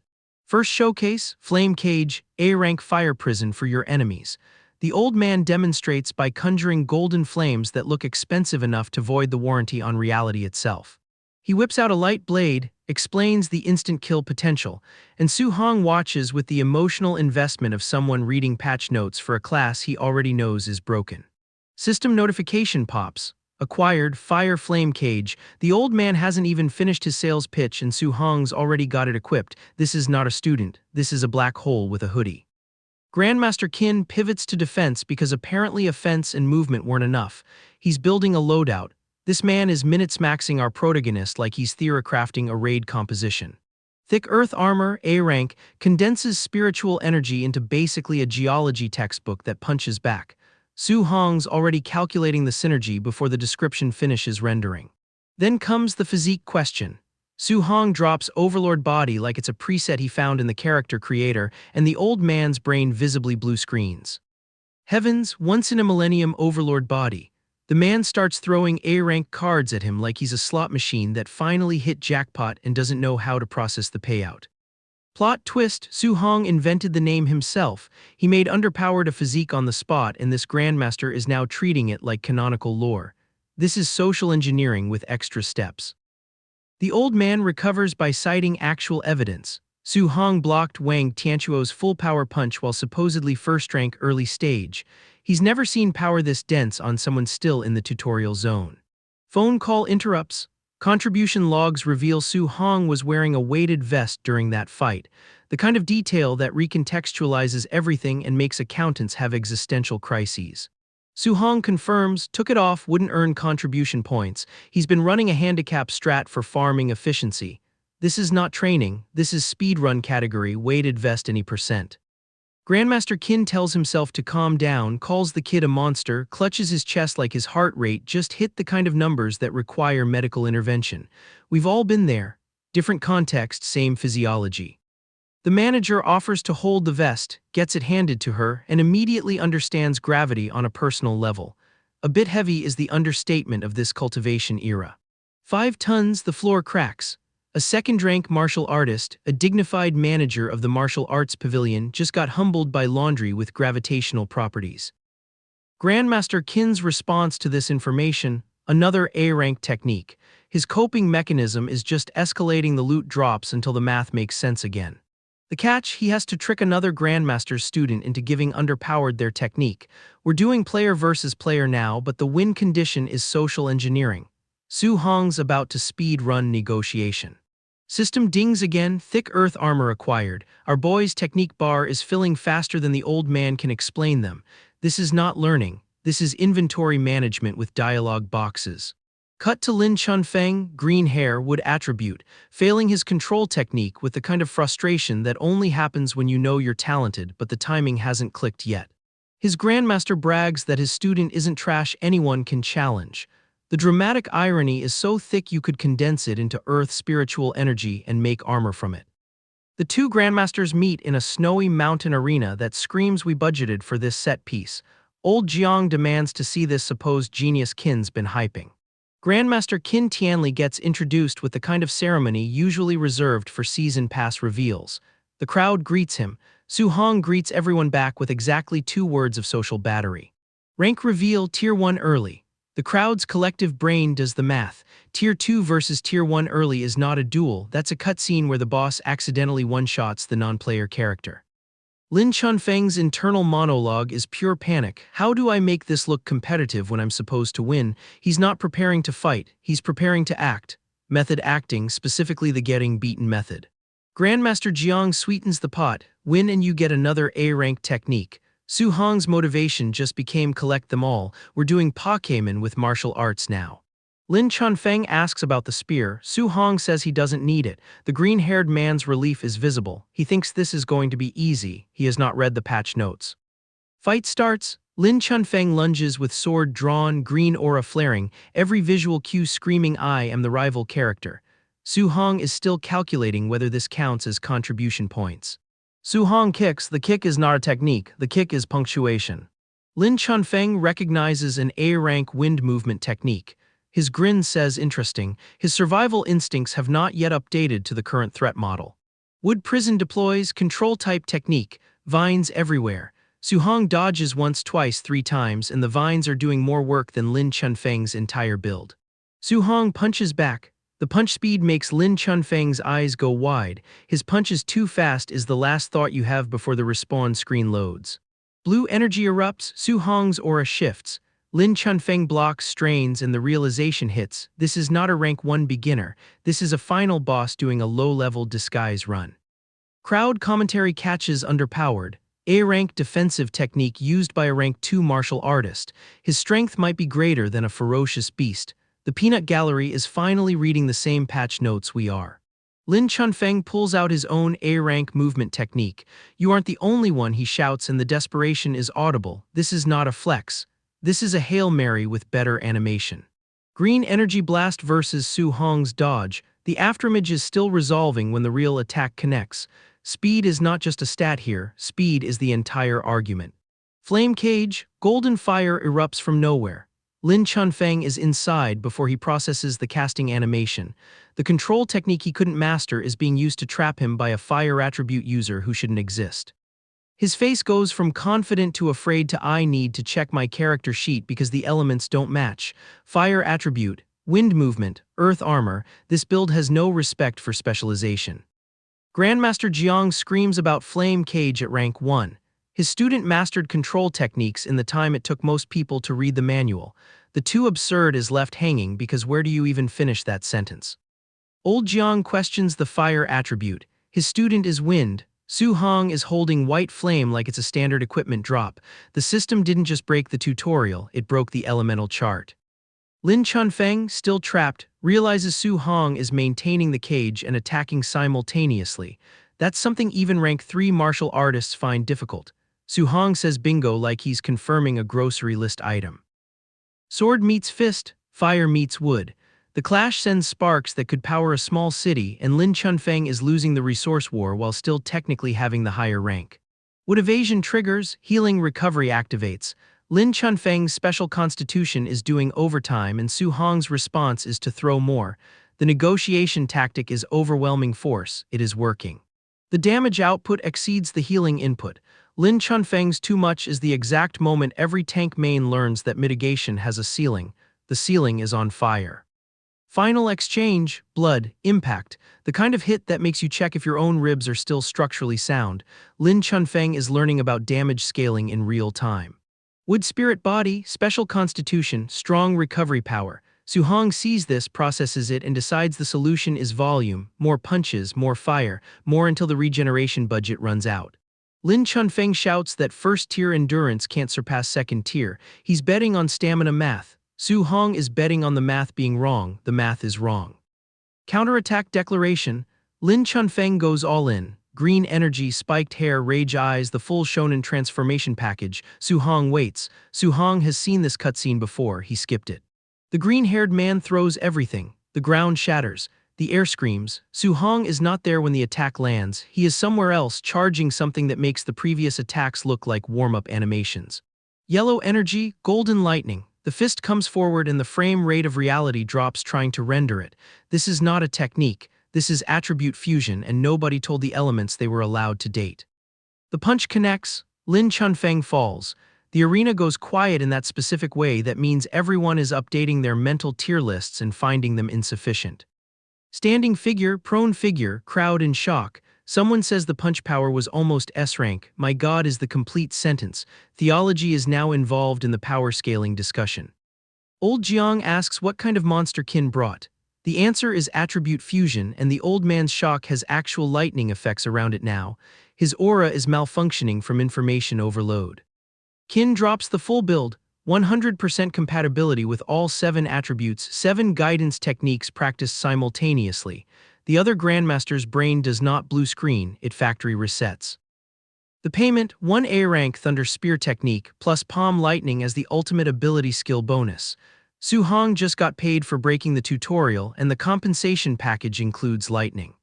First showcase, Flame Cage, A-rank fire prison for your enemies. The old man demonstrates by conjuring golden flames that look expensive enough to void the warranty on reality itself. He whips out a light blade, explains the instant kill potential, and Su Hong watches with the emotional investment of someone reading patch notes for a class he already knows is broken. System notification pops. Acquired Fire Flame Cage. The old man hasn't even finished his sales pitch and Su Hong's already got it equipped. This is not a student, this is a black hole with a hoodie. Grandmaster Qin pivots to defense because apparently offense and movement weren't enough. He's building a loadout. This man is minutes-maxing our protagonist like he's theory-crafting a raid composition. Thick earth armor, A-rank, condenses spiritual energy into basically a geology textbook that punches back. Su Hong's already calculating the synergy before the description finishes rendering. Then comes the physique question. Su Hong drops Overlord body like it's a preset he found in the character creator, and the old man's brain visibly blue screens. Heavens, once in a millennium Overlord body. The man starts throwing A-rank cards at him like he's a slot machine that finally hit jackpot and doesn't know how to process the payout. Plot twist, Su Hong invented the name himself. He made underpowered a physique on the spot, and this grandmaster is now treating it like canonical lore. This is social engineering with extra steps. The old man recovers by citing actual evidence. Su Hong blocked Wang Tianchuo's full-power punch while supposedly first-rank early stage. He's never seen power this dense on someone still in the tutorial zone. Phone call interrupts. Contribution logs reveal Su Hong was wearing a weighted vest during that fight, the kind of detail that recontextualizes everything and makes accountants have existential crises. Su Hong confirms took it off wouldn't earn contribution points. He's been running a handicap strat for farming efficiency. This is not training, this is speedrun category, weighted vest any percent. Grandmaster Qin tells himself to calm down, calls the kid a monster, clutches his chest like his heart rate just hit the kind of numbers that require medical intervention. We've all been there. Different context, same physiology. The manager offers to hold the vest, gets it handed to her, and immediately understands gravity on a personal level. A bit heavy is the understatement of this cultivation era. 5 tons, the floor cracks. A second-rank martial artist, a dignified manager of the martial arts pavilion, just got humbled by laundry with gravitational properties. Grandmaster Qin's response to this information, another A-rank technique. His coping mechanism is just escalating the loot drops until the math makes sense again. The catch, he has to trick another Grandmaster's student into giving underpowered their technique. We're doing player versus player now, but the win condition is social engineering. Su Hong's about to speed run negotiation. System dings again, thick earth armor acquired. Our boy's technique bar is filling faster than the old man can explain them. This is not learning, this is inventory management with dialogue boxes. Cut to Lin Chunfeng, green hair, wood attribute, failing his control technique with the kind of frustration that only happens when you know you're talented but the timing hasn't clicked yet. His grandmaster brags that his student isn't trash anyone can challenge. The dramatic irony is so thick you could condense it into Earth's spiritual energy and make armor from it. The two grandmasters meet in a snowy mountain arena that screams we budgeted for this set piece. Old Jiang demands to see this supposed genius Qin's been hyping. Grandmaster Qin Tianli gets introduced with the kind of ceremony usually reserved for season pass reveals. The crowd greets him. Su Hong greets everyone back with exactly 2 words of social battery. Rank reveal Tier 1 early. The crowd's collective brain does the math. Tier 2 versus Tier 1 early is not a duel, that's a cutscene where the boss accidentally one-shots the non-player character. Lin Chunfeng's internal monologue is pure panic. How do I make this look competitive when I'm supposed to win? He's not preparing to fight, he's preparing to act. Method acting, specifically the getting beaten method. Grandmaster Jiang sweetens the pot. Win and you get another A-rank technique. Su Hong's motivation just became collect them all. We're doing Pokemon with martial arts now. Lin Chunfeng asks about the spear. Su Hong says he doesn't need it. The green-haired man's relief is visible. He thinks this is going to be easy. He has not read the patch notes. Fight starts. Lin Chunfeng lunges with sword drawn, green aura flaring, every visual cue screaming I am the rival character. Su Hong is still calculating whether this counts as contribution points. Su Hong kicks. The kick is not a technique, the kick is punctuation. Lin Chunfeng recognizes an A-rank wind movement technique. His grin says interesting, his survival instincts have not yet updated to the current threat model. Wood prison deploys, control-type technique, vines everywhere. Su Hong dodges once, twice, 3 times, and the vines are doing more work than Lin Chunfeng's entire build. Su Hong punches back. The punch speed makes Lin Chunfeng's eyes go wide. His punch is too fast is the last thought you have before the respawn screen loads. Blue energy erupts, Su Hong's aura shifts. Lin Chunfeng blocks, strains, and the realization hits. This is not a rank 1 beginner. This is a final boss doing a low-level disguise run. Crowd commentary catches underpowered. A-rank defensive technique used by a rank 2 martial artist. His strength might be greater than a ferocious beast. The peanut gallery is finally reading the same patch notes we are. Lin Chunfeng pulls out his own A-rank movement technique. You aren't the only one, he shouts, and the desperation is audible. This is not a flex. This is a Hail Mary with better animation. Green energy blast versus Su Hong's dodge. The afterimage is still resolving when the real attack connects. Speed is not just a stat here, speed is the entire argument. Flame cage, golden fire erupts from nowhere. Lin Chunfeng is inside before he processes the casting animation. The control technique he couldn't master is being used to trap him by a fire attribute user who shouldn't exist. His face goes from confident to afraid to I need to check my character sheet because the elements don't match. Fire attribute, wind movement, earth armor, this build has no respect for specialization. Grandmaster Jiang screams about flame cage at rank 1. His student mastered control techniques in the time it took most people to read the manual. The too absurd is left hanging because where do you even finish that sentence? Old Jiang questions the fire attribute. His student is wind. Su Hong is holding white flame like it's a standard equipment drop. The system didn't just break the tutorial, it broke the elemental chart. Lin Chunfeng, still trapped, realizes Su Hong is maintaining the cage and attacking simultaneously. That's something even rank 3 martial artists find difficult. Su Hong says bingo like he's confirming a grocery list item. Sword meets fist, fire meets wood. The clash sends sparks that could power a small city, and Lin Chunfeng is losing the resource war while still technically having the higher rank. Wood evasion triggers, healing recovery activates. Lin Chunfeng's special constitution is doing overtime and Su Hong's response is to throw more. The negotiation tactic is overwhelming force, it is working. The damage output exceeds the healing input. Lin Chunfeng's too much is the exact moment every tank main learns that mitigation has a ceiling. The ceiling is on fire. Final exchange, blood, impact, the kind of hit that makes you check if your own ribs are still structurally sound. Lin Chunfeng is learning about damage scaling in real time. Wood spirit body, special constitution, strong recovery power. Su Hong sees this, processes it, and decides the solution is volume, more punches, more fire, more until the regeneration budget runs out. Lin Chunfeng shouts that first-tier endurance can't surpass second-tier. He's betting on stamina math. Su Hong is betting on the math being wrong, the math is wrong. Counterattack declaration, Lin Chunfeng goes all in. Green energy, spiked hair, rage eyes, the full shonen transformation package. Su Hong waits. Su Hong has seen this cutscene before, he skipped it. The green-haired man throws everything. The ground shatters. The air screams. Su Hong is not there when the attack lands. He is somewhere else, charging something that makes the previous attacks look like warm-up animations. Yellow energy, golden lightning. The fist comes forward and the frame rate of reality drops trying to render it. This is not a technique. This is attribute fusion, and nobody told the elements they were allowed to date. The punch connects. Lin Chunfeng falls. The arena goes quiet in that specific way that means everyone is updating their mental tier lists and finding them insufficient. Standing figure, prone figure, crowd in shock. Someone says the punch power was almost S-rank. My God is the complete sentence. Theology is now involved in the power scaling discussion. Old Jiang asks what kind of monster Qin brought. The answer is attribute fusion, and the old man's shock has actual lightning effects around it now. His aura is malfunctioning from information overload. Qin drops the full build, 100% compatibility with all 7 attributes, 7 guidance techniques practiced simultaneously. The other Grandmaster's brain does not blue screen, it factory resets. The payment, 1 A rank Thunder Spear technique plus Palm Lightning as the ultimate ability skill bonus. Su Hong just got paid for breaking the tutorial, and the compensation package includes lightning.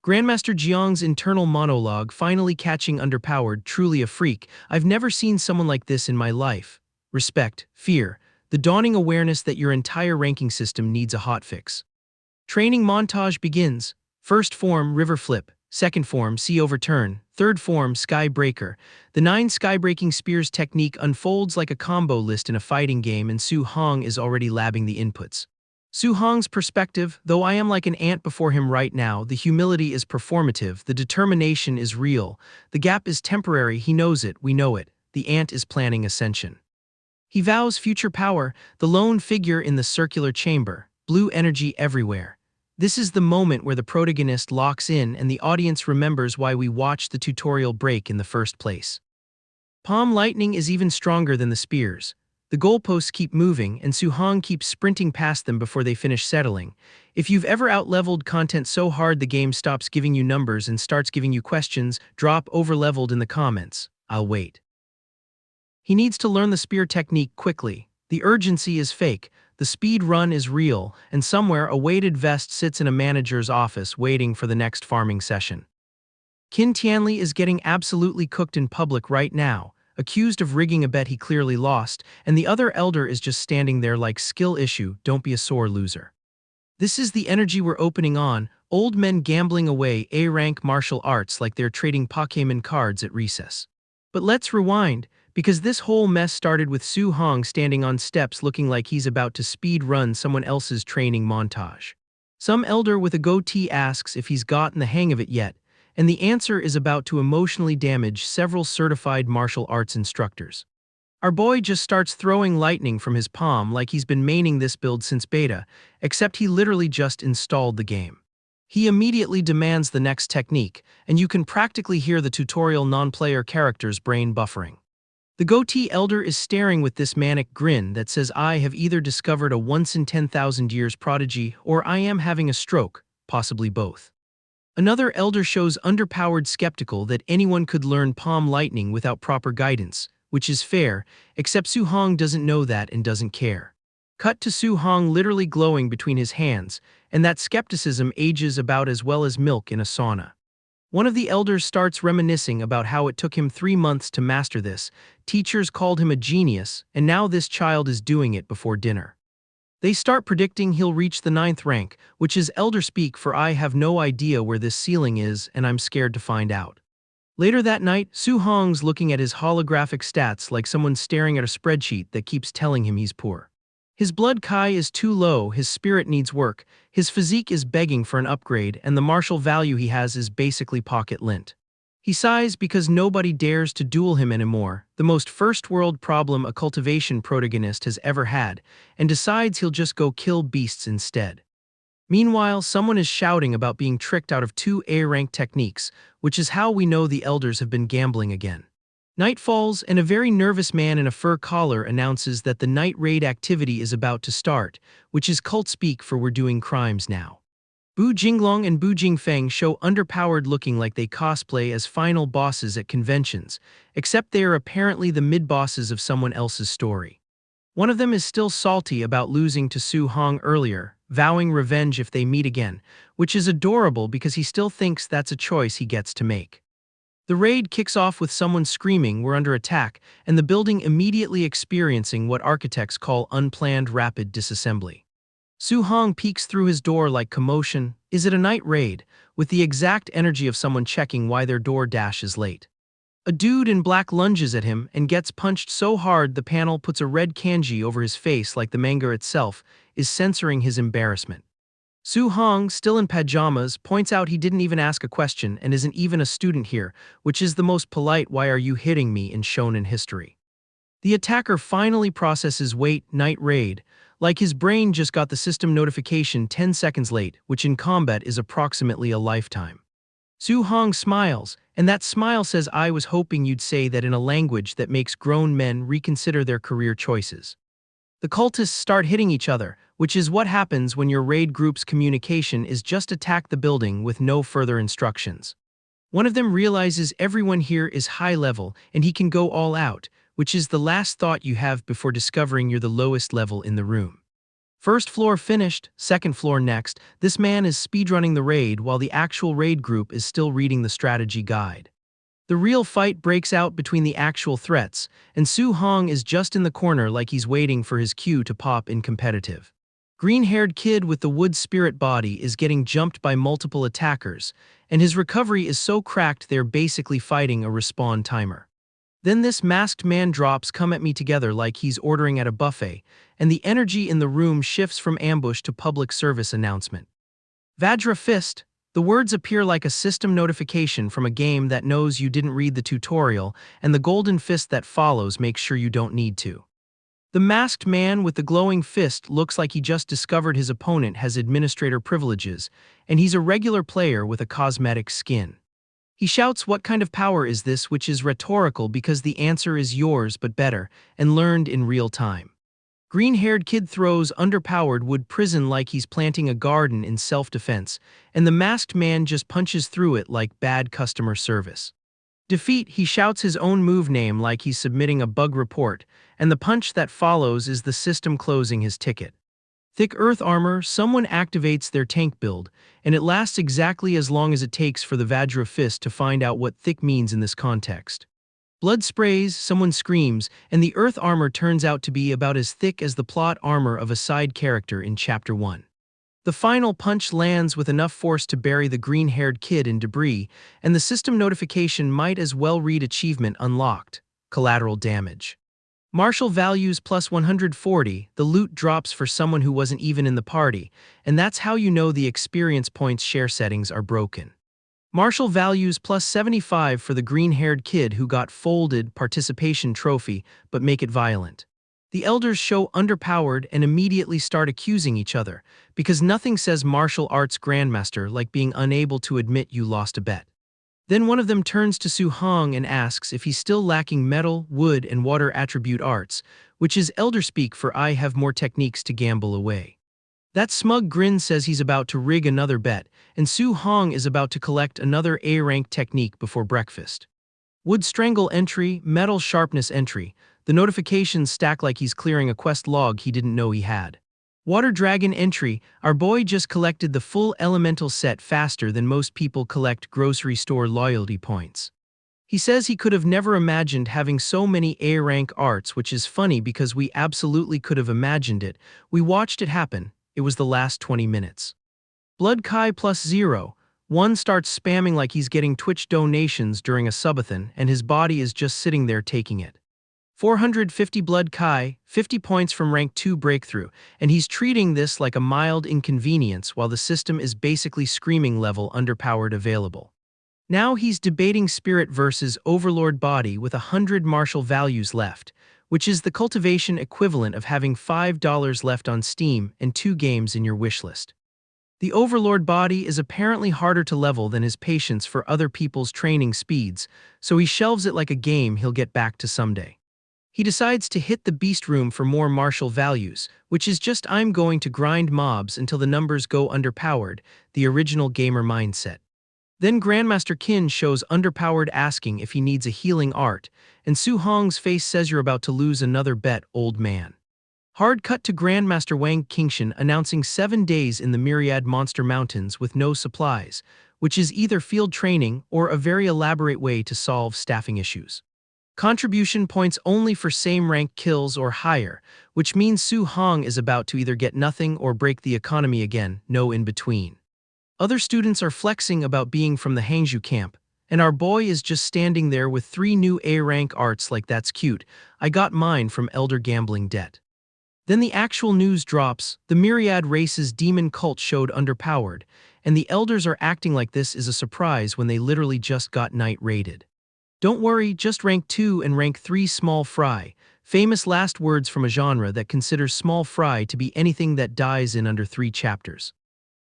Grandmaster Jiang's internal monologue finally catching underpowered, truly a freak. I've never seen someone like this in my life. Respect, fear, the dawning awareness that your entire ranking system needs a hotfix. Training montage begins. First form, River Flip. Second form, Sea Overturn. Third form, Sky Breaker. The 9 sky-breaking spears technique unfolds like a combo list in a fighting game, and Su Hong is already labbing the inputs. Su Hong's perspective, though I am like an ant before him right now, the humility is performative, the determination is real. The gap is temporary, he knows it, we know it. The ant is planning ascension. He vows future power, the lone figure in the circular chamber, blue energy everywhere. This is the moment where the protagonist locks in and the audience remembers why we watched the tutorial break in the first place. Palm Lightning is even stronger than the spears. The goalposts keep moving and Su Hong keeps sprinting past them before they finish settling. If you've ever outleveled content so hard the game stops giving you numbers and starts giving you questions, drop overleveled in the comments. I'll wait. He needs to learn the spear technique quickly. The urgency is fake. The speed run is real, and somewhere a weighted vest sits in a manager's office waiting for the next farming session. Qin Tianli is getting absolutely cooked in public right now. accused of rigging a bet he clearly lost, and the other elder is just standing there like skill issue, don't be a sore loser. This is the energy we're opening on, old men gambling away A-rank martial arts like they're trading Pokemon cards at recess. But let's rewind, because this whole mess started with Su Hong standing on steps looking like he's about to speed run someone else's training montage. Some elder with a goatee asks if he's gotten the hang of it yet, and the answer is about to emotionally damage several certified martial arts instructors. Our boy just starts throwing lightning from his palm like he's been maining this build since beta, except he literally just installed the game. He immediately demands the next technique, and you can practically hear the tutorial non-player character's brain buffering. The goatee elder is staring with this manic grin that says I have either discovered a once-in-10,000 years prodigy or I am having a stroke, possibly both. Another elder shows underpowered skeptical that anyone could learn palm lightning without proper guidance, which is fair, except Su Hong doesn't know that and doesn't care. Cut to Su Hong literally glowing between his hands, and that skepticism ages about as well as milk in a sauna. One of the elders starts reminiscing about how it took him 3 months to master this, teachers called him a genius, and now this child is doing it before dinner. They start predicting he'll reach the 9th rank, which is elder speak for I have no idea where this ceiling is and I'm scared to find out. Later that night, Su Hong's looking at his holographic stats like someone staring at a spreadsheet that keeps telling him he's poor. His blood chi is too low, his spirit needs work, his physique is begging for an upgrade, and the martial value he has is basically pocket lint. He sighs because nobody dares to duel him anymore, the most first-world problem a cultivation protagonist has ever had, and decides he'll just go kill beasts instead. Meanwhile, someone is shouting about being tricked out of 2 A-rank techniques, which is how we know the elders have been gambling again. Night falls, and a very nervous man in a fur collar announces that the night raid activity is about to start, which is cult speak for we're doing crimes now. Bu Jinglong and Bu Jingfeng show underpowered looking like they cosplay as final bosses at conventions, except they are apparently the mid-bosses of someone else's story. One of them is still salty about losing to Su Hong earlier, vowing revenge if they meet again, which is adorable because he still thinks that's a choice he gets to make. The raid kicks off with someone screaming we're under attack and the building immediately experiencing what architects call unplanned rapid disassembly. Su Hong peeks through his door like commotion, is it a night raid, with the exact energy of someone checking why their door dash is late. A dude in black lunges at him and gets punched so hard the panel puts a red kanji over his face like the manga itself is censoring his embarrassment. Su Hong, still in pajamas, points out he didn't even ask a question and isn't even a student here, which is the most polite why are you hitting me in shonen history. The attacker finally processes wait, night raid, like his brain just got the system notification 10 seconds late, which in combat is approximately a lifetime. Su Hong smiles, and that smile says I was hoping you'd say that in a language that makes grown men reconsider their career choices. The cultists start hitting each other, which is what happens when your raid group's communication is just attack the building with no further instructions. One of them realizes everyone here is high level and he can go all out, which is the last thought you have before discovering you're the lowest level in the room. First floor finished, second floor next, this man is speedrunning the raid while the actual raid group is still reading the strategy guide. The real fight breaks out between the actual threats, and Su Hong is just in the corner like he's waiting for his cue to pop in competitive. Green-haired kid with the wood spirit body is getting jumped by multiple attackers, and his recovery is so cracked they're basically fighting a respawn timer. Then this masked man drops come at me together like he's ordering at a buffet, and the energy in the room shifts from ambush to public service announcement. Vajra Fist. The words appear like a system notification from a game that knows you didn't read the tutorial, and the golden fist that follows makes sure you don't need to. The masked man with the glowing fist looks like he just discovered his opponent has administrator privileges, and he's a regular player with a cosmetic skin. He shouts what kind of power is this, which is rhetorical because the answer is yours but better, and learned in real time. Green-haired kid throws underpowered wood prison like he's planting a garden in self-defense, and the masked man just punches through it like bad customer service. Defeat, he shouts his own move name like he's submitting a bug report, and the punch that follows is the system closing his ticket. Thick earth armor, someone activates their tank build, and it lasts exactly as long as it takes for the Vajra Fist to find out what thick means in this context. Blood sprays, someone screams, and the Earth armor turns out to be about as thick as the plot armor of a side character in Chapter 1. The final punch lands with enough force to bury the green-haired kid in debris, and the system notification might as well read Achievement Unlocked, Collateral Damage. Martial values plus 140, the loot drops for someone who wasn't even in the party, and that's how you know the experience points share settings are broken. Martial values plus 75 for the green-haired kid who got folded participation trophy, but make it violent. The elders show underpowered and immediately start accusing each other, because nothing says martial arts grandmaster like being unable to admit you lost a bet. Then one of them turns to Su Hong and asks if he's still lacking metal, wood, and water attribute arts, which is elder speak for I have more techniques to gamble away. That smug grin says he's about to rig another bet, and Su Hong is about to collect another A-rank technique before breakfast. Wood strangle entry, metal sharpness entry. The notifications stack like he's clearing a quest log he didn't know he had. Water dragon entry, our boy just collected the full elemental set faster than most people collect grocery store loyalty points. He says he could have never imagined having so many A-rank arts, which is funny because we absolutely could have imagined it. We watched it happen. It was the last 20 minutes. Blood Kai plus 0. One starts spamming like he's getting Twitch donations during a subathon, and his body is just sitting there taking it. 450 Blood Kai, 50 points from rank 2 breakthrough, and he's treating this like a mild inconvenience while the system is basically screaming level underpowered available. Now he's debating spirit versus overlord body with 100 martial values left, which is the cultivation equivalent of having $5 left on Steam and 2 games in your wishlist. The overlord body is apparently harder to level than his patience for other people's training speeds, so he shelves it like a game he'll get back to someday. He decides to hit the beast room for more martial values, which is just I'm going to grind mobs until the numbers go underpowered, the original gamer mindset. Then Grandmaster Qin shows underpowered asking if he needs a healing art, and Su Hong's face says you're about to lose another bet, old man. Hard cut to Grandmaster Wang Qingshan announcing 7 days in the Myriad Monster Mountains with no supplies, which is either field training or a very elaborate way to solve staffing issues. Contribution points only for same rank kills or higher, which means Su Hong is about to either get nothing or break the economy again, no in between. Other students are flexing about being from the Hangzhou camp, and our boy is just standing there with 3 new A-rank arts like that's cute, I got mine from Elder Gambling Debt. Then the actual news drops, the Myriad race's demon cult showed underpowered, and the elders are acting like this is a surprise when they literally just got night raided. Don't worry, just rank 2 and rank 3 small fry, famous last words from a genre that considers small fry to be anything that dies in under 3 chapters.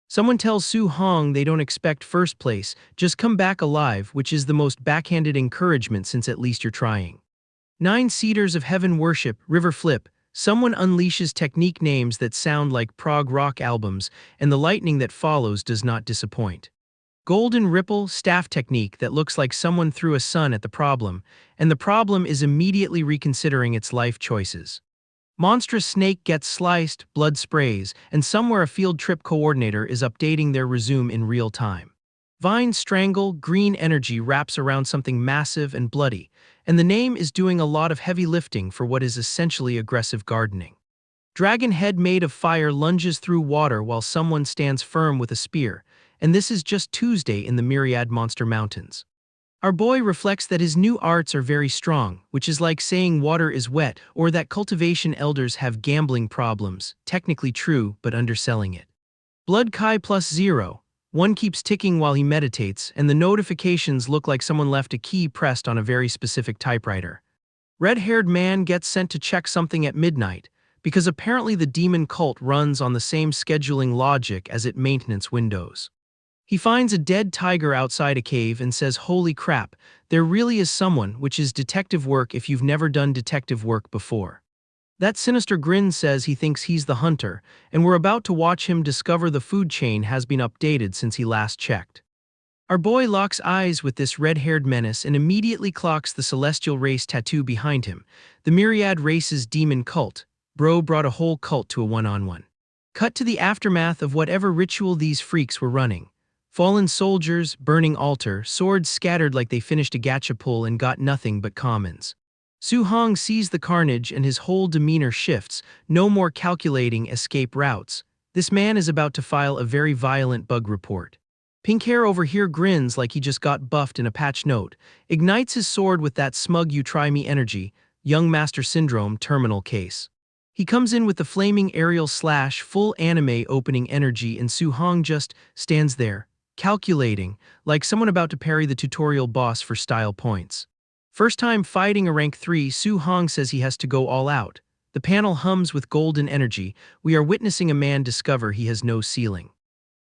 Someone tells Su Hong they don't expect first place, just come back alive, which is the most backhanded encouragement since at least you're trying. 9 Cedars of Heaven Worship, River Flip, someone unleashes technique names that sound like prog rock albums, and the lightning that follows does not disappoint. Golden Ripple, staff technique that looks like someone threw a sun at the problem, and the problem is immediately reconsidering its life choices. Monstrous Snake gets sliced, blood sprays, and somewhere a field trip coordinator is updating their resume in real time. Vine Strangle, green energy wraps around something massive and bloody, and the name is doing a lot of heavy lifting for what is essentially aggressive gardening. Dragon Head made of fire lunges through water while someone stands firm with a spear, and this is just Tuesday in the Myriad Monster Mountains. Our boy reflects that his new arts are very strong, which is like saying water is wet or that cultivation elders have gambling problems, technically true but underselling it. Blood Kai plus 0. One keeps ticking while he meditates, and the notifications look like someone left a key pressed on a very specific typewriter. Red-haired man gets sent to check something at midnight, because apparently the demon cult runs on the same scheduling logic as its maintenance windows. He finds a dead tiger outside a cave and says, holy crap, there really is someone, which is detective work if you've never done detective work before. That sinister grin says he thinks he's the hunter, and we're about to watch him discover the food chain has been updated since he last checked. Our boy locks eyes with this red-haired menace and immediately clocks the celestial race tattoo behind him, the Myriad race's demon cult. Bro brought a whole cult to a one-on-one. Cut to the aftermath of whatever ritual these freaks were running. Fallen soldiers, burning altar, swords scattered like they finished a gacha pull and got nothing but commons. Su Hong sees the carnage and his whole demeanor shifts, no more calculating escape routes. This man is about to file a very violent bug report. Pink hair over here grins like he just got buffed in a patch note, ignites his sword with that smug you try me energy, young master syndrome terminal case. He comes in with the flaming aerial slash full anime opening energy and Su Hong just stands there, calculating, like someone about to parry the tutorial boss for style points. First time fighting a rank 3, Su Hong says he has to go all out. The panel hums with golden energy. We are witnessing a man discover he has no ceiling.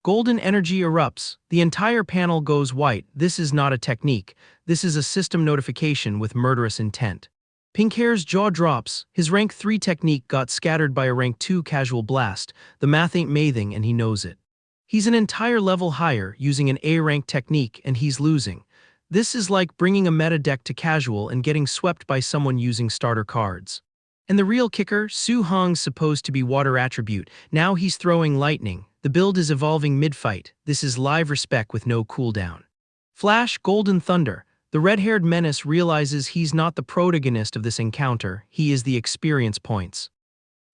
Golden energy erupts. The entire panel goes white. This is not a technique. This is a system notification with murderous intent. Pink hair's jaw drops. His rank 3 technique got scattered by a rank 2 casual blast. The math ain't mathing and he knows it. He's an entire level higher using an A rank technique and he's losing. This is like bringing a meta deck to casual and getting swept by someone using starter cards. And the real kicker, Su Hong's supposed to be water attribute. Now he's throwing lightning. The build is evolving mid-fight. This is live respec with no cooldown. Flash, golden thunder. The red-haired menace realizes he's not the protagonist of this encounter. He is the experience points.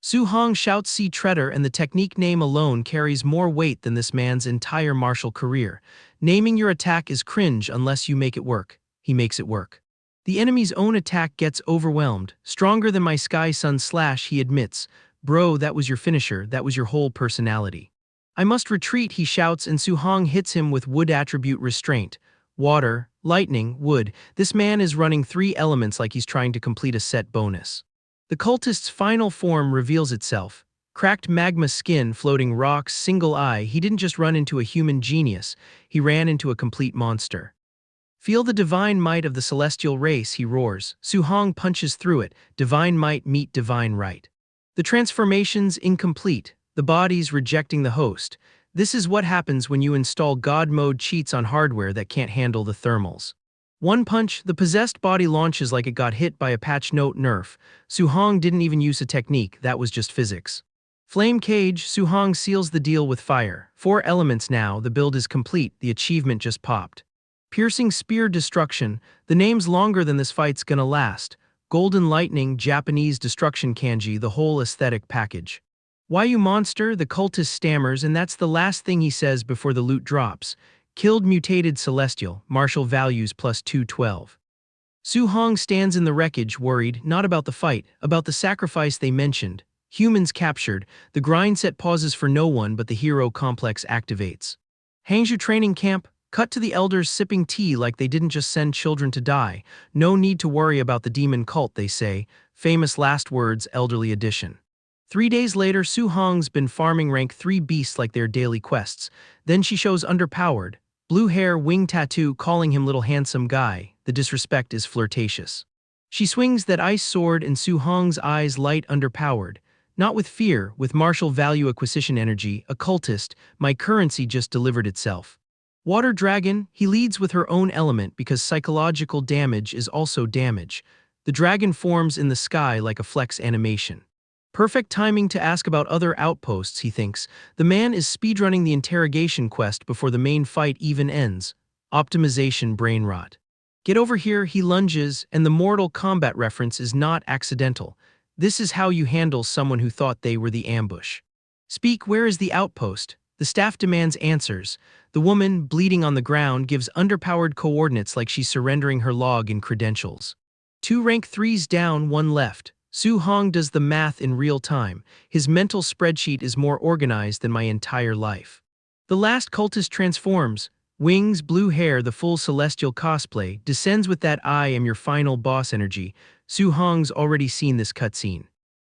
Su Hong shouts see treader and the technique name alone carries more weight than this man's entire martial career. Naming your attack is cringe unless you make it work. He makes it work. The enemy's own attack gets overwhelmed. Stronger than my Sky Sun slash, he admits. Bro, that was your finisher, that was your whole personality. I must retreat, he shouts, and Su Hong hits him with wood attribute restraint. Water, lightning, wood. This man is running 3 elements like he's trying to complete a set bonus. The cultist's final form reveals itself. Cracked magma skin, floating rocks, single eye. He didn't just run into a human genius, he ran into a complete monster. Feel the divine might of the celestial race, he roars. Su Hong punches through it. Divine might meet divine right. The transformation's incomplete. The body's rejecting the host. This is what happens when you install God mode cheats on hardware that can't handle the thermals. One punch, the possessed body launches like it got hit by a patch note nerf. Su Hong didn't even use a technique, that was just physics. Flame cage, Su Hong seals the deal with fire. 4 elements now, the build is complete, the achievement just popped. Piercing spear destruction, the name's longer than this fight's gonna last. Golden lightning, Japanese destruction kanji, the whole aesthetic package. Why you monster, the cultist stammers, and that's the last thing he says before the loot drops. Killed mutated celestial, martial values plus 212. Su Hong stands in the wreckage, worried, not about the fight, about the sacrifice they mentioned. Humans captured, the grind set pauses for no one but the hero complex activates. Hangzhou training camp, cut to the elders sipping tea like they didn't just send children to die. No need to worry about the demon cult, they say. Famous last words, elderly edition. 3 days later, Su Hong's been farming rank 3 beasts like their daily quests. Then she shows underpowered. Blue hair, wing tattoo, calling him little handsome guy. The disrespect is flirtatious. She swings that ice sword and Su Hong's eyes light underpowered. Not with fear, with martial value acquisition energy, occultist, my currency just delivered itself. Water dragon, he leads with her own element because psychological damage is also damage. The dragon forms in the sky like a flex animation. Perfect timing to ask about other outposts, he thinks. The man is speedrunning the interrogation quest before the main fight even ends. Optimization brain rot. Get over here, he lunges, and the Mortal Kombat reference is not accidental. This is how you handle someone who thought they were the ambush. Speak, where is the outpost? The staff demands answers. The woman, bleeding on the ground, gives underpowered coordinates like she's surrendering her log and credentials. 2 rank 3s down, 1 left. Su Hong does the math in real time. His mental spreadsheet is more organized than my entire life. The last cultist transforms. Wings, blue hair, the full celestial cosplay, descends with that I am your final boss energy. Su Hong's already seen this cutscene.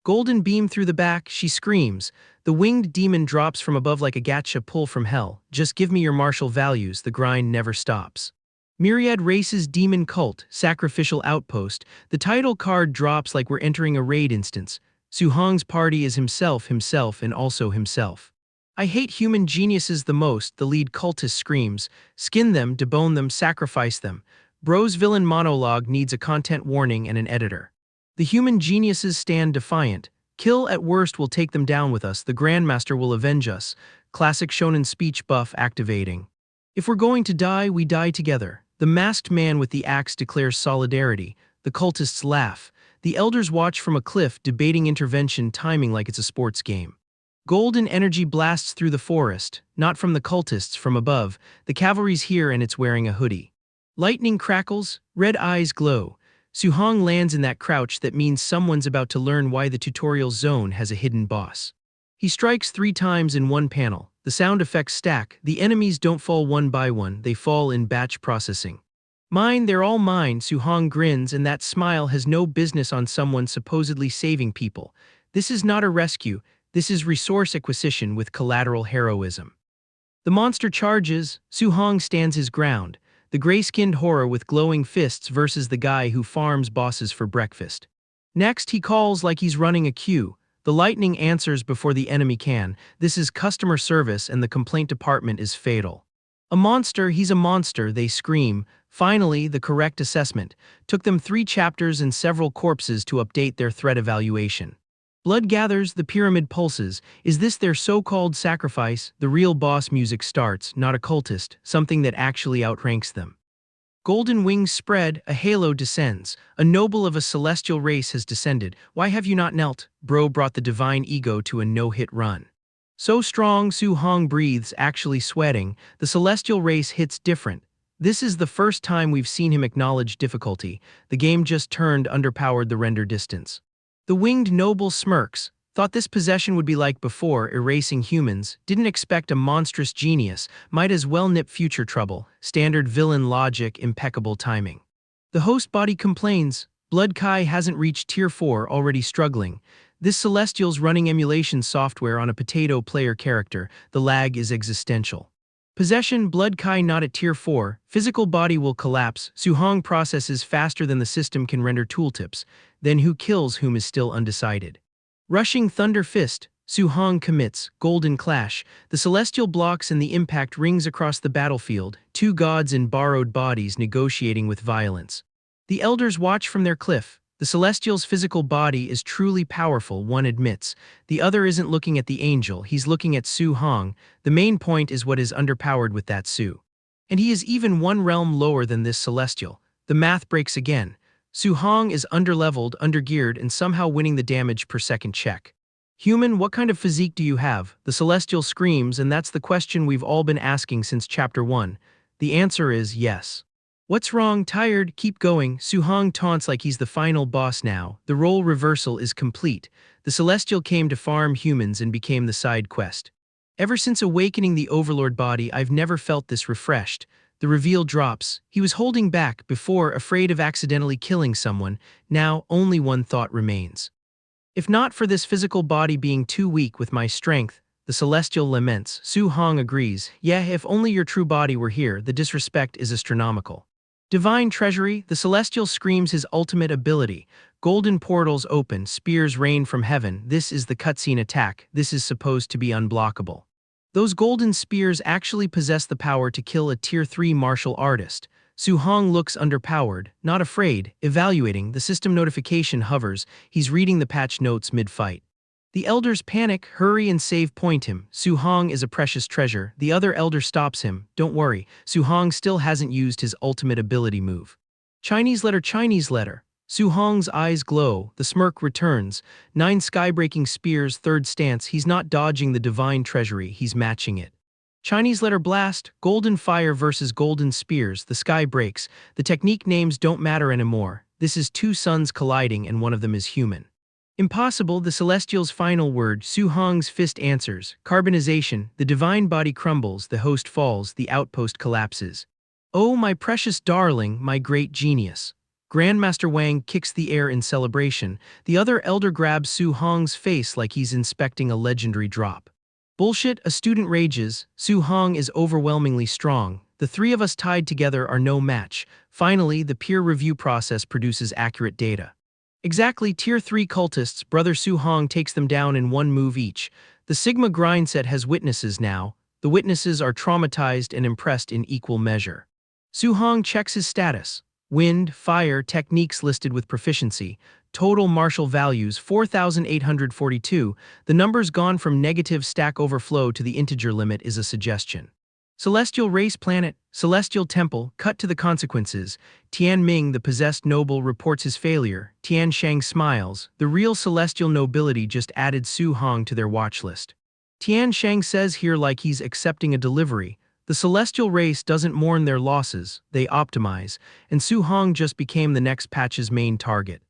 Golden beam through the back, she screams. The winged demon drops from above like a gacha pull from hell. Just give me your martial values, the grind never stops. Myriad Races Demon Cult, Sacrificial Outpost. The title card drops like we're entering a raid instance. Su Hong's party is himself, and also himself. I hate human geniuses the most, the lead cultist screams. Skin them, debone them, sacrifice them. Bro's villain monologue needs a content warning and an editor. The human geniuses stand defiant. Kill at worst will take them down with us, the Grandmaster will avenge us. Classic shonen speech buff activating. If we're going to die, we die together. The masked man with the axe declares solidarity. The cultists laugh. The elders watch from a cliff, debating intervention timing like it's a sports game. Golden energy blasts through the forest, not from the cultists, from above. The cavalry's here and it's wearing a hoodie. Lightning crackles, red eyes glow. Suhong lands in that crouch that means someone's about to learn why the tutorial zone has a hidden boss. He strikes 3 times in one panel. The sound effects stack. The enemies don't fall one by one, they fall in batch processing. Mine, they're all mine, Suhong grins, and that smile has no business on someone supposedly saving people. This is not a rescue, this is resource acquisition with collateral heroism. The monster charges, Suhong stands his ground. The gray-skinned horror with glowing fists versus the guy who farms bosses for breakfast. Next, he calls like he's running a queue. The lightning answers before the enemy can. This is customer service and the complaint department is fatal. A monster, he's a monster, they scream. Finally, the correct assessment. Took them 3 chapters and several corpses to update their threat evaluation. Blood gathers, the pyramid pulses. Is this their so-called sacrifice? The real boss music starts, not a cultist, something that actually outranks them. Golden wings spread, a halo descends. A noble of a celestial race has descended. Why have you not knelt? Bro brought the divine ego to a no-hit run. So strong, Suhong breathes, actually sweating. The celestial race hits different. This is the first time we've seen him acknowledge difficulty. The game just turned underpowered the render distance. The winged noble smirks. Thought this possession would be like before, erasing humans. Didn't expect a monstrous genius. Might as well nip future trouble. Standard villain logic, impeccable timing. The host body complains. Blood Kai hasn't reached tier 4, already struggling. This Celestial's running emulation software on a potato player character. The lag is existential. Possession, Blood Kai not at tier 4. Physical body will collapse. Suhong processes faster than the system can render tooltips. Then who kills whom is still undecided. Rushing Thunder Fist, Suhong commits, Golden Clash. The celestial blocks and the impact rings across the battlefield, 2 gods in borrowed bodies negotiating with violence. The elders watch from their cliff. The celestial's physical body is truly powerful, one admits. The other isn't looking at the angel, he's looking at Suhong. The main point is what is underpowered with that Su. And he is even 1 realm lower than this celestial. The math breaks again. Suhong is underleveled, undergeared, and somehow winning the damage per second check. Human, what kind of physique do you have? The celestial screams, and that's the question we've all been asking since chapter 1. The answer is yes. What's wrong? Tired? Keep going. Suhong taunts like he's the final boss now. The role reversal is complete. The celestial came to farm humans and became the side quest. Ever since awakening the overlord body, I've never felt this refreshed. The reveal drops. He was holding back before, afraid of accidentally killing someone. Now, only one thought remains. If not for this physical body being too weak with my strength, the celestial laments. Suhong agrees. Yeah, if only your true body were here, the disrespect is astronomical. Divine treasury, the celestial screams his ultimate ability. Golden portals open, spears rain from heaven. This is the cutscene attack. This is supposed to be unblockable. Those golden spears actually possess the power to kill a tier 3 martial artist. Suhong looks underpowered, not afraid, evaluating. The system notification hovers. He's reading the patch notes mid-fight. The elders panic, hurry and save point him. Suhong is a precious treasure. The other elder stops him. Don't worry, Suhong still hasn't used his ultimate ability move. Chinese letter. Suhong's eyes glow, the smirk returns. 9 sky-breaking spears, 3rd stance. He's not dodging the divine treasury, he's matching it. Chinese letter blast, golden fire versus golden spears. The sky breaks. The technique names don't matter anymore. This is 2 suns colliding and one of them is human. Impossible, the celestial's final word. Suhong's fist answers. Carbonization, the divine body crumbles, the host falls, the outpost collapses. Oh, my precious darling, my great genius. Grandmaster Wang kicks the air in celebration. The other elder grabs Suhong's face like he's inspecting a legendary drop. Bullshit, a student rages. Suhong is overwhelmingly strong. The 3 of us tied together are no match. Finally, the peer review process produces accurate data. Exactly, tier 3 cultists, Brother Suhong takes them down in 1 move each. The Sigma grind set has witnesses now. The witnesses are traumatized and impressed in equal measure. Suhong checks his status. Wind, fire, techniques listed with proficiency. Total martial values 4,842. The numbers gone from negative stack overflow to the integer limit is a suggestion. Celestial race planet, celestial temple, cut to the consequences. Tian Ming, the possessed noble, reports his failure. Tian Shang smiles. The real celestial nobility just added Su Hong to their watch list. Tian Shang says here like he's accepting a delivery. The celestial race doesn't mourn their losses, they optimize, and Su Hong just became the next patch's main target.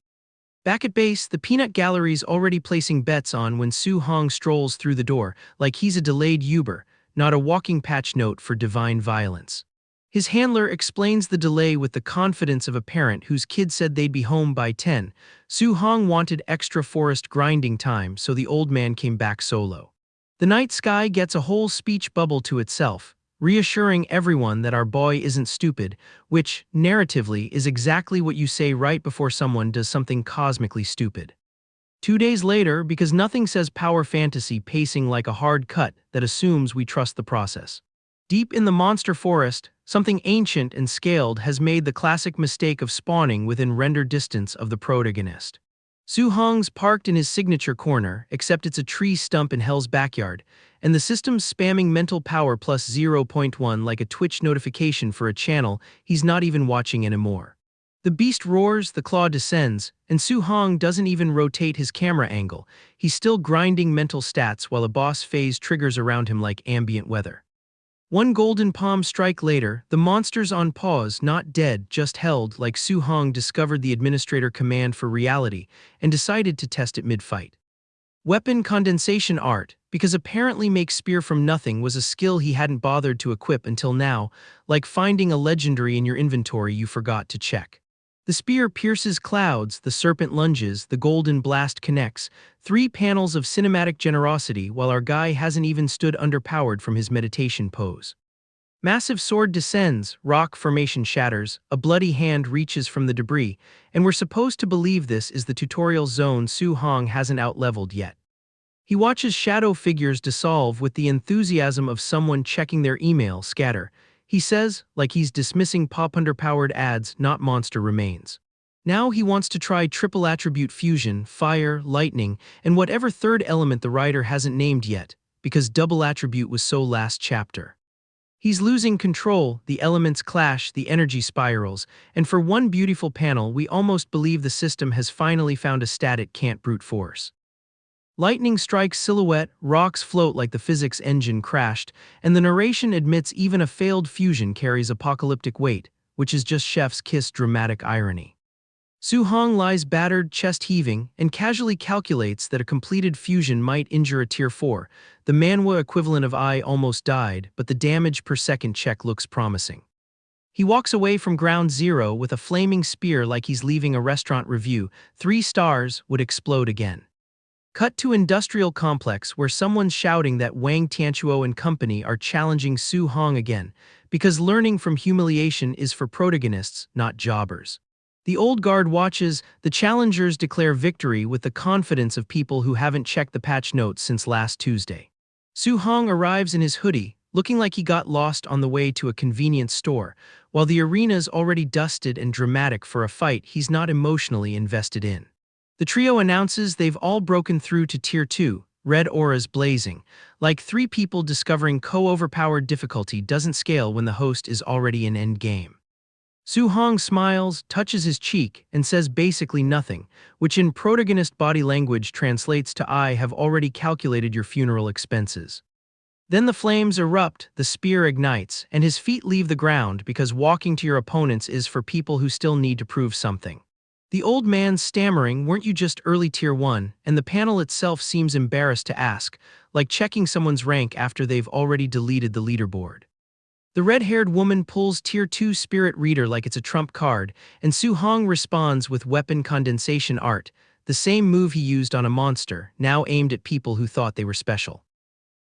Back at base, the peanut gallery's already placing bets on when Su Hong strolls through the door, like he's a delayed Uber, not a walking patch note for divine violence. His handler explains the delay with the confidence of a parent whose kid said they'd be home by 10. Su Hong wanted extra forest grinding time, so the old man came back solo. The night sky gets a whole speech bubble to itself, reassuring everyone that our boy isn't stupid, which, narratively, is exactly what you say right before someone does something cosmically stupid. 2 days later, because nothing says power fantasy pacing like a hard cut that assumes we trust the process. Deep in the monster forest, something ancient and scaled has made the classic mistake of spawning within render distance of the protagonist. Su Hong's parked in his signature corner, except it's a tree stump in Hell's backyard, and the system's spamming mental power plus zero point 0.1 like a Twitch notification for a channel he's not even watching anymore. The beast roars, the claw descends, and Su Hong doesn't even rotate his camera angle. He's still grinding mental stats while a boss phase triggers around him like ambient weather. One golden palm strike later, the monster's on pause, not dead, just held, like Su Hong discovered the administrator command for reality and decided to test it mid-fight. Weapon condensation art, because apparently make spear from nothing was a skill he hadn't bothered to equip until now, like finding a legendary in your inventory you forgot to check. The spear pierces clouds, the serpent lunges, the golden blast connects, 3 panels of cinematic generosity while our guy hasn't even stood underpowered from his meditation pose. Massive sword descends, rock formation shatters, a bloody hand reaches from the debris, and we're supposed to believe this is the tutorial zone Su Hong hasn't outleveled yet. He watches shadow figures dissolve with the enthusiasm of someone checking their email scatter. He says, like he's dismissing pop-underpowered ads, not monster remains. Now he wants to try triple attribute fusion, fire, lightning, and whatever third element the writer hasn't named yet, because double attribute was so last chapter. He's losing control, the elements clash, the energy spirals, and for one beautiful panel we almost believe the system has finally found a stat it can't brute force. Lightning strikes silhouette, rocks float like the physics engine crashed, and the narration admits even a failed fusion carries apocalyptic weight, which is just chef's kiss dramatic irony. Su Hong lies battered, chest heaving, and casually calculates that a completed fusion might injure a tier 4. The Manhwa equivalent of I almost died, but the damage per second check looks promising. He walks away from ground zero with a flaming spear like he's leaving a restaurant review. 3 stars would explode again. Cut to industrial complex where someone's shouting that Wang Tianchuo and company are challenging Su Hong again, because learning from humiliation is for protagonists, not jobbers. The old guard watches, the challengers declare victory with the confidence of people who haven't checked the patch notes since last Tuesday. Su Hong arrives in his hoodie, looking like he got lost on the way to a convenience store, while the arena's already dusted and dramatic for a fight he's not emotionally invested in. The trio announces they've all broken through to Tier 2, red auras blazing, like 3 people discovering co-overpowered difficulty doesn't scale when the host is already in endgame. Su Hong smiles, touches his cheek, and says basically nothing, which in protagonist body language translates to I have already calculated your funeral expenses. Then the flames erupt, the spear ignites, and his feet leave the ground because walking to your opponents is for people who still need to prove something. The old man's stammering, weren't you just early tier 1, and the panel itself seems embarrassed to ask, like checking someone's rank after they've already deleted the leaderboard. The red-haired woman pulls tier 2 spirit reader like it's a trump card, and Su Hong responds with weapon condensation art, the same move he used on a monster, now aimed at people who thought they were special.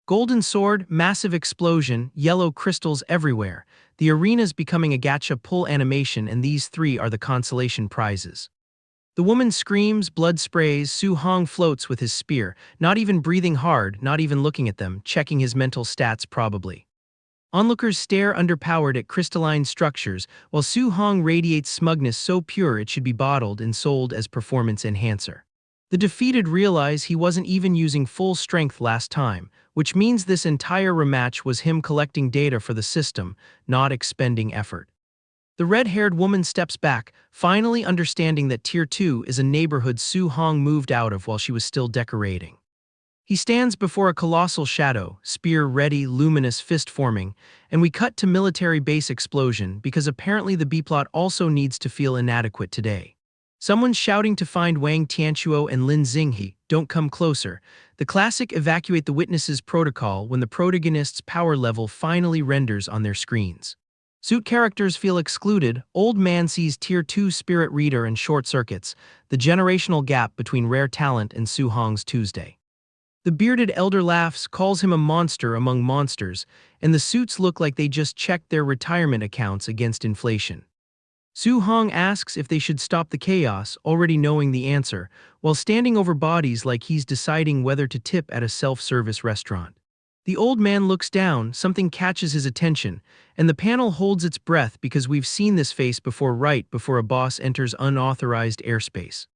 Golden sword, massive explosion, yellow crystals everywhere. The arena's becoming a gacha pull animation, and these 3 are the consolation prizes. The woman screams, blood sprays, Su Hong floats with his spear, not even breathing hard, not even looking at them, checking his mental stats probably. Onlookers stare underpowered at crystalline structures, while Su Hong radiates smugness so pure it should be bottled and sold as performance enhancer. The defeated realize he wasn't even using full strength last time, which means this entire rematch was him collecting data for the system, not expending effort. The red-haired woman steps back, finally understanding that Tier 2 is a neighborhood Su Hong moved out of while she was still decorating. He stands before a colossal shadow, spear ready, luminous fist forming, and we cut to military base explosion because apparently the B-plot also needs to feel inadequate today. Someone's shouting to find Wang Tianchuo and Lin Xinghe, don't come closer. The classic evacuate the witnesses protocol when the protagonist's power level finally renders on their screens. Suit characters feel excluded, old man sees Tier 2 spirit reader and short circuits, the generational gap between rare talent and Su Hong's Tuesday. The bearded elder laughs, calls him a monster among monsters, and the suits look like they just checked their retirement accounts against inflation. Su Hong asks if they should stop the chaos, already knowing the answer, while standing over bodies like he's deciding whether to tip at a self-service restaurant. The old man looks down, something catches his attention, and the panel holds its breath because we've seen this face before right before a boss enters unauthorized airspace.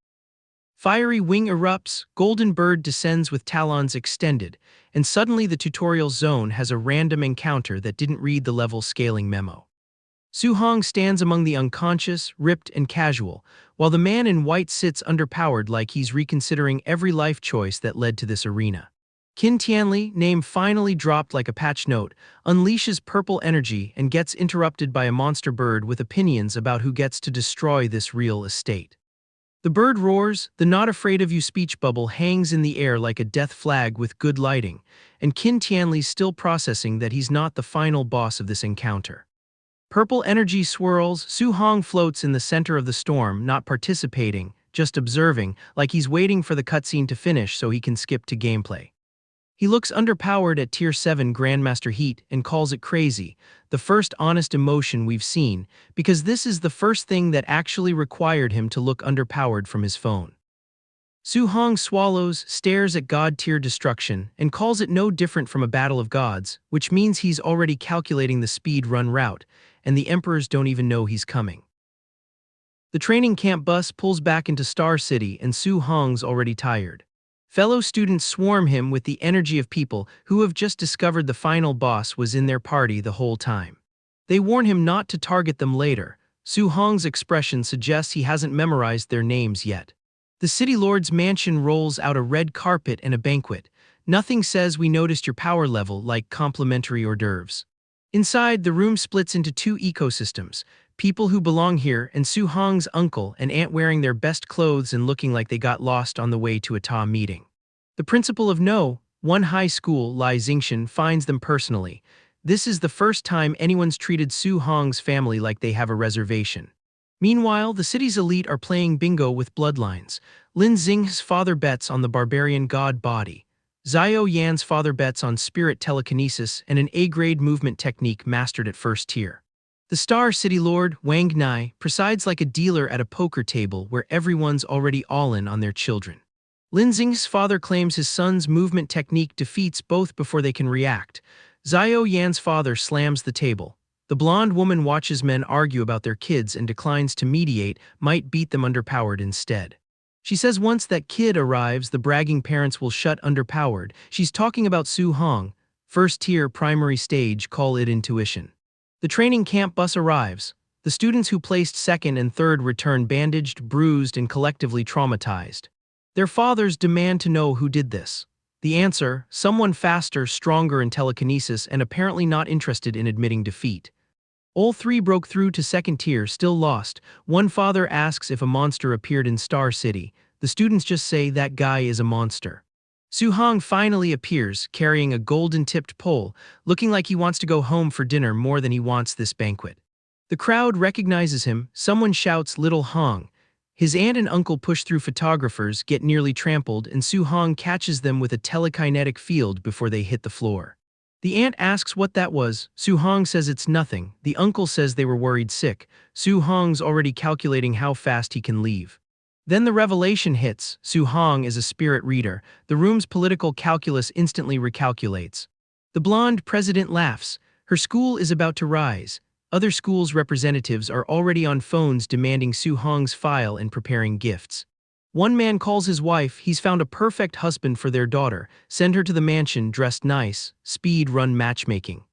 Fiery wing erupts, golden bird descends with talons extended, and suddenly the tutorial zone has a random encounter that didn't read the level scaling memo. Su Hong stands among the unconscious, ripped, and casual, while the man in white sits underpowered like he's reconsidering every life choice that led to this arena. Qin Tianli, name finally dropped like a patch note, unleashes purple energy and gets interrupted by a monster bird with opinions about who gets to destroy this real estate. The bird roars, the not afraid of you speech bubble hangs in the air like a death flag with good lighting, and Qin Tianli's still processing that he's not the final boss of this encounter. Purple energy swirls, Su Hong floats in the center of the storm, not participating, just observing, like he's waiting for the cutscene to finish so he can skip to gameplay. He looks underpowered at Tier 7 Grandmaster Heat and calls it crazy, the first honest emotion we've seen, because this is the first thing that actually required him to look underpowered from his phone. Su Hong swallows, stares at God-tier destruction, and calls it no different from a battle of gods, which means he's already calculating the speed run route, and the emperors don't even know he's coming. The training camp bus pulls back into Star City and Su Hong's already tired. Fellow students swarm him with the energy of people who have just discovered the final boss was in their party the whole time. They warn him not to target them later. Su Hong's expression suggests he hasn't memorized their names yet. The city lord's mansion rolls out a red carpet and a banquet. Nothing says we noticed your power level like complimentary hors d'oeuvres. Inside, the room splits into two ecosystems, people who belong here and Su Hong's uncle and aunt wearing their best clothes and looking like they got lost on the way to a TA meeting. The principal of one high school, Lai Xingshan, finds them personally. This is the first time anyone's treated Su Hong's family like they have a reservation. Meanwhile, the city's elite are playing bingo with bloodlines. Lin Xinghe's father bets on the barbarian god body. Xiao Yan's father bets on spirit telekinesis and an A-grade movement technique mastered at first tier. The Star City Lord, Wang Nai, presides like a dealer at a poker table where everyone's already all in on their children. Lin Xinghe's father claims his son's movement technique defeats both before they can react. Xiao Yan's father slams the table. The blonde woman watches men argue about their kids and declines to mediate, might beat them underpowered instead. She says once that kid arrives, the bragging parents will shut underpowered. She's talking about Su Hong. First tier primary stage, call it intuition. The training camp bus arrives. The students who placed second and third return bandaged, bruised, and collectively traumatized. Their fathers demand to know who did this. The answer, someone faster, stronger in telekinesis and apparently not interested in admitting defeat. All three broke through to second tier, still lost. One father asks if a monster appeared in Star City. The students just say that guy is a monster. Su Hong finally appears, carrying a golden-tipped pole, looking like he wants to go home for dinner more than he wants this banquet. The crowd recognizes him, someone shouts Little Hong. His aunt and uncle push through photographers, get nearly trampled, and Su Hong catches them with a telekinetic field before they hit the floor. The aunt asks what that was. Su Hong says it's nothing. The uncle says they were worried sick. Su Hong's already calculating how fast he can leave. Then the revelation hits. Su Hong is a spirit reader. The room's political calculus instantly recalculates. The blonde president laughs. Her school is about to rise. Other schools' representatives are already on phones demanding Su Hong's file and preparing gifts. One man calls his wife, he's found a perfect husband for their daughter, send her to the mansion dressed nice, speed run matchmaking.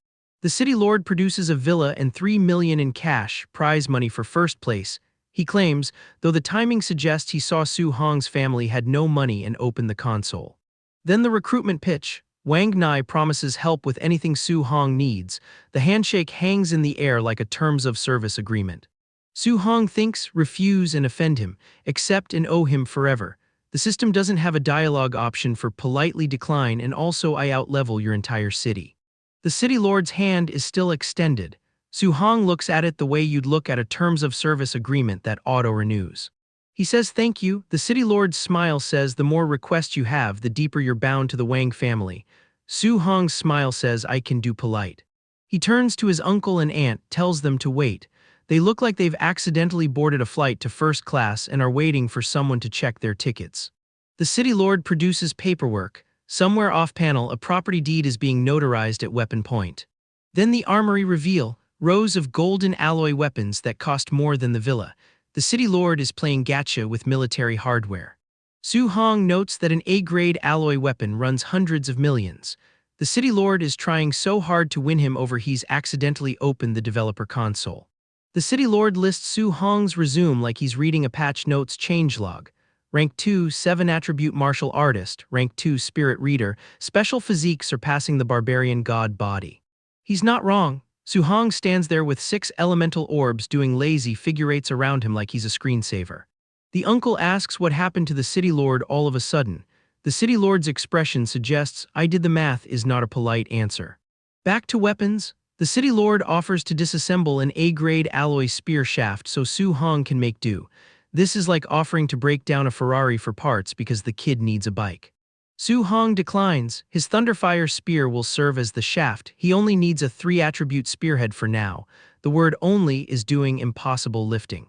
The city lord produces a villa and 3 million in cash, prize money for first place. He claims, though the timing suggests he saw Su Hong's family had no money and opened the console. Then the recruitment pitch. Wang Nai promises help with anything Su Hong needs. The handshake hangs in the air like a terms of service agreement. Su Hong thinks, refuse and offend him, accept and owe him forever. The system doesn't have a dialogue option for politely decline and also I outlevel your entire city. The city lord's hand is still extended. Su Hong looks at it the way you'd look at a terms of service agreement that auto-renews. He says thank you. The city lord's smile says the more requests you have, the deeper you're bound to the Wang family. Su Hong's smile says I can do polite. He turns to his uncle and aunt, tells them to wait. They look like they've accidentally boarded a flight to first class and are waiting for someone to check their tickets. The city lord produces paperwork. Somewhere off-panel, a property deed is being notarized at weapon point. Then the armory reveal, rows of golden alloy weapons that cost more than the villa. The city lord is playing gacha with military hardware. Su Hong notes that an A-grade alloy weapon runs hundreds of millions. The city lord is trying so hard to win him over he's accidentally opened the developer console. The city lord lists Su Hong's resume like he's reading a patch notes changelog. Rank 2, 7 attribute martial artist, rank 2 spirit reader, special physique surpassing the barbarian god body. He's not wrong. Su Hong stands there with 6 elemental orbs doing lazy figure eights around him like he's a screensaver. The uncle asks what happened to the city lord all of a sudden. The city lord's expression suggests I did the math is not a polite answer. Back to weapons. The city lord offers to disassemble an A-grade alloy spear shaft so Su Hong can make do. This is like offering to break down a Ferrari for parts because the kid needs a bike. Su Hong declines. His Thunderfire spear will serve as the shaft. He only needs a 3-attribute spearhead for now. The word only is doing impossible lifting.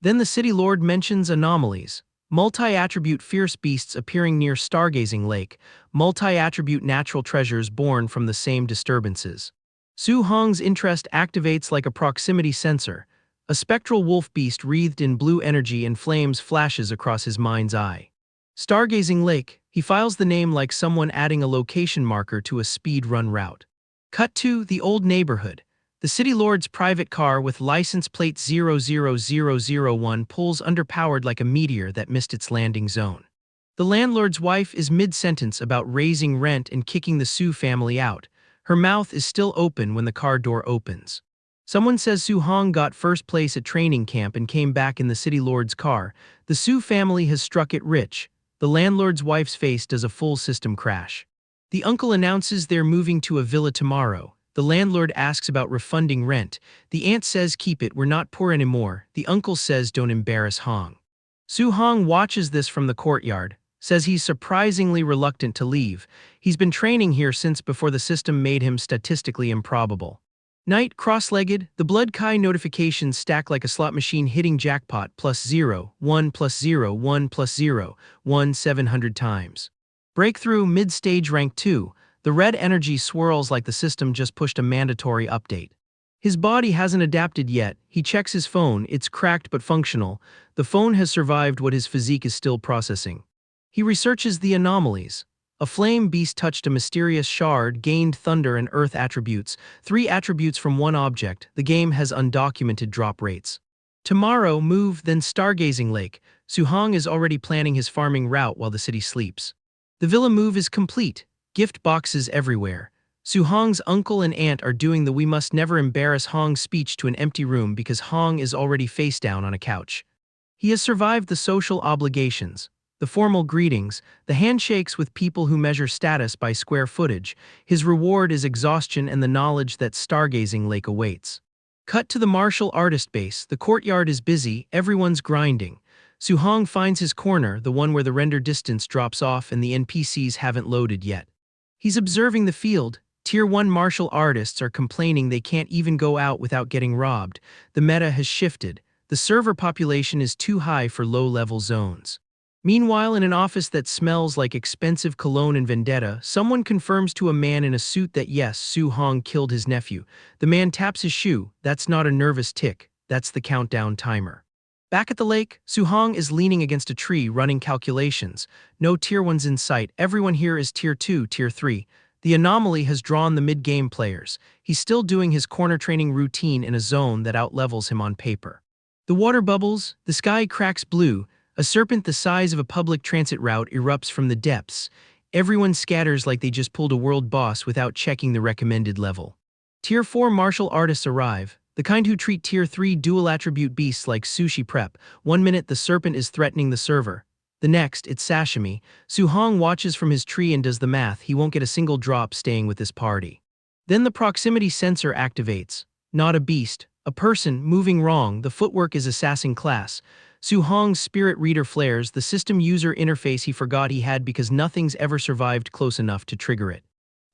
Then the city lord mentions anomalies. Multi-attribute fierce beasts appearing near Stargazing Lake, multi-attribute natural treasures born from the same disturbances. Su Hong's interest activates like a proximity sensor. A spectral wolf beast wreathed in blue energy and flames flashes across his mind's eye. Stargazing Lake, he files the name like someone adding a location marker to a speed run route. Cut to the old neighborhood. The city lord's private car with license plate 00001 pulls underpowered like a meteor that missed its landing zone. The landlord's wife is mid-sentence about raising rent and kicking the Su family out. Her mouth is still open when the car door opens. Someone says Su Hong got first place at training camp and came back in the city lord's car. The Su family has struck it rich. The landlord's wife's face does a full system crash. The uncle announces they're moving to a villa tomorrow. The landlord asks about refunding rent. The aunt says keep it, we're not poor anymore. The uncle says don't embarrass Hong. Su Hong watches this from the courtyard, says he's surprisingly reluctant to leave. He's been training here since before the system made him statistically improbable. Night, cross-legged, the blood Kai notifications stack like a slot machine hitting jackpot +0, 1 +0, 1 +0, 1 700 times. Breakthrough, mid-stage rank 2, the red energy swirls like the system just pushed a mandatory update. His body hasn't adapted yet. He checks his phone, it's cracked but functional. The phone has survived what his physique is still processing. He researches the anomalies. A flame beast touched a mysterious shard, gained thunder and earth attributes, 3 attributes from 1 object. The game has undocumented drop rates. Tomorrow, move, then Stargazing Lake. Su Hong is already planning his farming route while the city sleeps. The villa move is complete. Gift boxes everywhere. Su Hong's uncle and aunt are doing the we must never embarrass Hong speech to an empty room because Hong is already face down on a couch. He has survived the social obligations. The formal greetings, the handshakes with people who measure status by square footage. His reward is exhaustion and the knowledge that Stargazing Lake awaits. Cut to the martial artist base. The courtyard is busy, everyone's grinding. Su Hong finds his corner, the one where the render distance drops off and the NPCs haven't loaded yet. He's observing the field. Tier 1 martial artists are complaining they can't even go out without getting robbed. The meta has shifted. The server population is too high for low-level zones. Meanwhile, in an office that smells like expensive cologne and vendetta, someone confirms to a man in a suit that yes, Su Hong killed his nephew. The man taps his shoe. That's not a nervous tick. That's the countdown timer. Back at the lake, Su-hong is leaning against a tree running calculations. No Tier 1s in sight, everyone here is Tier 2, Tier 3. The anomaly has drawn the mid-game players. He's still doing his corner training routine in a zone that outlevels him on paper. The water bubbles, the sky cracks blue, a serpent the size of a public transit route erupts from the depths. Everyone scatters like they just pulled a world boss without checking the recommended level. Tier 4 martial artists arrive, the kind who treat Tier 3 dual-attribute beasts like sushi prep. One minute the serpent is threatening the server. The next, it's sashimi. Su-hong watches from his tree and does the math. He won't get a single drop staying with this party. Then the proximity sensor activates. Not a beast, a person moving wrong. The footwork is assassin class. Su-hong's spirit reader flares, the system user interface he forgot he had because nothing's ever survived close enough to trigger it.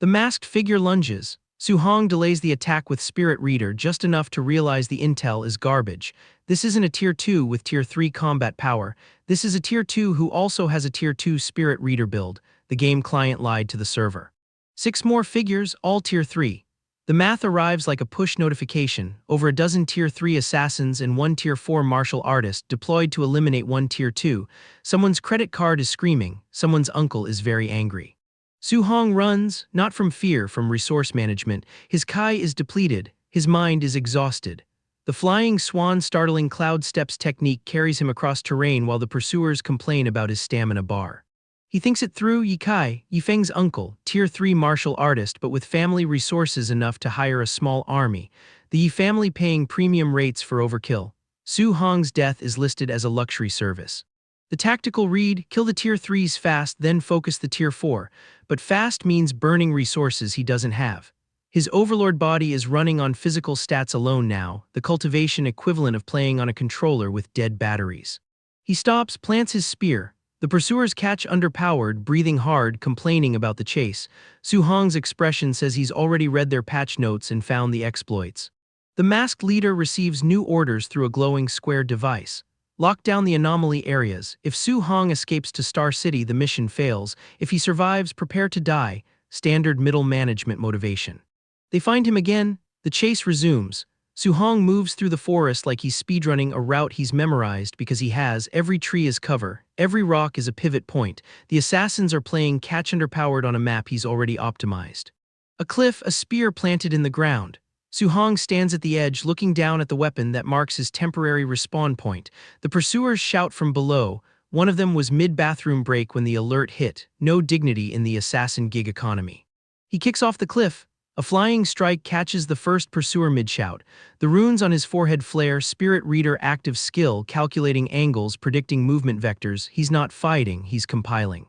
The masked figure lunges. Su-hong delays the attack with Spirit Reader just enough to realize the intel is garbage. This isn't a Tier 2 with Tier 3 combat power. This is a Tier 2 who also has a Tier 2 Spirit Reader build. The game client lied to the server. 6 more figures, all Tier 3. The math arrives like a push notification. Over a dozen Tier 3 assassins and 1 Tier 4 martial artist deployed to eliminate 1 Tier 2. Someone's credit card is screaming. Someone's uncle is very angry. Su-hong runs, not from fear, from resource management. His kai is depleted, his mind is exhausted. The flying swan startling cloud steps technique carries him across terrain while the pursuers complain about his stamina bar. He thinks it through. Yifeng's uncle, Tier 3 martial artist but with family resources enough to hire a small army. The Yi family paying premium rates for overkill. Su-hong's death is listed as a luxury service. The tactical read, kill the Tier 3s fast, then focus the Tier 4. But fast means burning resources he doesn't have. His overlord body is running on physical stats alone now, the cultivation equivalent of playing on a controller with dead batteries. He stops, plants his spear. The pursuers catch underpowered, breathing hard, complaining about the chase. Su-hong's expression says he's already read their patch notes and found the exploits. The masked leader receives new orders through a glowing square device. Lock down the anomaly areas. If Su-hong escapes to Star City, the mission fails. If he survives, prepare to die. Standard middle management motivation. They find him again. The chase resumes. Su-hong moves through the forest like he's speedrunning a route he's memorized because he has. Every tree is cover. Every rock is a pivot point. The assassins are playing catch underpowered on a map he's already optimized. A cliff, a spear planted in the ground. Su-hong stands at the edge looking down at the weapon that marks his temporary respawn point. The pursuers shout from below. One of them was mid-bathroom break when the alert hit. No dignity in the assassin gig economy. He kicks off the cliff. A flying strike catches the first pursuer mid-shout. The runes on his forehead flare. Spirit Reader active skill, calculating angles, predicting movement vectors. He's not fighting, he's compiling.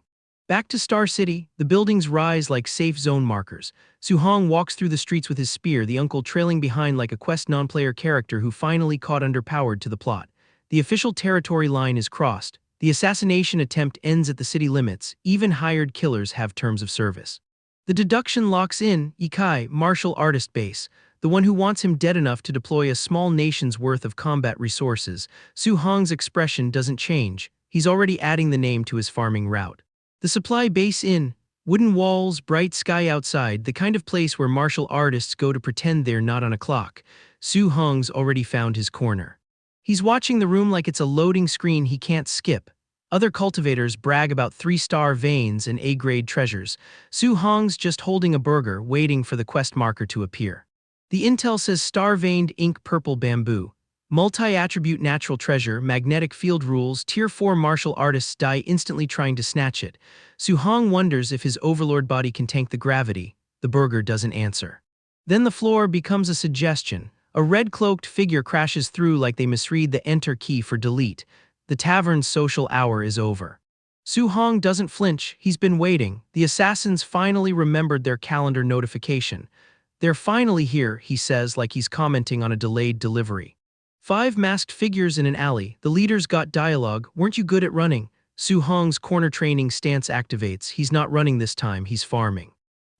Back to Star City, the buildings rise like safe zone markers. Su-hong walks through the streets with his spear, the uncle trailing behind like a quest non-player character who finally caught underpowered to the plot. The official territory line is crossed. The assassination attempt ends at the city limits. Even hired killers have terms of service. The deduction locks in. Ikai, martial artist base, the one who wants him dead enough to deploy a small nation's worth of combat resources. Su-hong's expression doesn't change. He's already adding the name to his farming route. The supply base in. Wooden walls, bright sky outside, the kind of place where martial artists go to pretend they're not on a clock. Su-hong's already found his corner. He's watching the room like it's a loading screen he can't skip. Other cultivators brag about 3-star veins and A-grade treasures. Su-hong's just holding a burger, waiting for the quest marker to appear. The intel says star-veined ink purple bamboo. Multi-attribute natural treasure, magnetic field rules, Tier 4 martial artists die instantly trying to snatch it. Su-hong wonders if his overlord body can tank the gravity. The burger doesn't answer. Then the floor becomes a suggestion. A red-cloaked figure crashes through like they misread the enter key for delete. The tavern's social hour is over. Su-hong doesn't flinch, he's been waiting. The assassins finally remembered their calendar notification. They're finally here, he says like he's commenting on a delayed delivery. 5 masked figures in an alley. The leaders got dialogue. Weren't you good at running? Su-hong's corner training stance activates. He's not running this time, he's farming.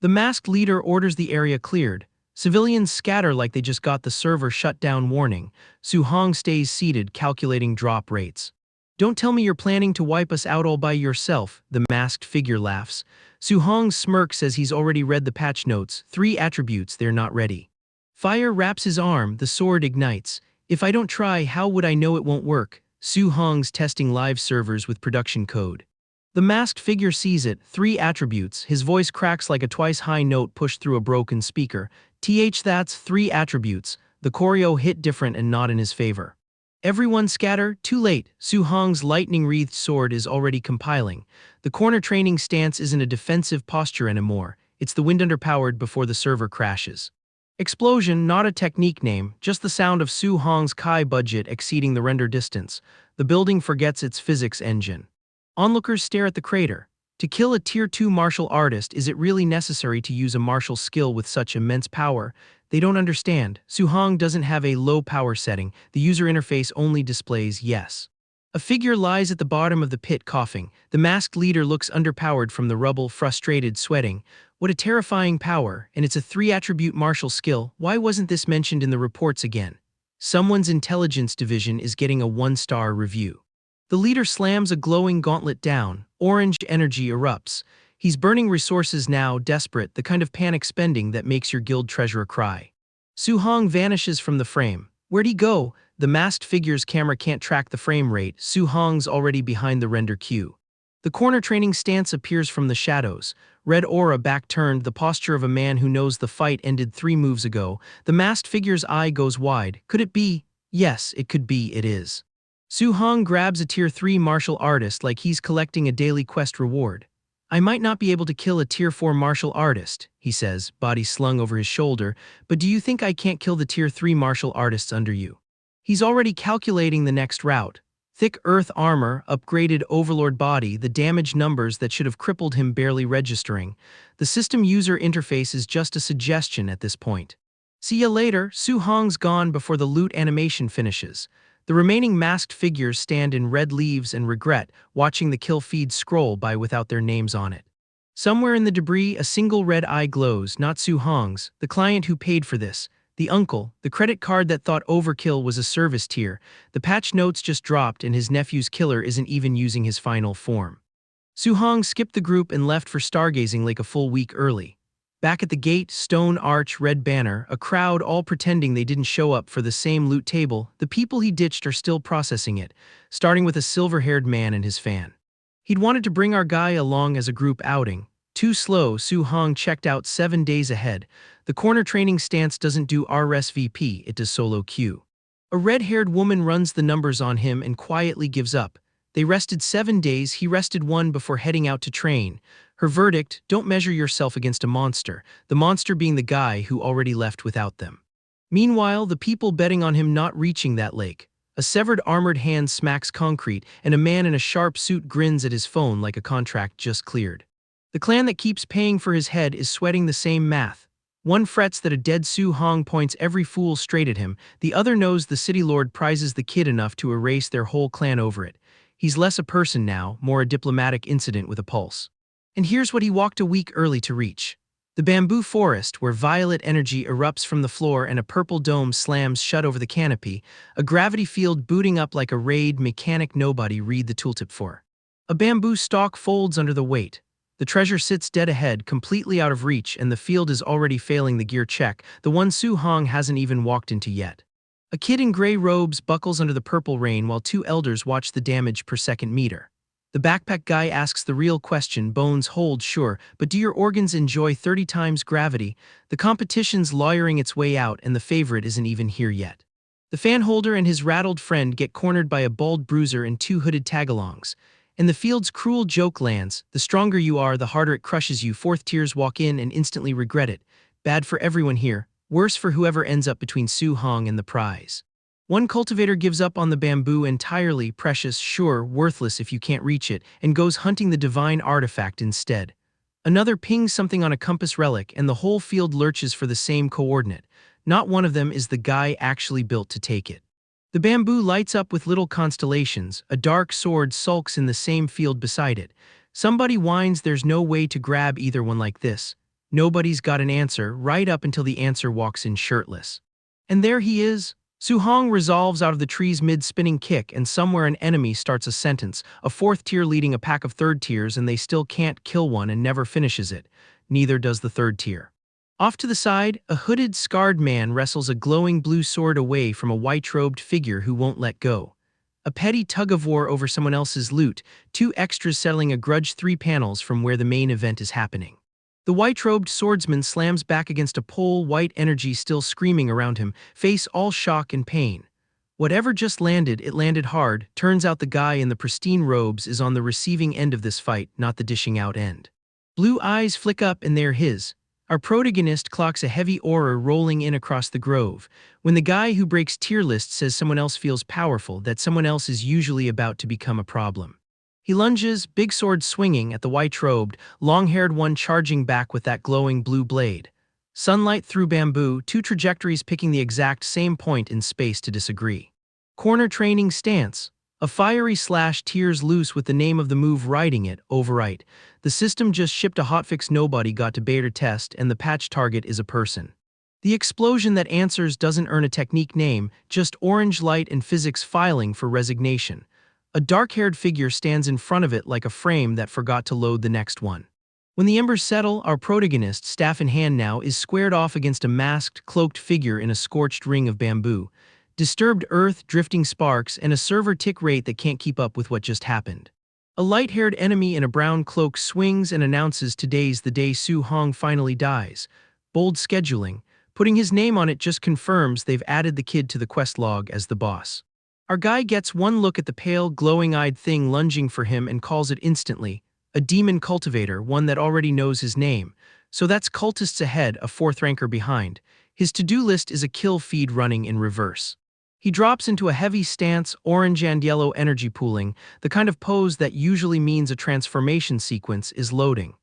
The masked leader orders the area cleared. Civilians scatter like they just got the server shut down warning. Su-hong stays seated, calculating drop rates. Don't tell me you're planning to wipe us out all by yourself, the masked figure laughs. Su-hong's smirk says he's already read the patch notes. 3 attributes, they're not ready. Fire wraps his arm, the sword ignites. If I don't try, how would I know it won't work? Su Hong's testing live servers with production code. The masked figure sees it, 3 attributes, his voice cracks like a twice-high note pushed through a broken speaker. That's 3 attributes, the choreo hit different and not in his favor. Everyone scatter, too late, Su Hong's lightning-wreathed sword is already compiling. The corner training stance isn't a defensive posture anymore, it's the wind underpowered before the server crashes. Explosion, not a technique name, just the sound of Su Hong's Kai budget exceeding the render distance. The building forgets its physics engine. Onlookers stare at the crater. To kill a Tier 2 martial artist, is it really necessary to use a martial skill with such immense power? They don't understand. Su Hong doesn't have a low power setting, the user interface only displays yes. A figure lies at the bottom of the pit coughing. The masked leader looks underpowered from the rubble, frustrated, sweating. What a terrifying power, and it's a 3-attribute martial skill. Why wasn't this mentioned in the reports again? Someone's intelligence division is getting a 1-star review. The leader slams a glowing gauntlet down. Orange energy erupts. He's burning resources now, desperate, the kind of panic spending that makes your guild treasurer cry. Su Hong vanishes from the frame. Where'd he go? The masked figure's camera can't track the frame rate. Su Hong's already behind the render queue. The corner training stance appears from the shadows. Red aura back-turned, the posture of a man who knows the fight ended 3 moves ago. The masked figure's eye goes wide. Could it be? Yes, it could be, it is. Su Hong grabs a Tier 3 martial artist like he's collecting a daily quest reward. I might not be able to kill a Tier 4 martial artist, he says, body slung over his shoulder, but do you think I can't kill the Tier 3 martial artists under you? He's already calculating the next route. Thick earth armor, upgraded overlord body, the damage numbers that should have crippled him barely registering. The system user interface is just a suggestion at this point. See ya later, Su Hong's gone before the loot animation finishes. The remaining masked figures stand in red leaves and regret, watching the kill feed scroll by without their names on it. Somewhere in the debris, a single red eye glows, not Su Hong's, the client who paid for this. The uncle, the credit card that thought overkill was a service tier. The patch notes just dropped and his nephew's killer isn't even using his final form. Su Hong skipped the group and left for stargazing like a full week early. Back at the gate, stone arch, red banner, a crowd all pretending they didn't show up for the same loot table. The people he ditched are still processing it, starting with a silver-haired man and his fan. He'd wanted to bring our guy along as a group outing. Too slow, Su Hong checked out 7 days ahead. The corner training stance doesn't do RSVP, it does solo queue. A red-haired woman runs the numbers on him and quietly gives up. They rested 7 days, he rested 1 before heading out to train. Her verdict, don't measure yourself against a monster, the monster being the guy who already left without them. Meanwhile, the people betting on him not reaching that lake. A severed armored hand smacks concrete, and a man in a sharp suit grins at his phone like a contract just cleared. The clan that keeps paying for his head is sweating the same math. One frets that a dead Su Hong points every fool straight at him, the other knows the city lord prizes the kid enough to erase their whole clan over it. He's less a person now, more a diplomatic incident with a pulse. And here's what he walked a week early to reach. The bamboo forest, where violet energy erupts from the floor and a purple dome slams shut over the canopy, a gravity field booting up like a raid mechanic nobody read the tooltip for. A bamboo stalk folds under the weight. The treasure sits dead ahead, completely out of reach, and the field is already failing the gear check, the one Su Hong hasn't even walked into yet. A kid in gray robes buckles under the purple rain while 2 elders watch the damage per second meter. The backpack guy asks the real question, bones hold, sure, but do your organs enjoy 30 times gravity? The competition's lawyering its way out and the favorite isn't even here yet. The fan holder and his rattled friend get cornered by a bald bruiser and 2 hooded tagalongs. And the field's cruel joke lands, the stronger you are, the harder it crushes you. 4th tiers walk in and instantly regret it. Bad for everyone here, worse for whoever ends up between Su Hong and the prize. One cultivator gives up on the bamboo entirely, precious, sure, worthless if you can't reach it, and goes hunting the divine artifact instead. Another pings something on a compass relic and the whole field lurches for the same coordinate. Not one of them is the guy actually built to take it. The bamboo lights up with little constellations, a dark sword sulks in the same field beside it. Somebody whines there's no way to grab either one like this. Nobody's got an answer, right up until the answer walks in shirtless. And there he is. Su Hong resolves out of the tree's mid-spinning kick, and somewhere an enemy starts a sentence, a 4th tier leading a pack of 3rd tiers, and they still can't kill one and never finishes it. Neither does the 3rd tier. Off to the side, a hooded, scarred man wrestles a glowing blue sword away from a white-robed figure who won't let go. a petty tug-of-war over someone else's loot, two extras settling a grudge 3 panels from where the main event is happening. The white-robed swordsman slams back against a pole, white energy still screaming around him, face all shock and pain. Whatever just landed, it landed hard. Turns out the guy in the pristine robes is on the receiving end of this fight, not the dishing out end. Blue eyes flick up and they're his. Our protagonist clocks a heavy aura rolling in across the grove. When the guy who breaks tier lists says someone else feels powerful, that someone else is usually about to become a problem. He lunges, big sword swinging, at the white-robed, long-haired one charging back with that glowing blue blade. Sunlight through bamboo, two trajectories picking the exact same point in space to disagree. Corner training stance. A fiery slash tears loose with the name of the move riding it, overwrite. The system just shipped a hotfix nobody got to beta test and the patch target is a person. The explosion that answers doesn't earn a technique name, just orange light and physics filing for resignation. A dark-haired figure stands in front of it like a frame that forgot to load the next one. When the embers settle, our protagonist, staff in hand now, is squared off against a masked, cloaked figure in a scorched ring of bamboo. Disturbed earth, drifting sparks, and a server tick rate that can't keep up with what just happened. A light-haired enemy in a brown cloak swings and announces today's the day Su Hong finally dies. Bold scheduling. Putting his name on it just confirms they've added the kid to the quest log as the boss. Our guy gets one look at the pale, glowing-eyed thing lunging for him and calls it instantly. A demon cultivator, one that already knows his name. So that's cultists ahead, a fourth ranker behind. His to-do list is a kill feed running in reverse. He drops into a heavy stance, orange and yellow energy pooling, the kind of pose that usually means a transformation sequence is loading.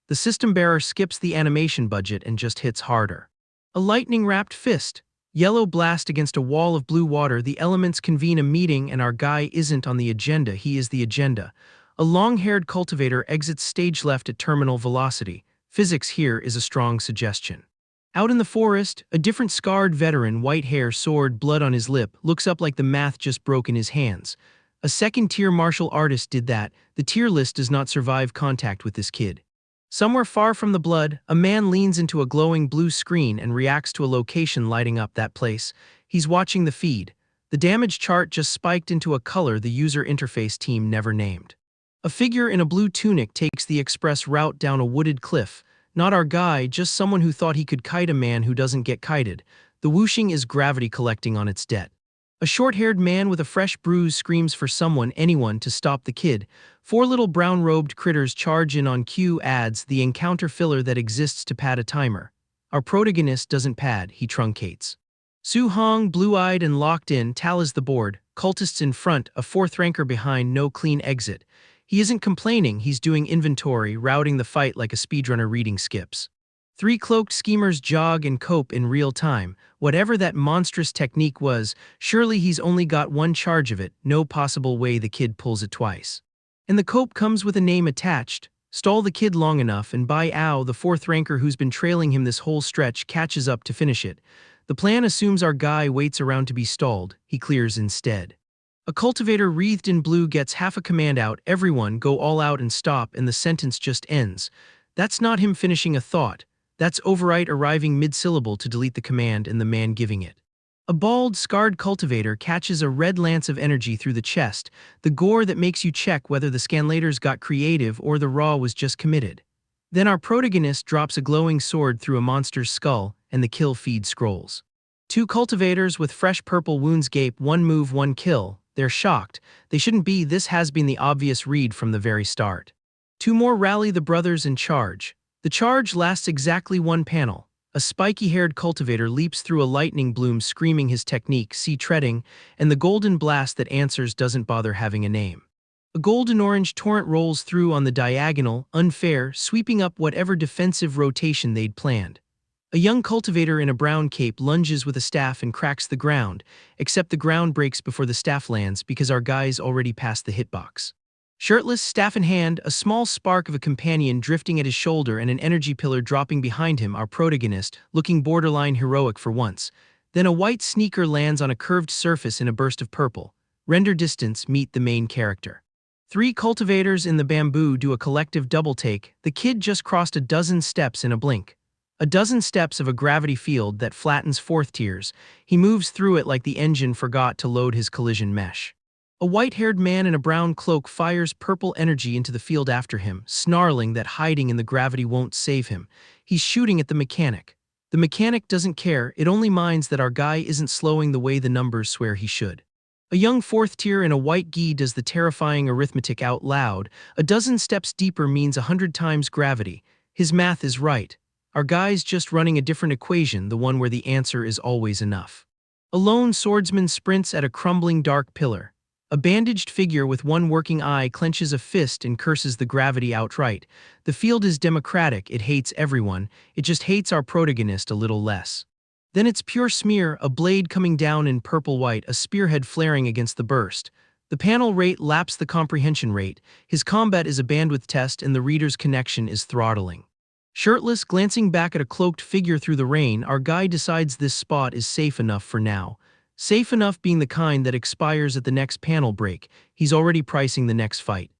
The system bearer skips the animation budget and just hits harder. A lightning-wrapped fist. Yellow blast against a wall of blue water, the elements convene a meeting and our guy isn't on the agenda, he is the agenda. A long-haired cultivator exits stage left at terminal velocity. Physics here is a strong suggestion. Out in the forest, a different scarred veteran, white hair, sword, blood on his lip, looks up like the math just broke in his hands. A second-tier martial artist did that. The tier list does not survive contact with this kid. Somewhere far from the blood, a man leans into a glowing blue screen and reacts to a location lighting up that place. He's watching the feed. The damage chart just spiked into a color the user interface team never named. A figure in a blue tunic takes the express route down a wooded cliff. Not our guy, just someone who thought he could kite a man who doesn't get kited. The whooshing is gravity collecting on its debt. A short-haired man with a fresh bruise screams for someone, anyone, to stop the kid. Four little brown-robed critters charge in on cue, adds the encounter filler that exists to pad a timer. Our protagonist doesn't pad, he truncates. Su Hong, blue-eyed and locked in, tallies the board. Cultists in front, a fourth ranker behind, no clean exit. He isn't complaining, he's doing inventory, routing the fight like a speedrunner reading skips. Three cloaked schemers jog and cope in real time. Whatever that monstrous technique was, surely he's only got one charge of it, no possible way the kid pulls it twice. And the cope comes with a name attached. Stall the kid long enough and by ow, the fourth ranker who's been trailing him this whole stretch catches up to finish it. The plan assumes our guy waits around to be stalled, he clears instead. A cultivator wreathed in blue gets half a command out, everyone go all out and stop, and the sentence just ends. That's not him finishing a thought. That's overwrite arriving mid-syllable to delete the command and the man giving it. A bald, scarred cultivator catches a red lance of energy through the chest, the gore that makes you check whether the scanlators got creative or the raw was just committed. Then our protagonist drops a glowing sword through a monster's skull, and the kill feed scrolls. Two cultivators with fresh purple wounds gape, one move, one kill. They're shocked. They shouldn't be, this has been the obvious read from the very start. Two more rally the brothers and charge. The charge lasts exactly one panel. A spiky-haired cultivator leaps through a lightning bloom screaming his technique, see treading, and the golden blast that answers doesn't bother having a name. A golden-orange torrent rolls through on the diagonal, unfair, sweeping up whatever defensive rotation they'd planned. A young cultivator in a brown cape lunges with a staff and cracks the ground, except the ground breaks before the staff lands because our guy's already past the hitbox. Shirtless, staff in hand, a small spark of a companion drifting at his shoulder and an energy pillar dropping behind him, our protagonist, looking borderline heroic for once. Then a white sneaker lands on a curved surface in a burst of purple. Render distance, meet the main character. Three cultivators in the bamboo do a collective double take. The kid just crossed a dozen steps in a blink. A dozen steps of a gravity field that flattens fourth tiers. He moves through it like the engine forgot to load his collision mesh. A white-haired man in a brown cloak fires purple energy into the field after him, snarling that hiding in the gravity won't save him. He's shooting at the mechanic. The mechanic doesn't care, it only minds that our guy isn't slowing the way the numbers swear he should. A young fourth tier in a white gi does the terrifying arithmetic out loud. A dozen steps deeper means 100 times gravity. His math is right. Our guy's just running a different equation, the one where the answer is always enough. A lone swordsman sprints at a crumbling dark pillar. A bandaged figure with one working eye clenches a fist and curses the gravity outright. The field is democratic, it hates everyone, it just hates our protagonist a little less. Then it's pure smear, a blade coming down in purple-white, a spearhead flaring against the burst. The panel rate laps the comprehension rate, his combat is a bandwidth test and the reader's connection is throttling. Shirtless, glancing back at a cloaked figure through the rain, our guy decides this spot is safe enough for now. Safe enough being the kind that expires at the next panel break. He's already pricing the next fight.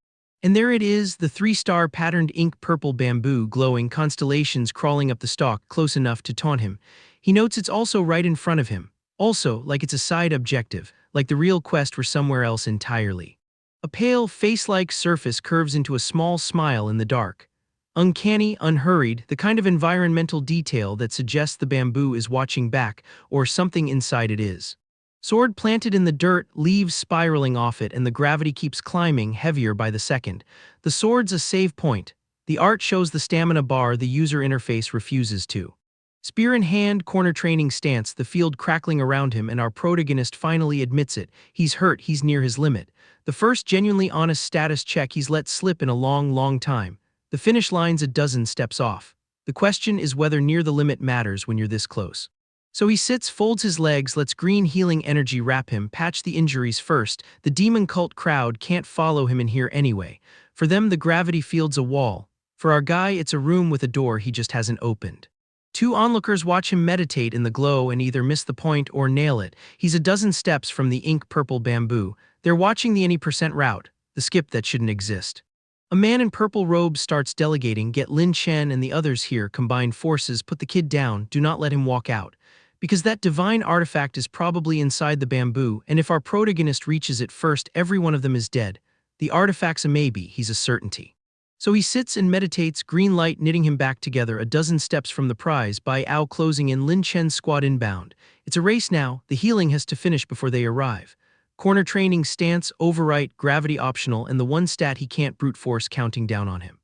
And there it is, the 3-star patterned ink purple bamboo glowing constellations crawling up the stalk close enough to taunt him. He notes it's also right in front of him. Also, like it's a side objective, like the real quest were somewhere else entirely. A pale, face-like surface curves into a small smile in the dark. Uncanny, unhurried, the kind of environmental detail that suggests the bamboo is watching back, or something inside it is. Sword planted in the dirt, leaves spiraling off it, and the gravity keeps climbing, heavier by the second. The sword's a save point. The art shows the stamina bar the user interface refuses to. Spear in hand, corner training stance, the field crackling around him, and our protagonist finally admits it. He's hurt, he's near his limit. The first genuinely honest status check he's let slip in a long, long time. The finish line's a dozen steps off. The question is whether near the limit matters when you're this close. So he sits, folds his legs, lets green healing energy wrap him, patch the injuries first. The demon cult crowd can't follow him in here anyway. For them, the gravity field's a wall. For our guy, it's a room with a door he just hasn't opened. Two onlookers watch him meditate in the glow and either miss the point or nail it. He's a dozen steps from the ink purple bamboo. They're watching the any % route, the skip that shouldn't exist. A man in purple robes starts delegating, get Lin Chen and the others here, combine forces, put the kid down, do not let him walk out. Because that divine artifact is probably inside the bamboo, and if our protagonist reaches it first, every one of them is dead. The artifact's a maybe, he's a certainty. So he sits and meditates, green light knitting him back together a dozen steps from the prize, Bai Ao closing in, Lin Chen's squad inbound. It's a race now, the healing has to finish before they arrive. Corner training, stance, overwrite, gravity optional, and the one stat he can't brute force counting down on him.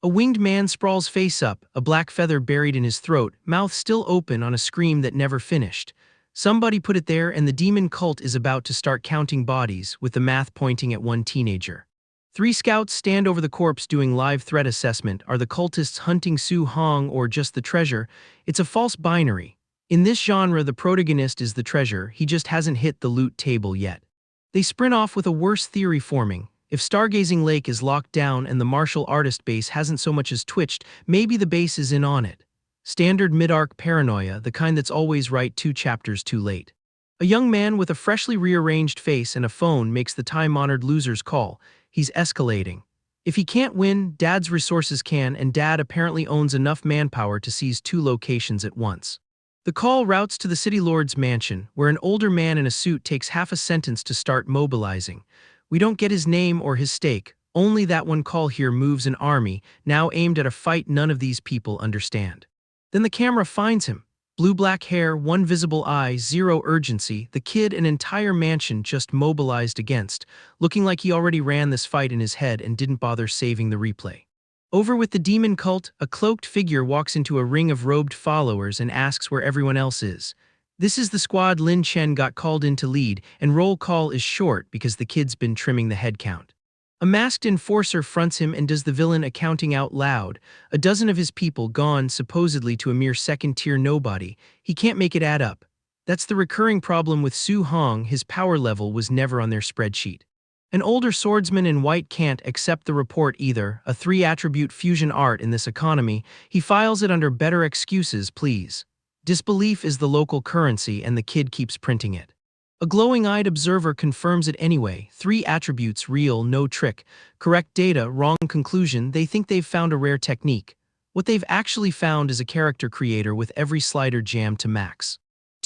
A winged man sprawls face up, a black feather buried in his throat, mouth still open on a scream that never finished. Somebody put it there and the demon cult is about to start counting bodies, with the math pointing at one teenager. 3 scouts stand over the corpse doing live threat assessment. Are the cultists hunting Su Hong or just the treasure? It's a false binary. In this genre, the protagonist is the treasure, he just hasn't hit the loot table yet. They sprint off with a worse theory forming. If Stargazing Lake is locked down and the martial artist base hasn't so much as twitched, maybe the base is in on it. Standard mid-arc paranoia, the kind that's always right 2 chapters too late. A young man with a freshly rearranged face and a phone makes the time-honored loser's call. He's escalating. If he can't win, Dad's resources can, and Dad apparently owns enough manpower to seize 2 locations at once. The call routes to the city lord's mansion, where an older man in a suit takes half a sentence to start mobilizing. We don't get his name or his stake, only that one call here moves an army, now aimed at a fight none of these people understand. Then the camera finds him. Blue-black hair, one visible eye, zero urgency, the kid an entire mansion just mobilized against, looking like he already ran this fight in his head and didn't bother saving the replay. Over with the demon cult, a cloaked figure walks into a ring of robed followers and asks where everyone else is. This is the squad Lin Chen got called in to lead, and roll call is short because the kid's been trimming the head count. A masked enforcer fronts him and does the villain accounting out loud. A dozen of his people gone supposedly to a mere second-tier nobody. He can't make it add up. That's the recurring problem with Su Hong, his power level was never on their spreadsheet. An older swordsman in white can't accept the report either, a 3-attribute fusion art in this economy. He files it under better excuses, please. Disbelief is the local currency and the kid keeps printing it. A glowing-eyed observer confirms it anyway. 3 attributes, real, no trick. Correct data, wrong conclusion, they think they've found a rare technique. What they've actually found is a character creator with every slider jammed to max.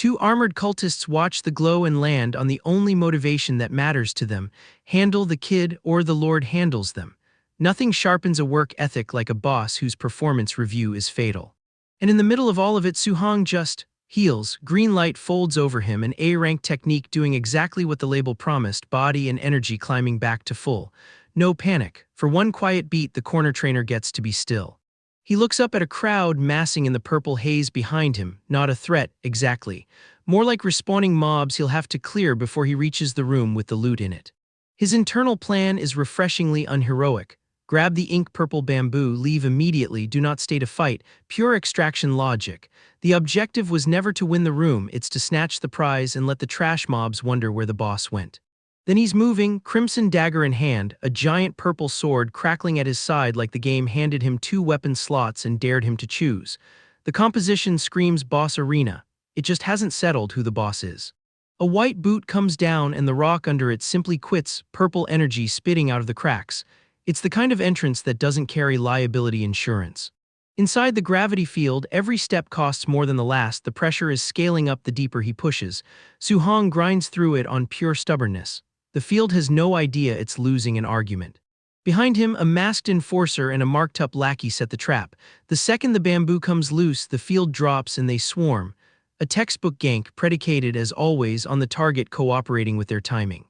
Two armored cultists watch the glow and land on the only motivation that matters to them: handle the kid or the Lord handles them. Nothing sharpens a work ethic like a boss whose performance review is fatal. And in the middle of all of it, Suhong just heals. Green light folds over him, an A-rank technique doing exactly what the label promised, body and energy climbing back to full. No panic. For one quiet beat, the corner trainer gets to be still. He looks up at a crowd massing in the purple haze behind him, not a threat, exactly. More like respawning mobs he'll have to clear before he reaches the room with the loot in it. His internal plan is refreshingly unheroic. Grab the ink purple bamboo, leave immediately, do not stay to fight, pure extraction logic. The objective was never to win the room, it's to snatch the prize and let the trash mobs wonder where the boss went. Then he's moving, crimson dagger in hand, a giant purple sword crackling at his side like the game handed him two weapon slots and dared him to choose. The composition screams boss arena. It just hasn't settled who the boss is. A white boot comes down and the rock under it simply quits, purple energy spitting out of the cracks. It's the kind of entrance that doesn't carry liability insurance. Inside the gravity field, every step costs more than the last, the pressure is scaling up the deeper he pushes. Suhong grinds through it on pure stubbornness. The field has no idea it's losing an argument. Behind him, a masked enforcer and a marked-up lackey set the trap. The second the bamboo comes loose, the field drops and they swarm. A textbook gank predicated, as always, on the target cooperating with their timing.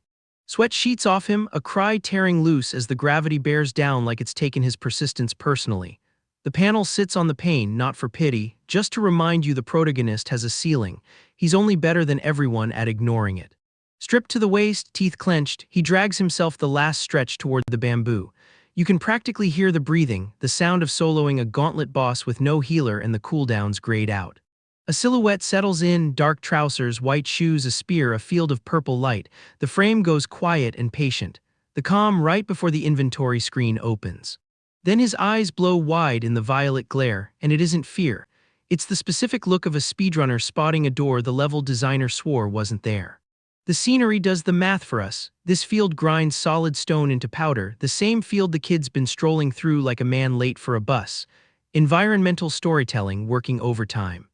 Sweat sheets off him, a cry tearing loose as the gravity bears down like it's taken his persistence personally. The panel sits on the pain, not for pity, just to remind you the protagonist has a ceiling. He's only better than everyone at ignoring it. Stripped to the waist, teeth clenched, he drags himself the last stretch toward the bamboo. You can practically hear the breathing, the sound of soloing a gauntlet boss with no healer and the cooldowns grayed out. A silhouette settles in, dark trousers, white shoes, a spear, a field of purple light. The frame goes quiet and patient. The calm right before the inventory screen opens. Then his eyes blow wide in the violet glare, and it isn't fear. It's the specific look of a speedrunner spotting a door the level designer swore wasn't there. The scenery does the math for us. This field grinds solid stone into powder, the same field the kid's been strolling through like a man late for a bus. Environmental storytelling working overtime.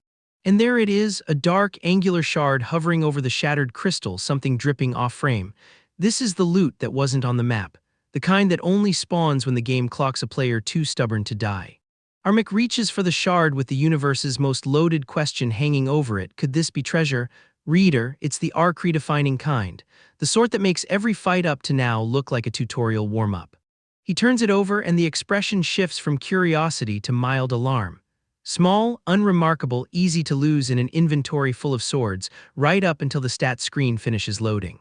And there it is, a dark, angular shard hovering over the shattered crystal, something dripping off-frame. This is the loot that wasn't on the map, the kind that only spawns when the game clocks a player too stubborn to die. Armik reaches for the shard with the universe's most loaded question hanging over it. Could this be treasure? Reader, it's the arc-redefining kind, the sort that makes every fight up to now look like a tutorial warm-up. He turns it over and the expression shifts from curiosity to mild alarm. Small, unremarkable, easy to lose in an inventory full of swords, right up until the stats screen finishes loading.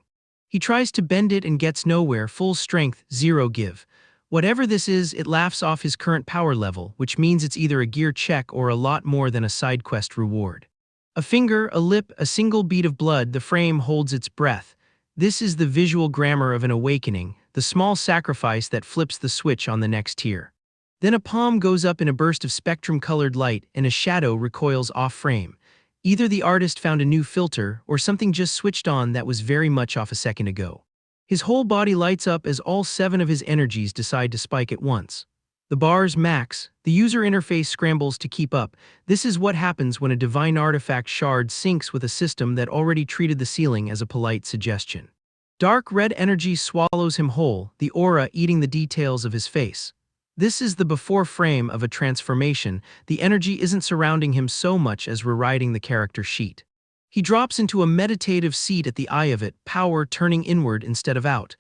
He tries to bend it and gets nowhere, full strength, zero give. Whatever this is, it laughs off his current power level, which means it's either a gear check or a lot more than a side quest reward. A finger, a lip, a single bead of blood, the frame holds its breath. This is the visual grammar of an awakening, the small sacrifice that flips the switch on the next tier. Then a palm goes up in a burst of spectrum-colored light and a shadow recoils off-frame. Either the artist found a new filter or something just switched on that was very much off a second ago. His whole body lights up as all 7 of his energies decide to spike at once. The bars max, the user interface scrambles to keep up. This is what happens when a divine artifact shard syncs with a system that already treated the ceiling as a polite suggestion. Dark red energy swallows him whole, the aura eating the details of his face. This is the before frame of a transformation. The energy isn't surrounding him so much as rewriting the character sheet. He drops into a meditative seat at the eye of it, power turning inward instead of out.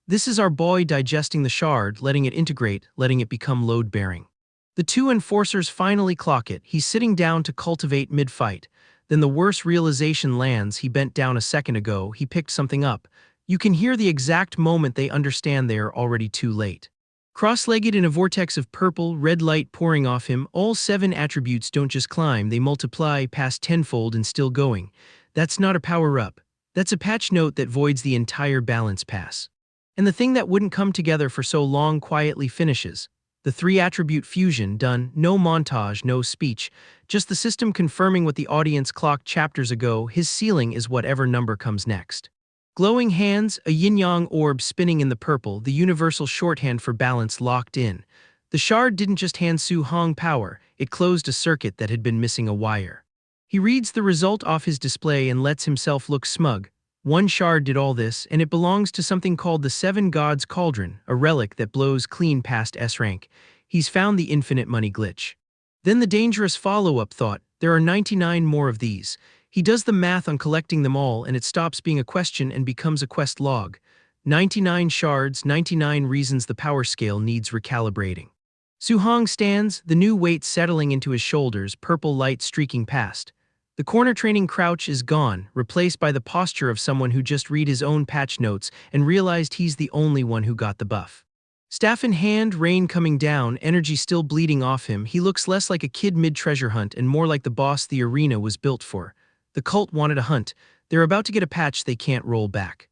This is our boy digesting the shard, letting it integrate, letting it become load-bearing. The 2 enforcers finally clock it. He's sitting down to cultivate mid-fight. Then the worst realization lands. He bent down a second ago. He picked something up. You can hear the exact moment they understand they are already too late. Cross-legged in a vortex of purple, red light pouring off him, all 7 attributes don't just climb, they multiply past tenfold and still going. That's not a power-up. That's a patch note that voids the entire balance pass. And the thing that wouldn't come together for so long quietly finishes. The 3-attribute fusion done, no montage, no speech, just the system confirming what the audience clocked chapters ago. His ceiling is whatever number comes next. Glowing hands, a yin-yang orb spinning in the purple, the universal shorthand for balance locked in. The shard didn't just hand Suhong power, it closed a circuit that had been missing a wire. He reads the result off his display and lets himself look smug. One shard did all this, and it belongs to something called the Seven Gods Cauldron, a relic that blows clean past S rank. He's found the infinite money glitch. Then the dangerous follow-up thought, there are 99 more of these. He does the math on collecting them all, and it stops being a question and becomes a quest log. 99 shards, 99 reasons the power scale needs recalibrating. Suhong stands, the new weight settling into his shoulders, purple light streaking past. The corner training crouch is gone, replaced by the posture of someone who just read his own patch notes and realized he's the only one who got the buff. Staff in hand, rain coming down, energy still bleeding off him, he looks less like a kid mid-treasure hunt and more like the boss the arena was built for. The cult wanted a hunt. They're about to get a patch they can't roll back.